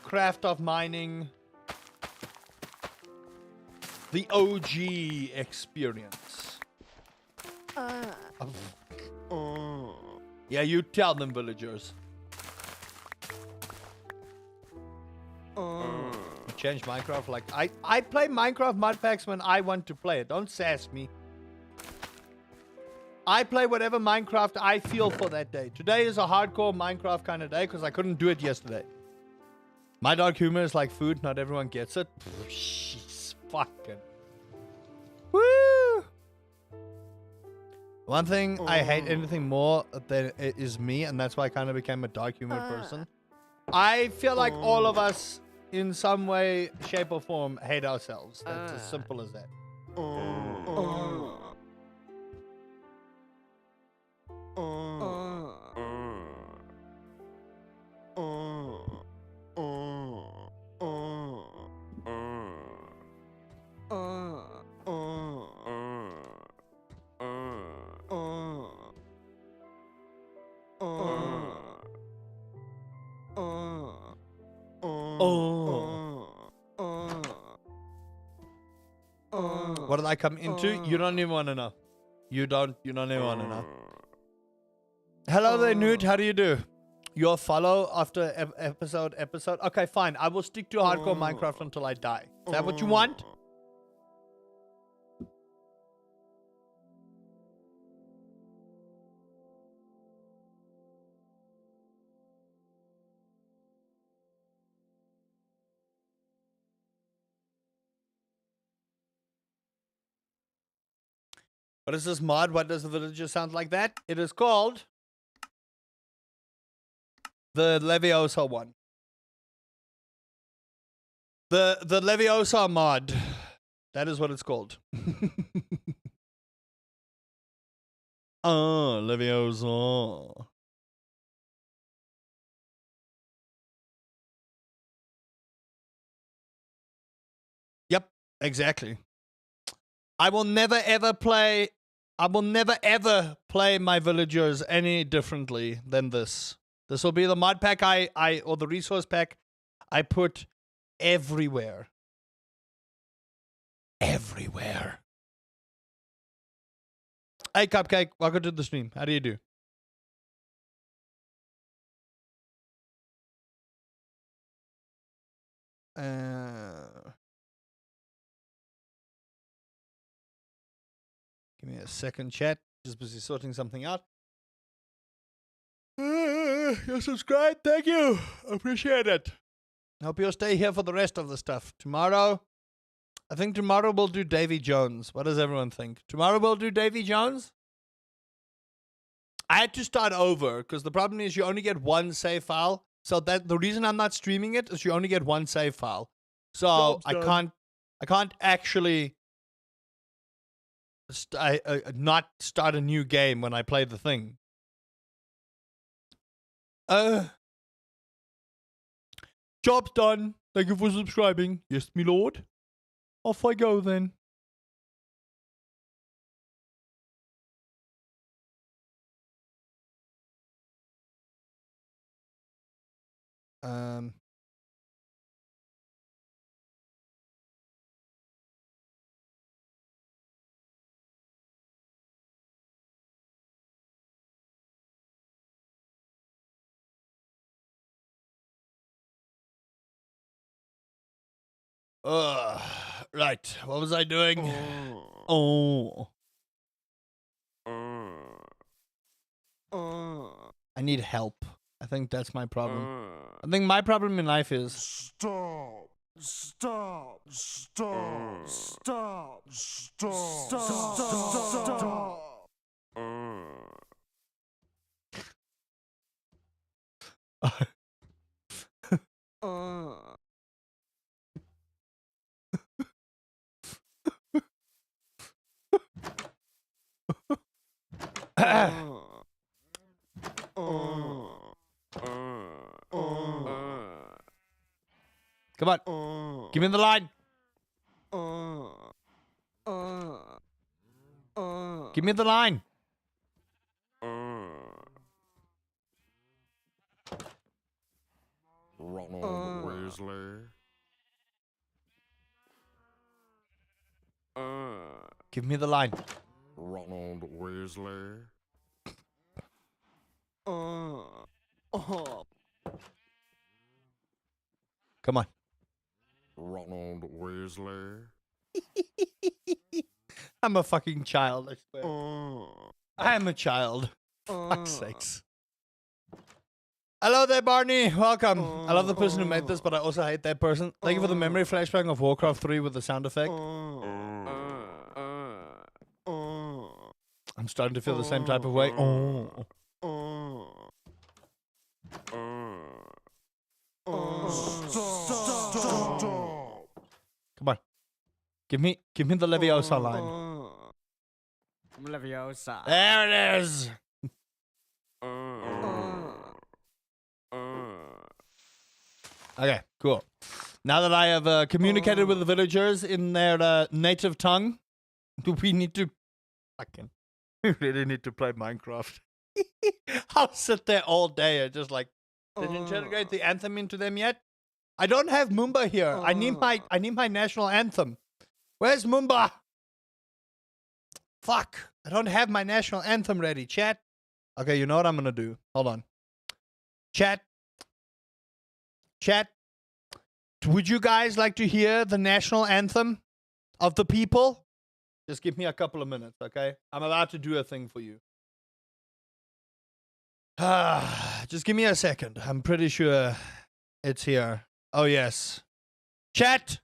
craft of mining. The OG experience. Yeah, you tell them, villagers. Change Minecraft like I play Minecraft mod packs when I want to play it. Don't sass me. I play whatever Minecraft I feel for that day. Today is a hardcore Minecraft kind of day because I couldn't do it yesterday. My dark humor is like food. Not everyone gets it. Jeez, fucking. Woo! One thing I hate anything more than it is me, and that's why I kind of became a dark humor person. I feel like all of us, in some way, shape, or form, hate ourselves. That's as simple as that. What did I come into? You don't even want to know. You don't even want to know. Hello there, Nude. How do you do? You'll follow after episode. Okay, fine. I will stick to hardcore Minecraft until I die. Is that what you want? What is this mod? What does the villager sound like that? It is called the Leviosa one. The Leviosa mod. That is what it's called. Leviosa. Yep, exactly. I will never ever play my villagers any differently than this. This will be the mod pack or the resource pack I put everywhere. Everywhere. Hey Cupcake, welcome to the stream. How do you do? Give me a second, chat. Just busy sorting something out. You're subscribed. Thank you. Appreciate it. Hope you'll stay here for the rest of the stuff. Tomorrow, I think tomorrow we'll do Davy Jones. What does everyone think? Tomorrow we'll do Davy Jones? I had to start over because the problem is you only get one save file. So that the reason I'm not streaming it is you only get one save file. So I can't actually not start a new game when I play the thing. Job's done. Thank you for subscribing. Yes, me lord. Off I go then. Right. What was I doing? Oh. I need help. I think that's my problem. I think my problem in life is Stop. Stop. Stop. Stop. Stop. Stop. Stop. Come on. Give me the line. Give me the line. Ronald Weasley. Give me the line. Ronald Weasley. Come on. Ronald Weasley. I'm a fucking child, I swear. I am a child. Fuck's sakes. Hello there, Barney. Welcome. I love the person who made this, but I also hate that person. Thank you for the memory flashbang of Warcraft 3 with the sound effect. I'm starting to feel the same type of way. Come on. Give me the Leviosa line. Leviosa. There it is. Okay, cool. Now that I have communicated with the villagers in their native tongue, do we need to we really need to play Minecraft. I'll sit there all day and just like, did you integrate the anthem into them yet? I don't have Moomba here. I need my national anthem. Where's Moomba? Fuck. I don't have my national anthem ready, chat. Okay, you know what I'm gonna do? Hold on. Chat. Would you guys like to hear the national anthem of the people? Just give me a couple of minutes, okay? I'm about to do a thing for you. Just give me a second. I'm pretty sure it's here. Oh, yes. Chat,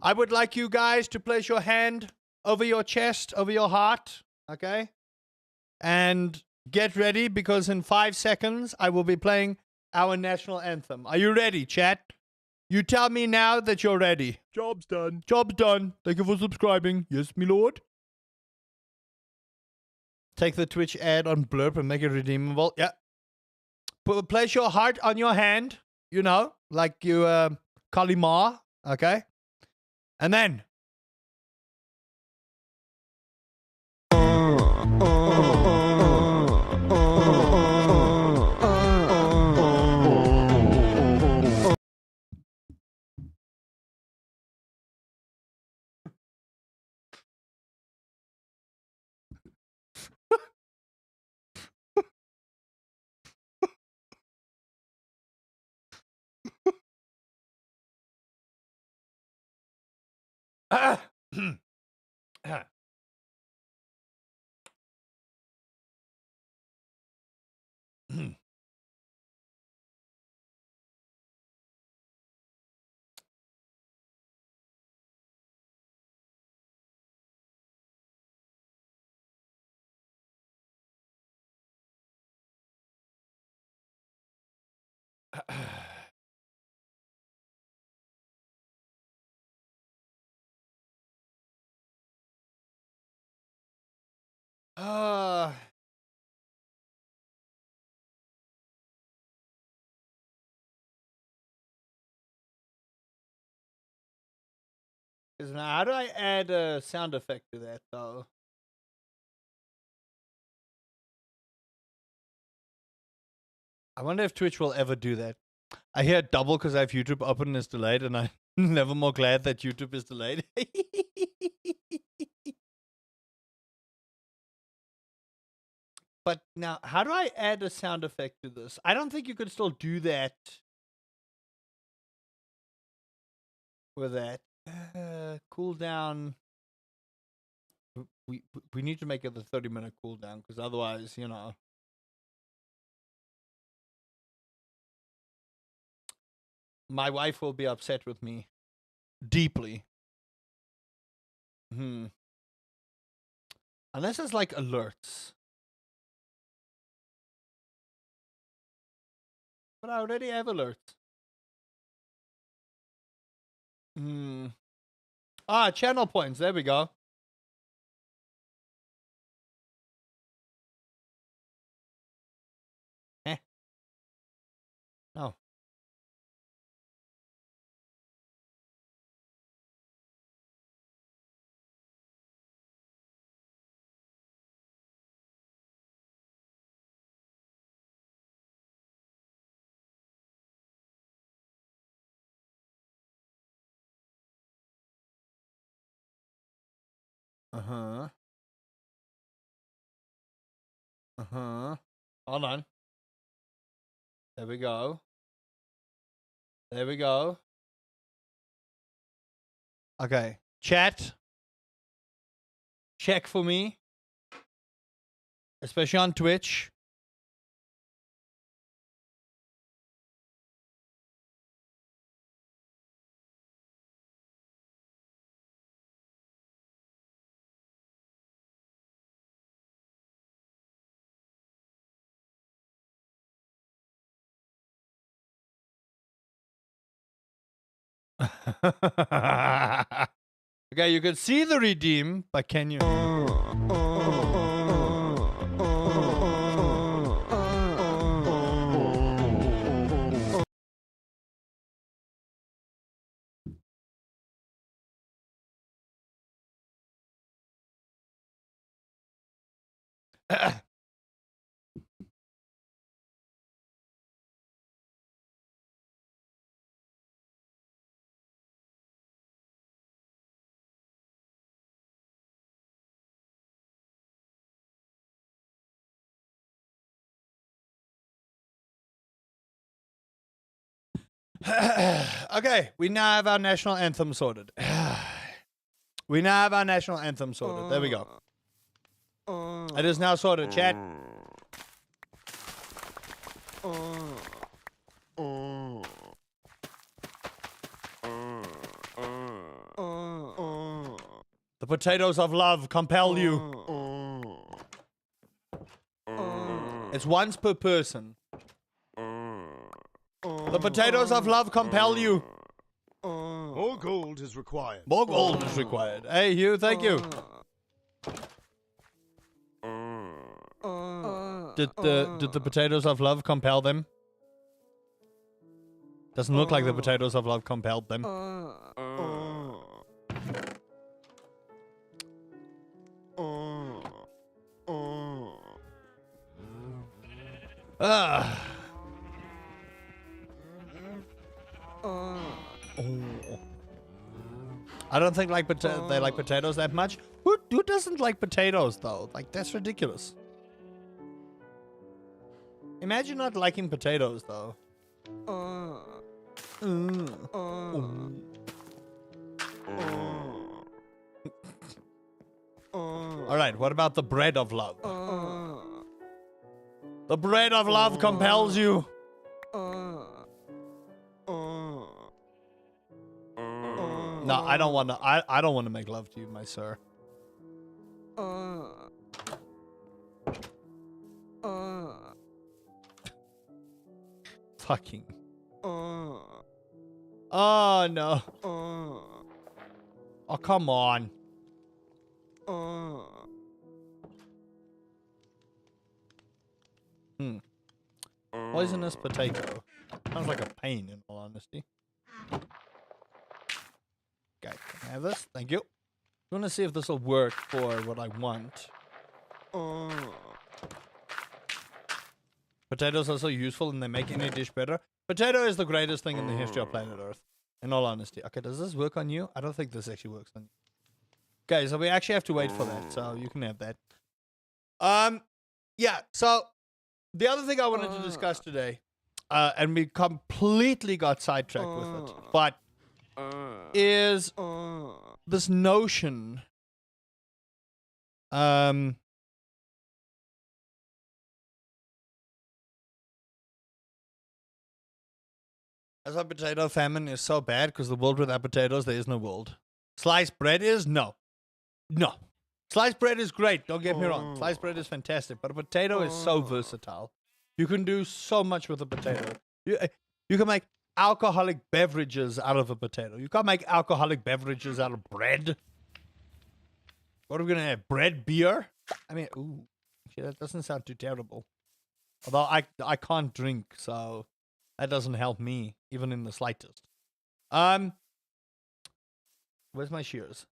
I would like you guys to place your hand over your chest, over your heart, okay? And get ready, because in 5 seconds, I will be playing our national anthem. Are you ready, chat? You tell me now that you're ready. Job's done. Job's done. Thank you for subscribing. Yes, me lord. Take the Twitch ad on Blurp and make it redeemable. Yeah. Place your heart on your hand, you know, like you, Kalima, okay? And then uh, now, how do I add a sound effect to that though? I wonder if Twitch will ever do that. I hear it double because I have YouTube open and it's delayed, and I'm never more glad that YouTube is delayed. But now, how do I add a sound effect to this? I don't think you could still do that with that. Cooldown. We need to make it the 30-minute cooldown because otherwise, you know. My wife will be upset with me deeply. Unless it's like alerts. But I already have alerts. Ah, channel points. There we go. No. Uh-huh. Uh-huh. Hold on. There we go. There we go. Okay. Chat. Check for me. Especially on Twitch. Okay, you can see the redeem, but can you? Okay, we now have our national anthem sorted. We now have our national anthem sorted. There we go. It is now sorted, chat. The potatoes of love compel you. It's once per person. The potatoes of love compel you. More gold is required. More gold is required. Hey, Hugh, thank you. Did the potatoes of love compel them? Doesn't look like the potatoes of love compelled them. I don't think they like potatoes that much. Who doesn't like potatoes though? Like, that's ridiculous. Imagine not liking potatoes though. All right, what about the bread of love? The bread of love compels you. No, I don't want to. I don't want to make love to you, my sir. Fucking. Oh no. Oh come on. Poisonous potato. Sounds like a pain, in all honesty. Okay, can I have this? Thank you. I want to see if this will work for what I want. Potatoes are so useful and they make any dish better. Potato is the greatest thing in the history of planet Earth. In all honesty. Okay, does this work on you? I don't think this actually works on you. Okay, so we actually have to wait for that. So you can have that. Yeah, so the other thing I wanted to discuss today, and we completely got sidetracked with it, but is this notion as a potato famine is so bad because the world without potatoes, there is no world. Sliced bread is? No. No. Sliced bread is great, don't get me wrong. Sliced bread is fantastic, but a potato is so versatile. You can do so much with a potato. You can make alcoholic beverages out of a potato. You can't make alcoholic beverages out of bread. What are we going to have? Bread, beer? I mean, ooh, actually, that doesn't sound too terrible. Although I can't drink, so that doesn't help me, even in the slightest. Where's my shears?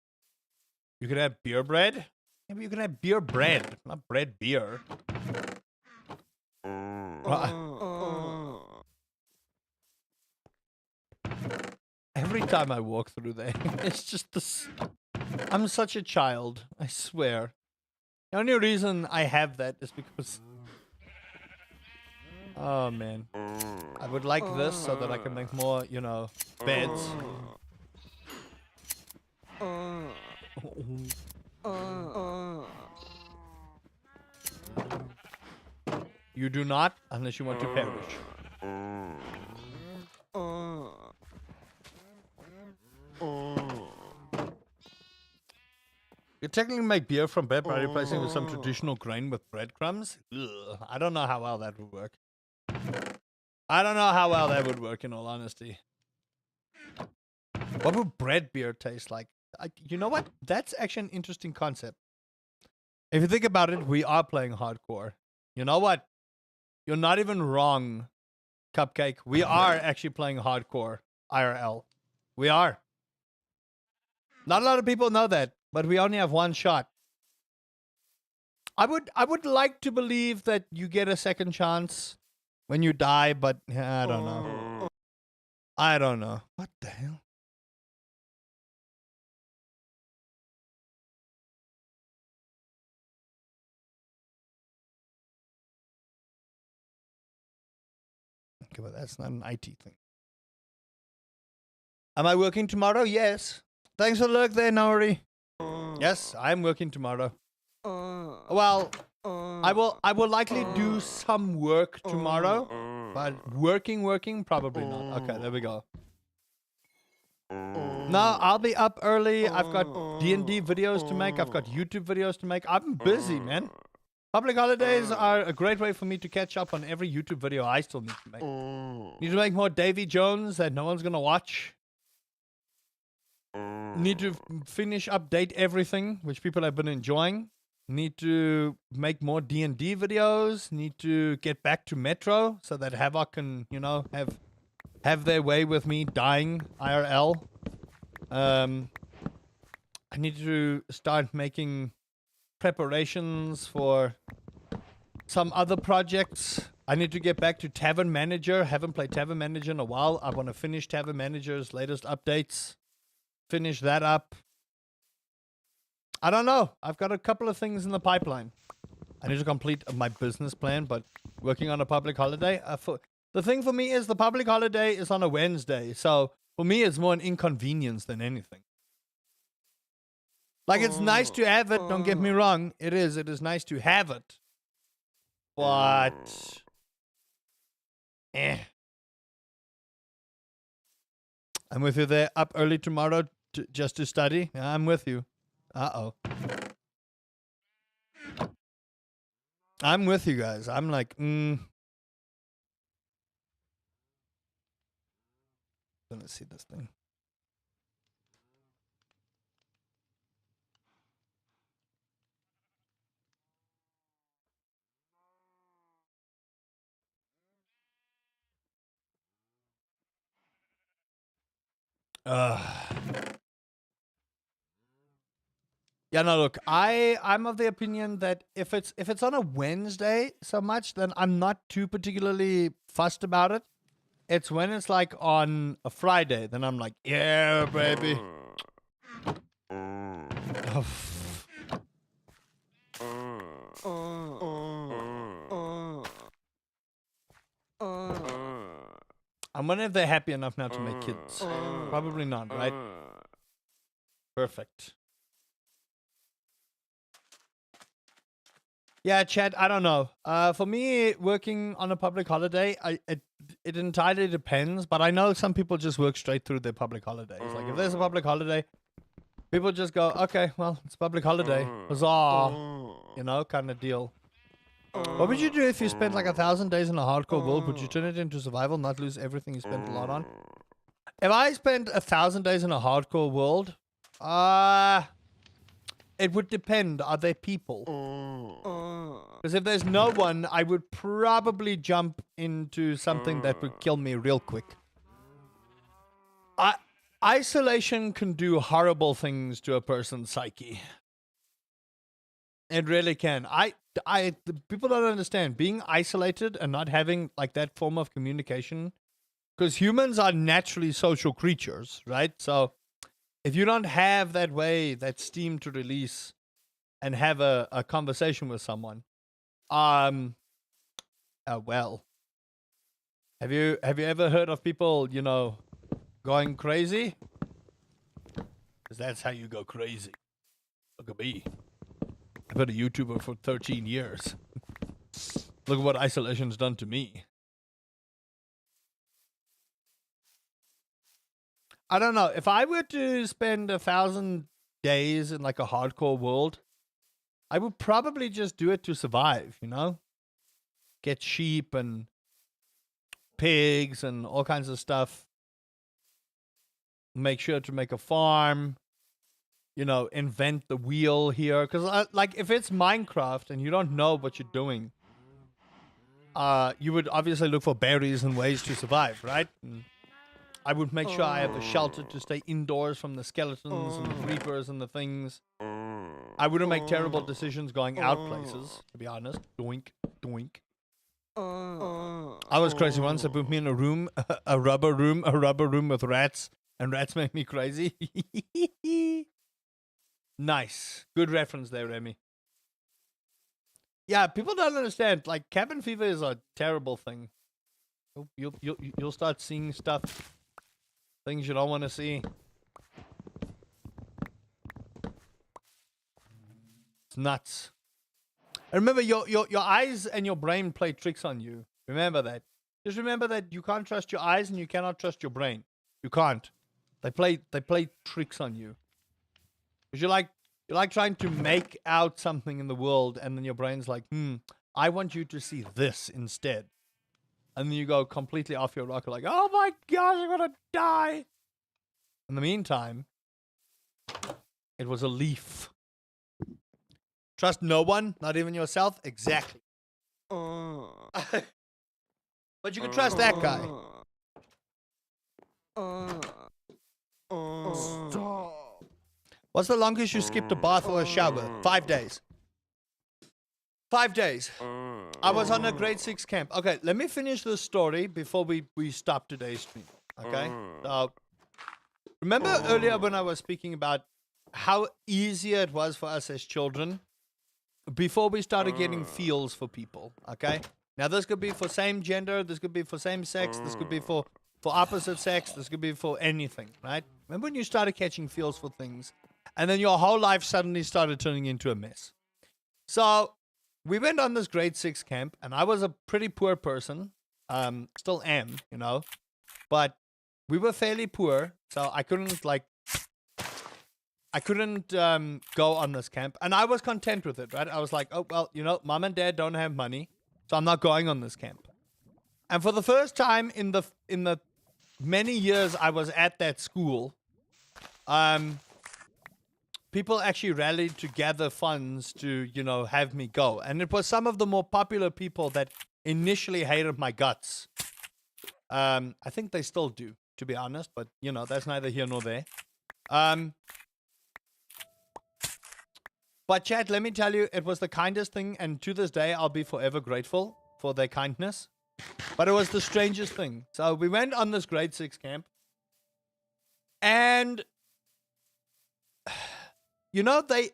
You can have beer bread? Maybe you can have beer bread, not bread beer. Every time I walk through there, it's just this. I'm such a child, I swear. The only reason I have that is because. Oh man. I would like this so that I can make more, you know, beds. You do not, unless you want to perish. You technically make beer from bread by replacing it with some traditional grain with breadcrumbs. Ugh, I don't know how well that would work. I don't know how well that would work, in all honesty. What would bread beer taste like? You know what? That's actually an interesting concept. If you think about it, we are playing hardcore. You know what? You're not even wrong, Cupcake. We are actually playing hardcore IRL. We are. Not a lot of people know that, but we only have one shot. I would like to believe that you get a second chance when you die, but I don't know. I don't know. What the hell? Okay, but that's not an IT thing. Am I working tomorrow? Yes. Thanks for the look there, Nori. Yes, I'm working tomorrow. Well, I will likely do some work tomorrow, but working, probably not. Okay, there we go. No, I'll be up early. I've got D&D videos to make. I've got YouTube videos to make. I'm busy, man. Public holidays are a great way for me to catch up on every YouTube video I still need to make. Need to make more Davy Jones that no one's gonna watch. Need to finish, update everything, which people have been enjoying. Need to make more D&D videos. Need to get back to Metro so that Havoc can, you know, have their way with me dying IRL. I need to start making preparations for some other projects. I need to get back to Tavern Manager. Haven't played Tavern Manager in a while. I want to finish Tavern Manager's latest updates. Finish that up. I don't know. I've got a couple of things in the pipeline. I need to complete my business plan, but working on a public holiday. The thing for me is the public holiday is on a Wednesday. So for me, it's more an inconvenience than anything. Like, it's nice to have it, don't get me wrong. It is nice to have it. But, I'm with you there. Up early tomorrow just to study. Yeah, I'm with you. Uh-oh. I'm with you guys. I'm like, Gonna see this thing. Yeah, no, look, I'm of the opinion that if it's on a Wednesday so much, then I'm not too particularly fussed about it. It's when it's like on a Friday, then I'm like, yeah, baby. Oh, I wonder if they're happy enough now to make kids. Probably not, right? Perfect. Yeah, Chad, I don't know. For me, working on a public holiday, it entirely depends. But I know some people just work straight through their public holidays. Like, if there's a public holiday, people just go, okay, well, it's a public holiday. Huzzah. You know, kind of deal. What would you do if you spent like 1,000 days in a hardcore world? Would you turn it into survival, not lose everything you spent a lot on? If I spent 1,000 days in a hardcore world, it would depend. Are there people? Because if there's no one, I would probably jump into something that would kill me real quick. Isolation can do horrible things to a person's psyche. It really can. People don't understand being isolated and not having like that form of communication, because humans are naturally social creatures, right? So if you don't have that way, that steam to release and have a conversation with someone, well, have you ever heard of people, you know, going crazy? Because that's how you go crazy. Look at me. I've been a YouTuber for 13 years. Look at what isolation's done to me. I don't know. If I were to spend 1,000 days in like a hardcore world, I would probably just do it to survive, you know? Get sheep and pigs and all kinds of stuff. Make sure to make a farm. You know, invent the wheel here. Because, like, if it's Minecraft and you don't know what you're doing, you would obviously look for berries and ways to survive, right? And I would make sure I have a shelter to stay indoors from the skeletons and the creepers and the things. I wouldn't make terrible decisions going out places, to be honest. Doink, doink. I was crazy once. They put me in a room, a rubber room with rats, and rats make me crazy. Nice. Good reference there, Remy. Yeah, people don't understand. Like, cabin fever is a terrible thing. You'll start seeing stuff, things you don't want to see. It's nuts. And remember, your eyes and your brain play tricks on you. Remember that. Just remember that you can't trust your eyes and you cannot trust your brain. You can't. They play tricks on you. Because you're like trying to make out something in the world, and then your brain's like, I want you to see this instead. And then you go completely off your rocker, like, oh my gosh, I'm gonna die. In the meantime, it was a leaf. Trust no one, not even yourself. Exactly. But you can trust that guy. Stop. What's the longest you skipped a bath or a shower? 5 days. 5 days. I was on a grade 6 camp. Okay, let me finish the story before we stop today's stream. Okay? So, remember earlier when I was speaking about how easy it was for us as children before we started getting feels for people? Okay? Now, this could be for same gender. This could be for same sex. This could be for opposite sex. This could be for anything, right? Remember when you started catching feels for things? And then your whole life suddenly started turning into a mess. So we went on this grade 6 camp, and I was a pretty poor person. Still am, you know. But we were fairly poor, so I couldn't go on this camp. And I was content with it, right? I was like, oh, well, you know, mom and dad don't have money, so I'm not going on this camp. And for the first time in the many years I was at that school, people actually rallied to gather funds to, you know, have me go. And it was some of the more popular people that initially hated my guts. I think they still do, to be honest, but, you know, that's neither here nor there. But chat, let me tell you, it was the kindest thing, and to this day, I'll be forever grateful for their kindness. But it was the strangest thing. So we went on this grade 6 camp, and you know, they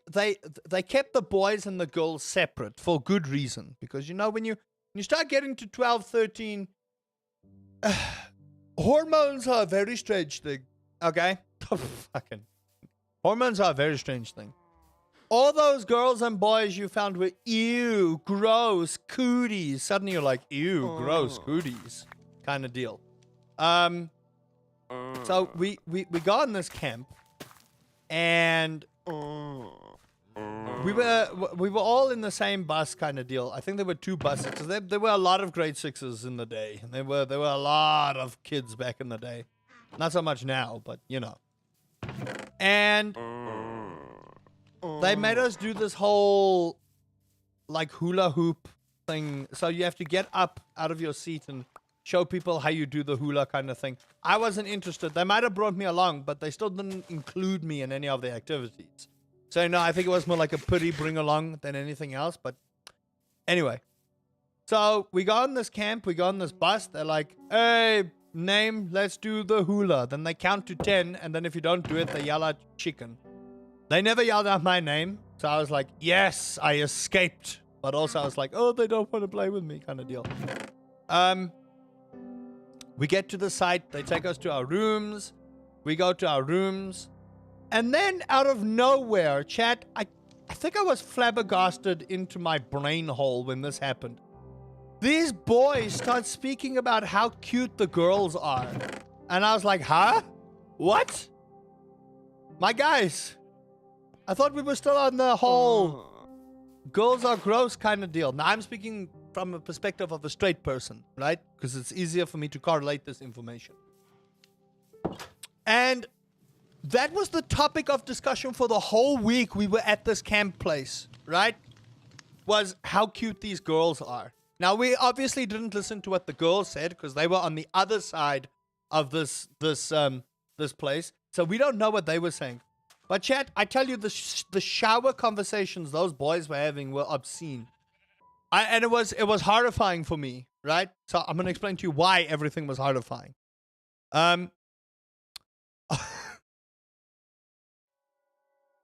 kept the boys and the girls separate for good reason. Because, you know, when you start getting to 12, 13, hormones are a very strange thing. Okay? Fucking hormones are a very strange thing. All those girls and boys you found were ew, gross, cooties. Suddenly you're like, ew, gross, cooties, kind of deal. So we got in this camp, and we were all in the same bus kind of deal. I think there were 2 buses, because there were a lot of grade 6s in the day. There were a lot of kids back in the day. Not so much now, but you know. And they made us do this whole, like, hula hoop thing. So you have to get up out of your seat and show people how you do the hula kind of thing. I wasn't interested. They might have brought me along, but they still didn't include me in any of their activities. So, no, I think it was more like a pity bring along than anything else. But anyway. So we got on this camp. We got on this bus. They're like, hey, name, let's do the hula. Then they count to 10. And then if you don't do it, they yell out chicken. They never yelled out my name, so I was like, yes, I escaped. But also I was like, oh, they don't want to play with me kind of deal. We get to the site. They take us to our rooms. We go to our rooms. And then out of nowhere, chat, I think I was flabbergasted into my brain hole when this happened. These boys start speaking about how cute the girls are. And I was like, huh? What? My guys, I thought we were still on the whole girls are gross kind of deal. Now, I'm speaking from a perspective of a straight person, right? Because it's easier for me to correlate this information. And that was the topic of discussion for the whole week we were at this camp place, right? Was how cute these girls are. Now, we obviously didn't listen to what the girls said because they were on the other side of this place. So we don't know what they were saying. But chat, I tell you, the shower conversations those boys were having were obscene. And it was horrifying for me, right? So I'm going to explain to you why everything was horrifying.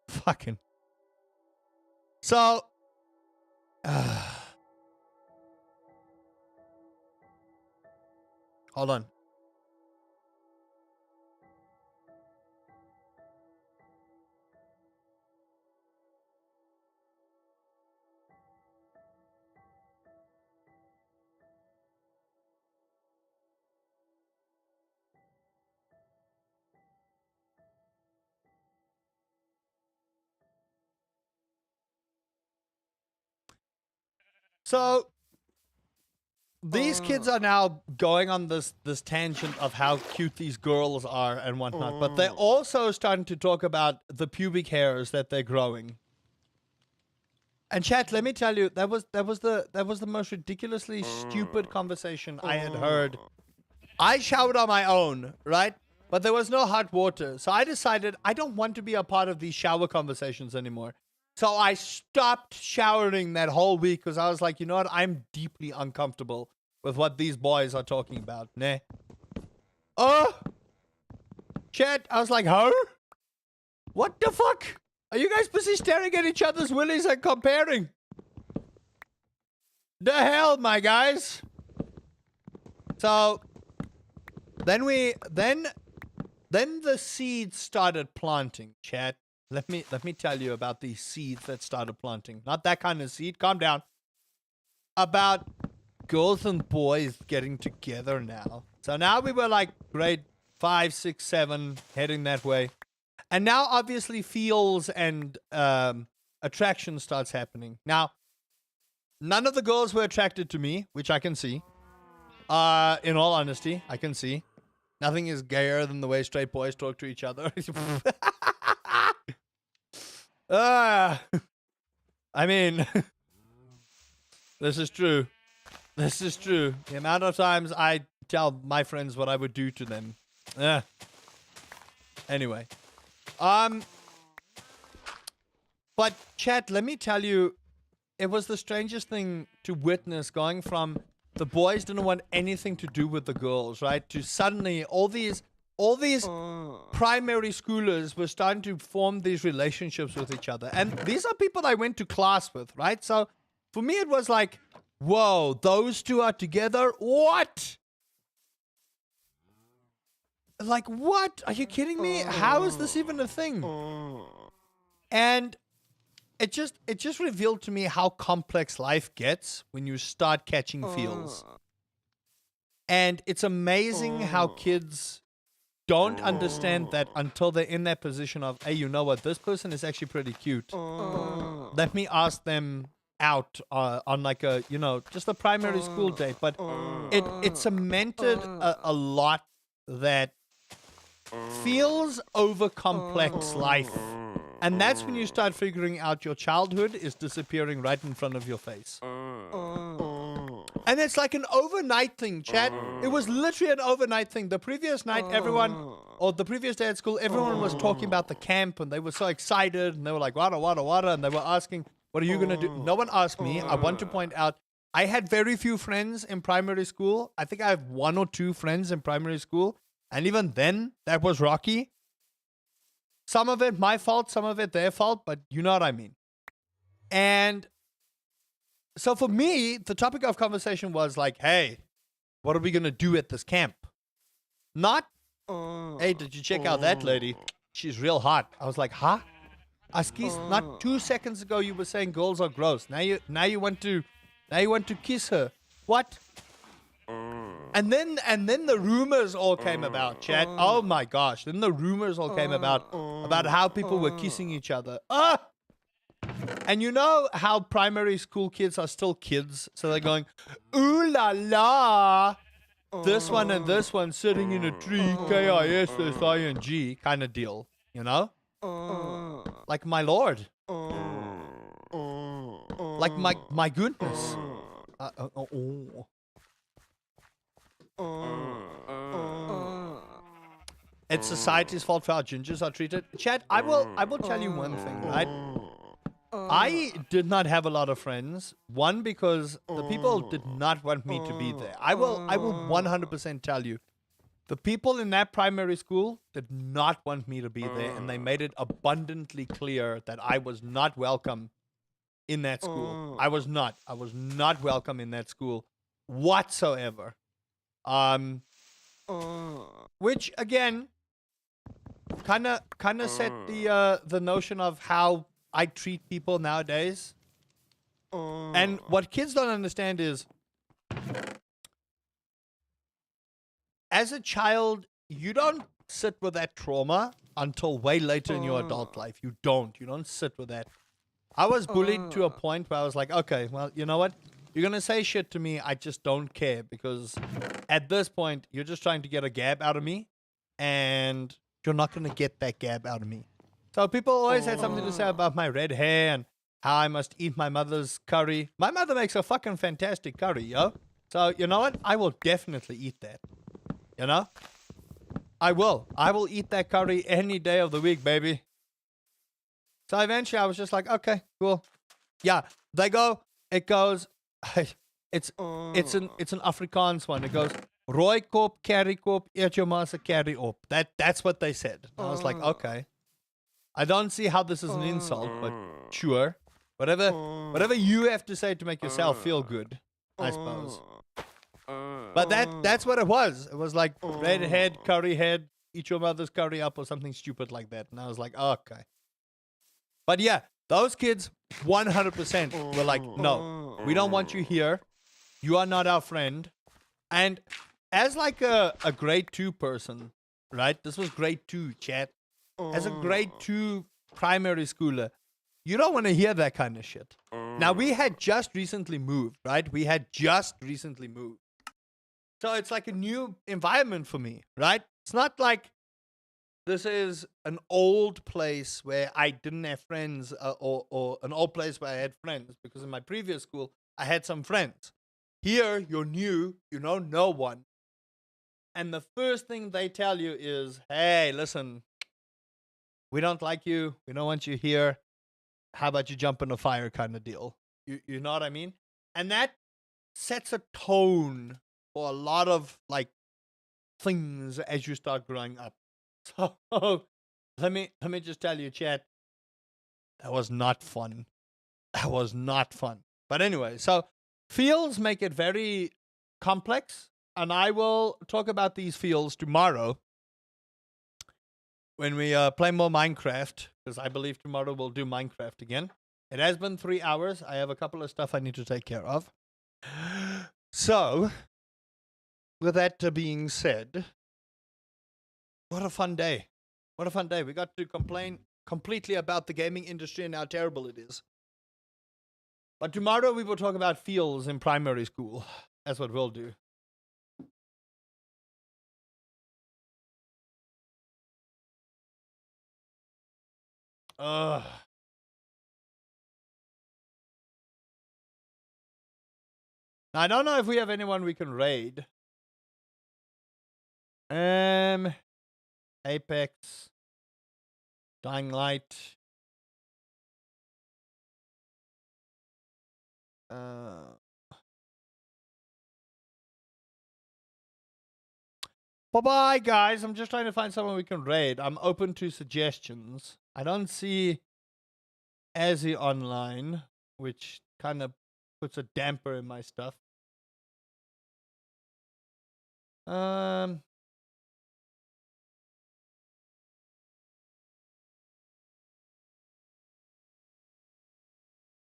Fucking. So, hold on. So, these kids are now going on this tangent of how cute these girls are and whatnot, but they're also starting to talk about the pubic hairs that they're growing. And chat, let me tell you, that was the most ridiculously stupid conversation I had heard. I showered on my own, right? But there was no hot water, so I decided I don't want to be a part of these shower conversations anymore. So I stopped showering that whole week because I was like, you know what? I'm deeply uncomfortable with what these boys are talking about. Nah. Oh! Chat, I was like, huh? What the fuck? Are you guys busy staring at each other's willies and comparing? The hell, my guys? So, then the seeds started planting, chat. let me tell you about these seeds that started planting. Not that kind of seed. Calm down. About girls and boys getting together now. So now we were like grade 5, 6, 7, heading that way. And now obviously feels and attraction starts happening. Now, none of the girls were attracted to me, which I can see. In all honesty, I can see. Nothing is gayer than the way straight boys talk to each other. I mean, this is true. This is true. The amount of times I tell my friends what I would do to them. Anyway. But chat, let me tell you, it was the strangest thing to witness going from the boys didn't want anything to do with the girls, right? To suddenly all these primary schoolers were starting to form these relationships with each other. And these are people I went to class with, right? So for me, it was like, whoa, those two are together? What? Like, what? Are you kidding me? How is this even a thing? And it just revealed to me how complex life gets when you start catching feels. And it's amazing how kids don't understand that until they're in that position of, hey, you know what? This person is actually pretty cute. Let me ask them out on like a, just a primary school date. But it cemented a lot that feels over complex life. And that's when you start figuring out your childhood is disappearing right in front of your face. And it's like an overnight thing, chat. It was literally an overnight thing. The previous night, the previous day at school, everyone was talking about the camp and they were so excited and they were like, wada, wada, wada. And they were asking, what are you going to do? No one asked me. I want to point out, I had very few friends in primary school. I think I have 1 or 2 friends in primary school. And even then, that was rocky. Some of it my fault, some of it their fault, but you know what I mean. And so for me, the topic of conversation was like, hey, what are we going to do at this camp? Not, hey, did you check out that lady? She's real hot. I was like, huh? Askis, not 2 seconds ago you were saying girls are gross. Now you want to kiss her. What? And then the rumors all came about, chat. Oh my gosh. Then the rumors all came about how people were kissing each other. And you know how primary school kids are still kids? So they're going, ooh la la. This one and this one sitting in a tree, K-I-S-S-I-N-G kind of deal. You know? Like my lord. Like my goodness. It's society's fault for how gingers are treated. Chat, I will tell you one thing, right? I did not have a lot of friends. One, because the people did not want me to be there. I will 100% tell you. The people in that primary school did not want me to be there, and they made it abundantly clear that I was not welcome in that school. I was not welcome in that school whatsoever. Which again kind of set the notion of how I treat people nowadays. And what kids don't understand is, as a child, you don't sit with that trauma until way later in your adult life. You don't sit with that. I was bullied to a point where I was like, okay, well, you know what? You're going to say shit to me, I just don't care, because at this point, you're just trying to get a gab out of me, and you're not going to get that gab out of me. So people always had something to say about my red hair and how I must eat my mother's curry. My mother makes a fucking fantastic curry, yo. So, you know what? I will definitely eat that. You know? I will eat that curry any day of the week, baby. So eventually I was just like, okay, cool. Yeah, it goes, it's an Afrikaans one. It goes, rooi kop, carry kop, eet your ma se carry op. That's what they said. And I was like, okay. I don't see how this is an insult, but sure. Whatever you have to say to make yourself feel good, I suppose. But that's what it was. It was like red head, curry head, eat your mother's curry up or something stupid like that. And I was like, oh, okay. But yeah, those kids 100% were like, no, we don't want you here. You are not our friend. And as like a grade 2 person, right? This was grade 2, chat. As a grade 2 primary schooler, you don't want to hear that kind of shit. Now, we had just recently moved, right? We had just recently moved. So it's like a new environment for me, right? It's not like this is an old place where I didn't have friends or an old place where I had friends, because in my previous school, I had some friends. Here, you're new, you know no one. And the first thing they tell you is, hey, listen, we don't like you. We don't want you here. How about you jump in a fire kind of deal? You know what I mean? And that sets a tone for a lot of like things as you start growing up. So let me just tell you, chat, that was not fun. That was not fun. But anyway, so fields make it very complex, and I will talk about these fields tomorrow when we play more Minecraft, because I believe tomorrow we'll do Minecraft again. It has been 3 hours. I have a couple of stuff I need to take care of. So, with that being said, what a fun day. What a fun day. We got to complain completely about the gaming industry and how terrible it is. But tomorrow we will talk about fields in primary school. That's what we'll do. Ugh. Now, I don't know if we have anyone we can raid. Apex, Dying Light. Bye-bye, guys. I'm just trying to find someone we can raid. I'm open to suggestions. I don't see Azzy online, which kind of puts a damper in my stuff.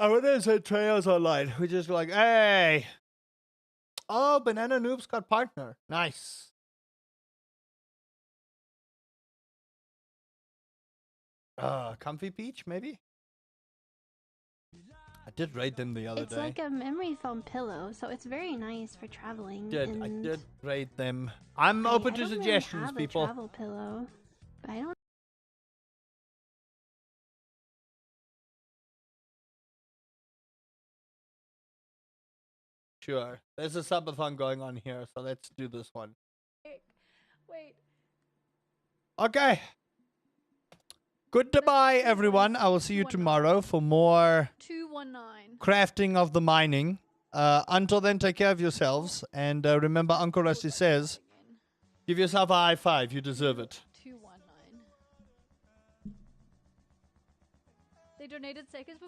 Oh, there's a Trails online. We're just like, hey. Oh, Banana Noob's got partner. Nice. Comfy Peach, maybe? I did raid them the other day. It's like a memory foam pillow, so it's very nice for traveling. I did raid them. I'm open to suggestions, really have people. A travel pillow, but I don't. Sure. There's a subathon going on here, so let's do this one. Wait. Okay. Goodbye, everyone. I will see you tomorrow for more 219. crafting of the mining. Until then, take care of yourselves. And remember, Uncle Rusty says, give yourself a high five. You deserve it. 219. They donated seconds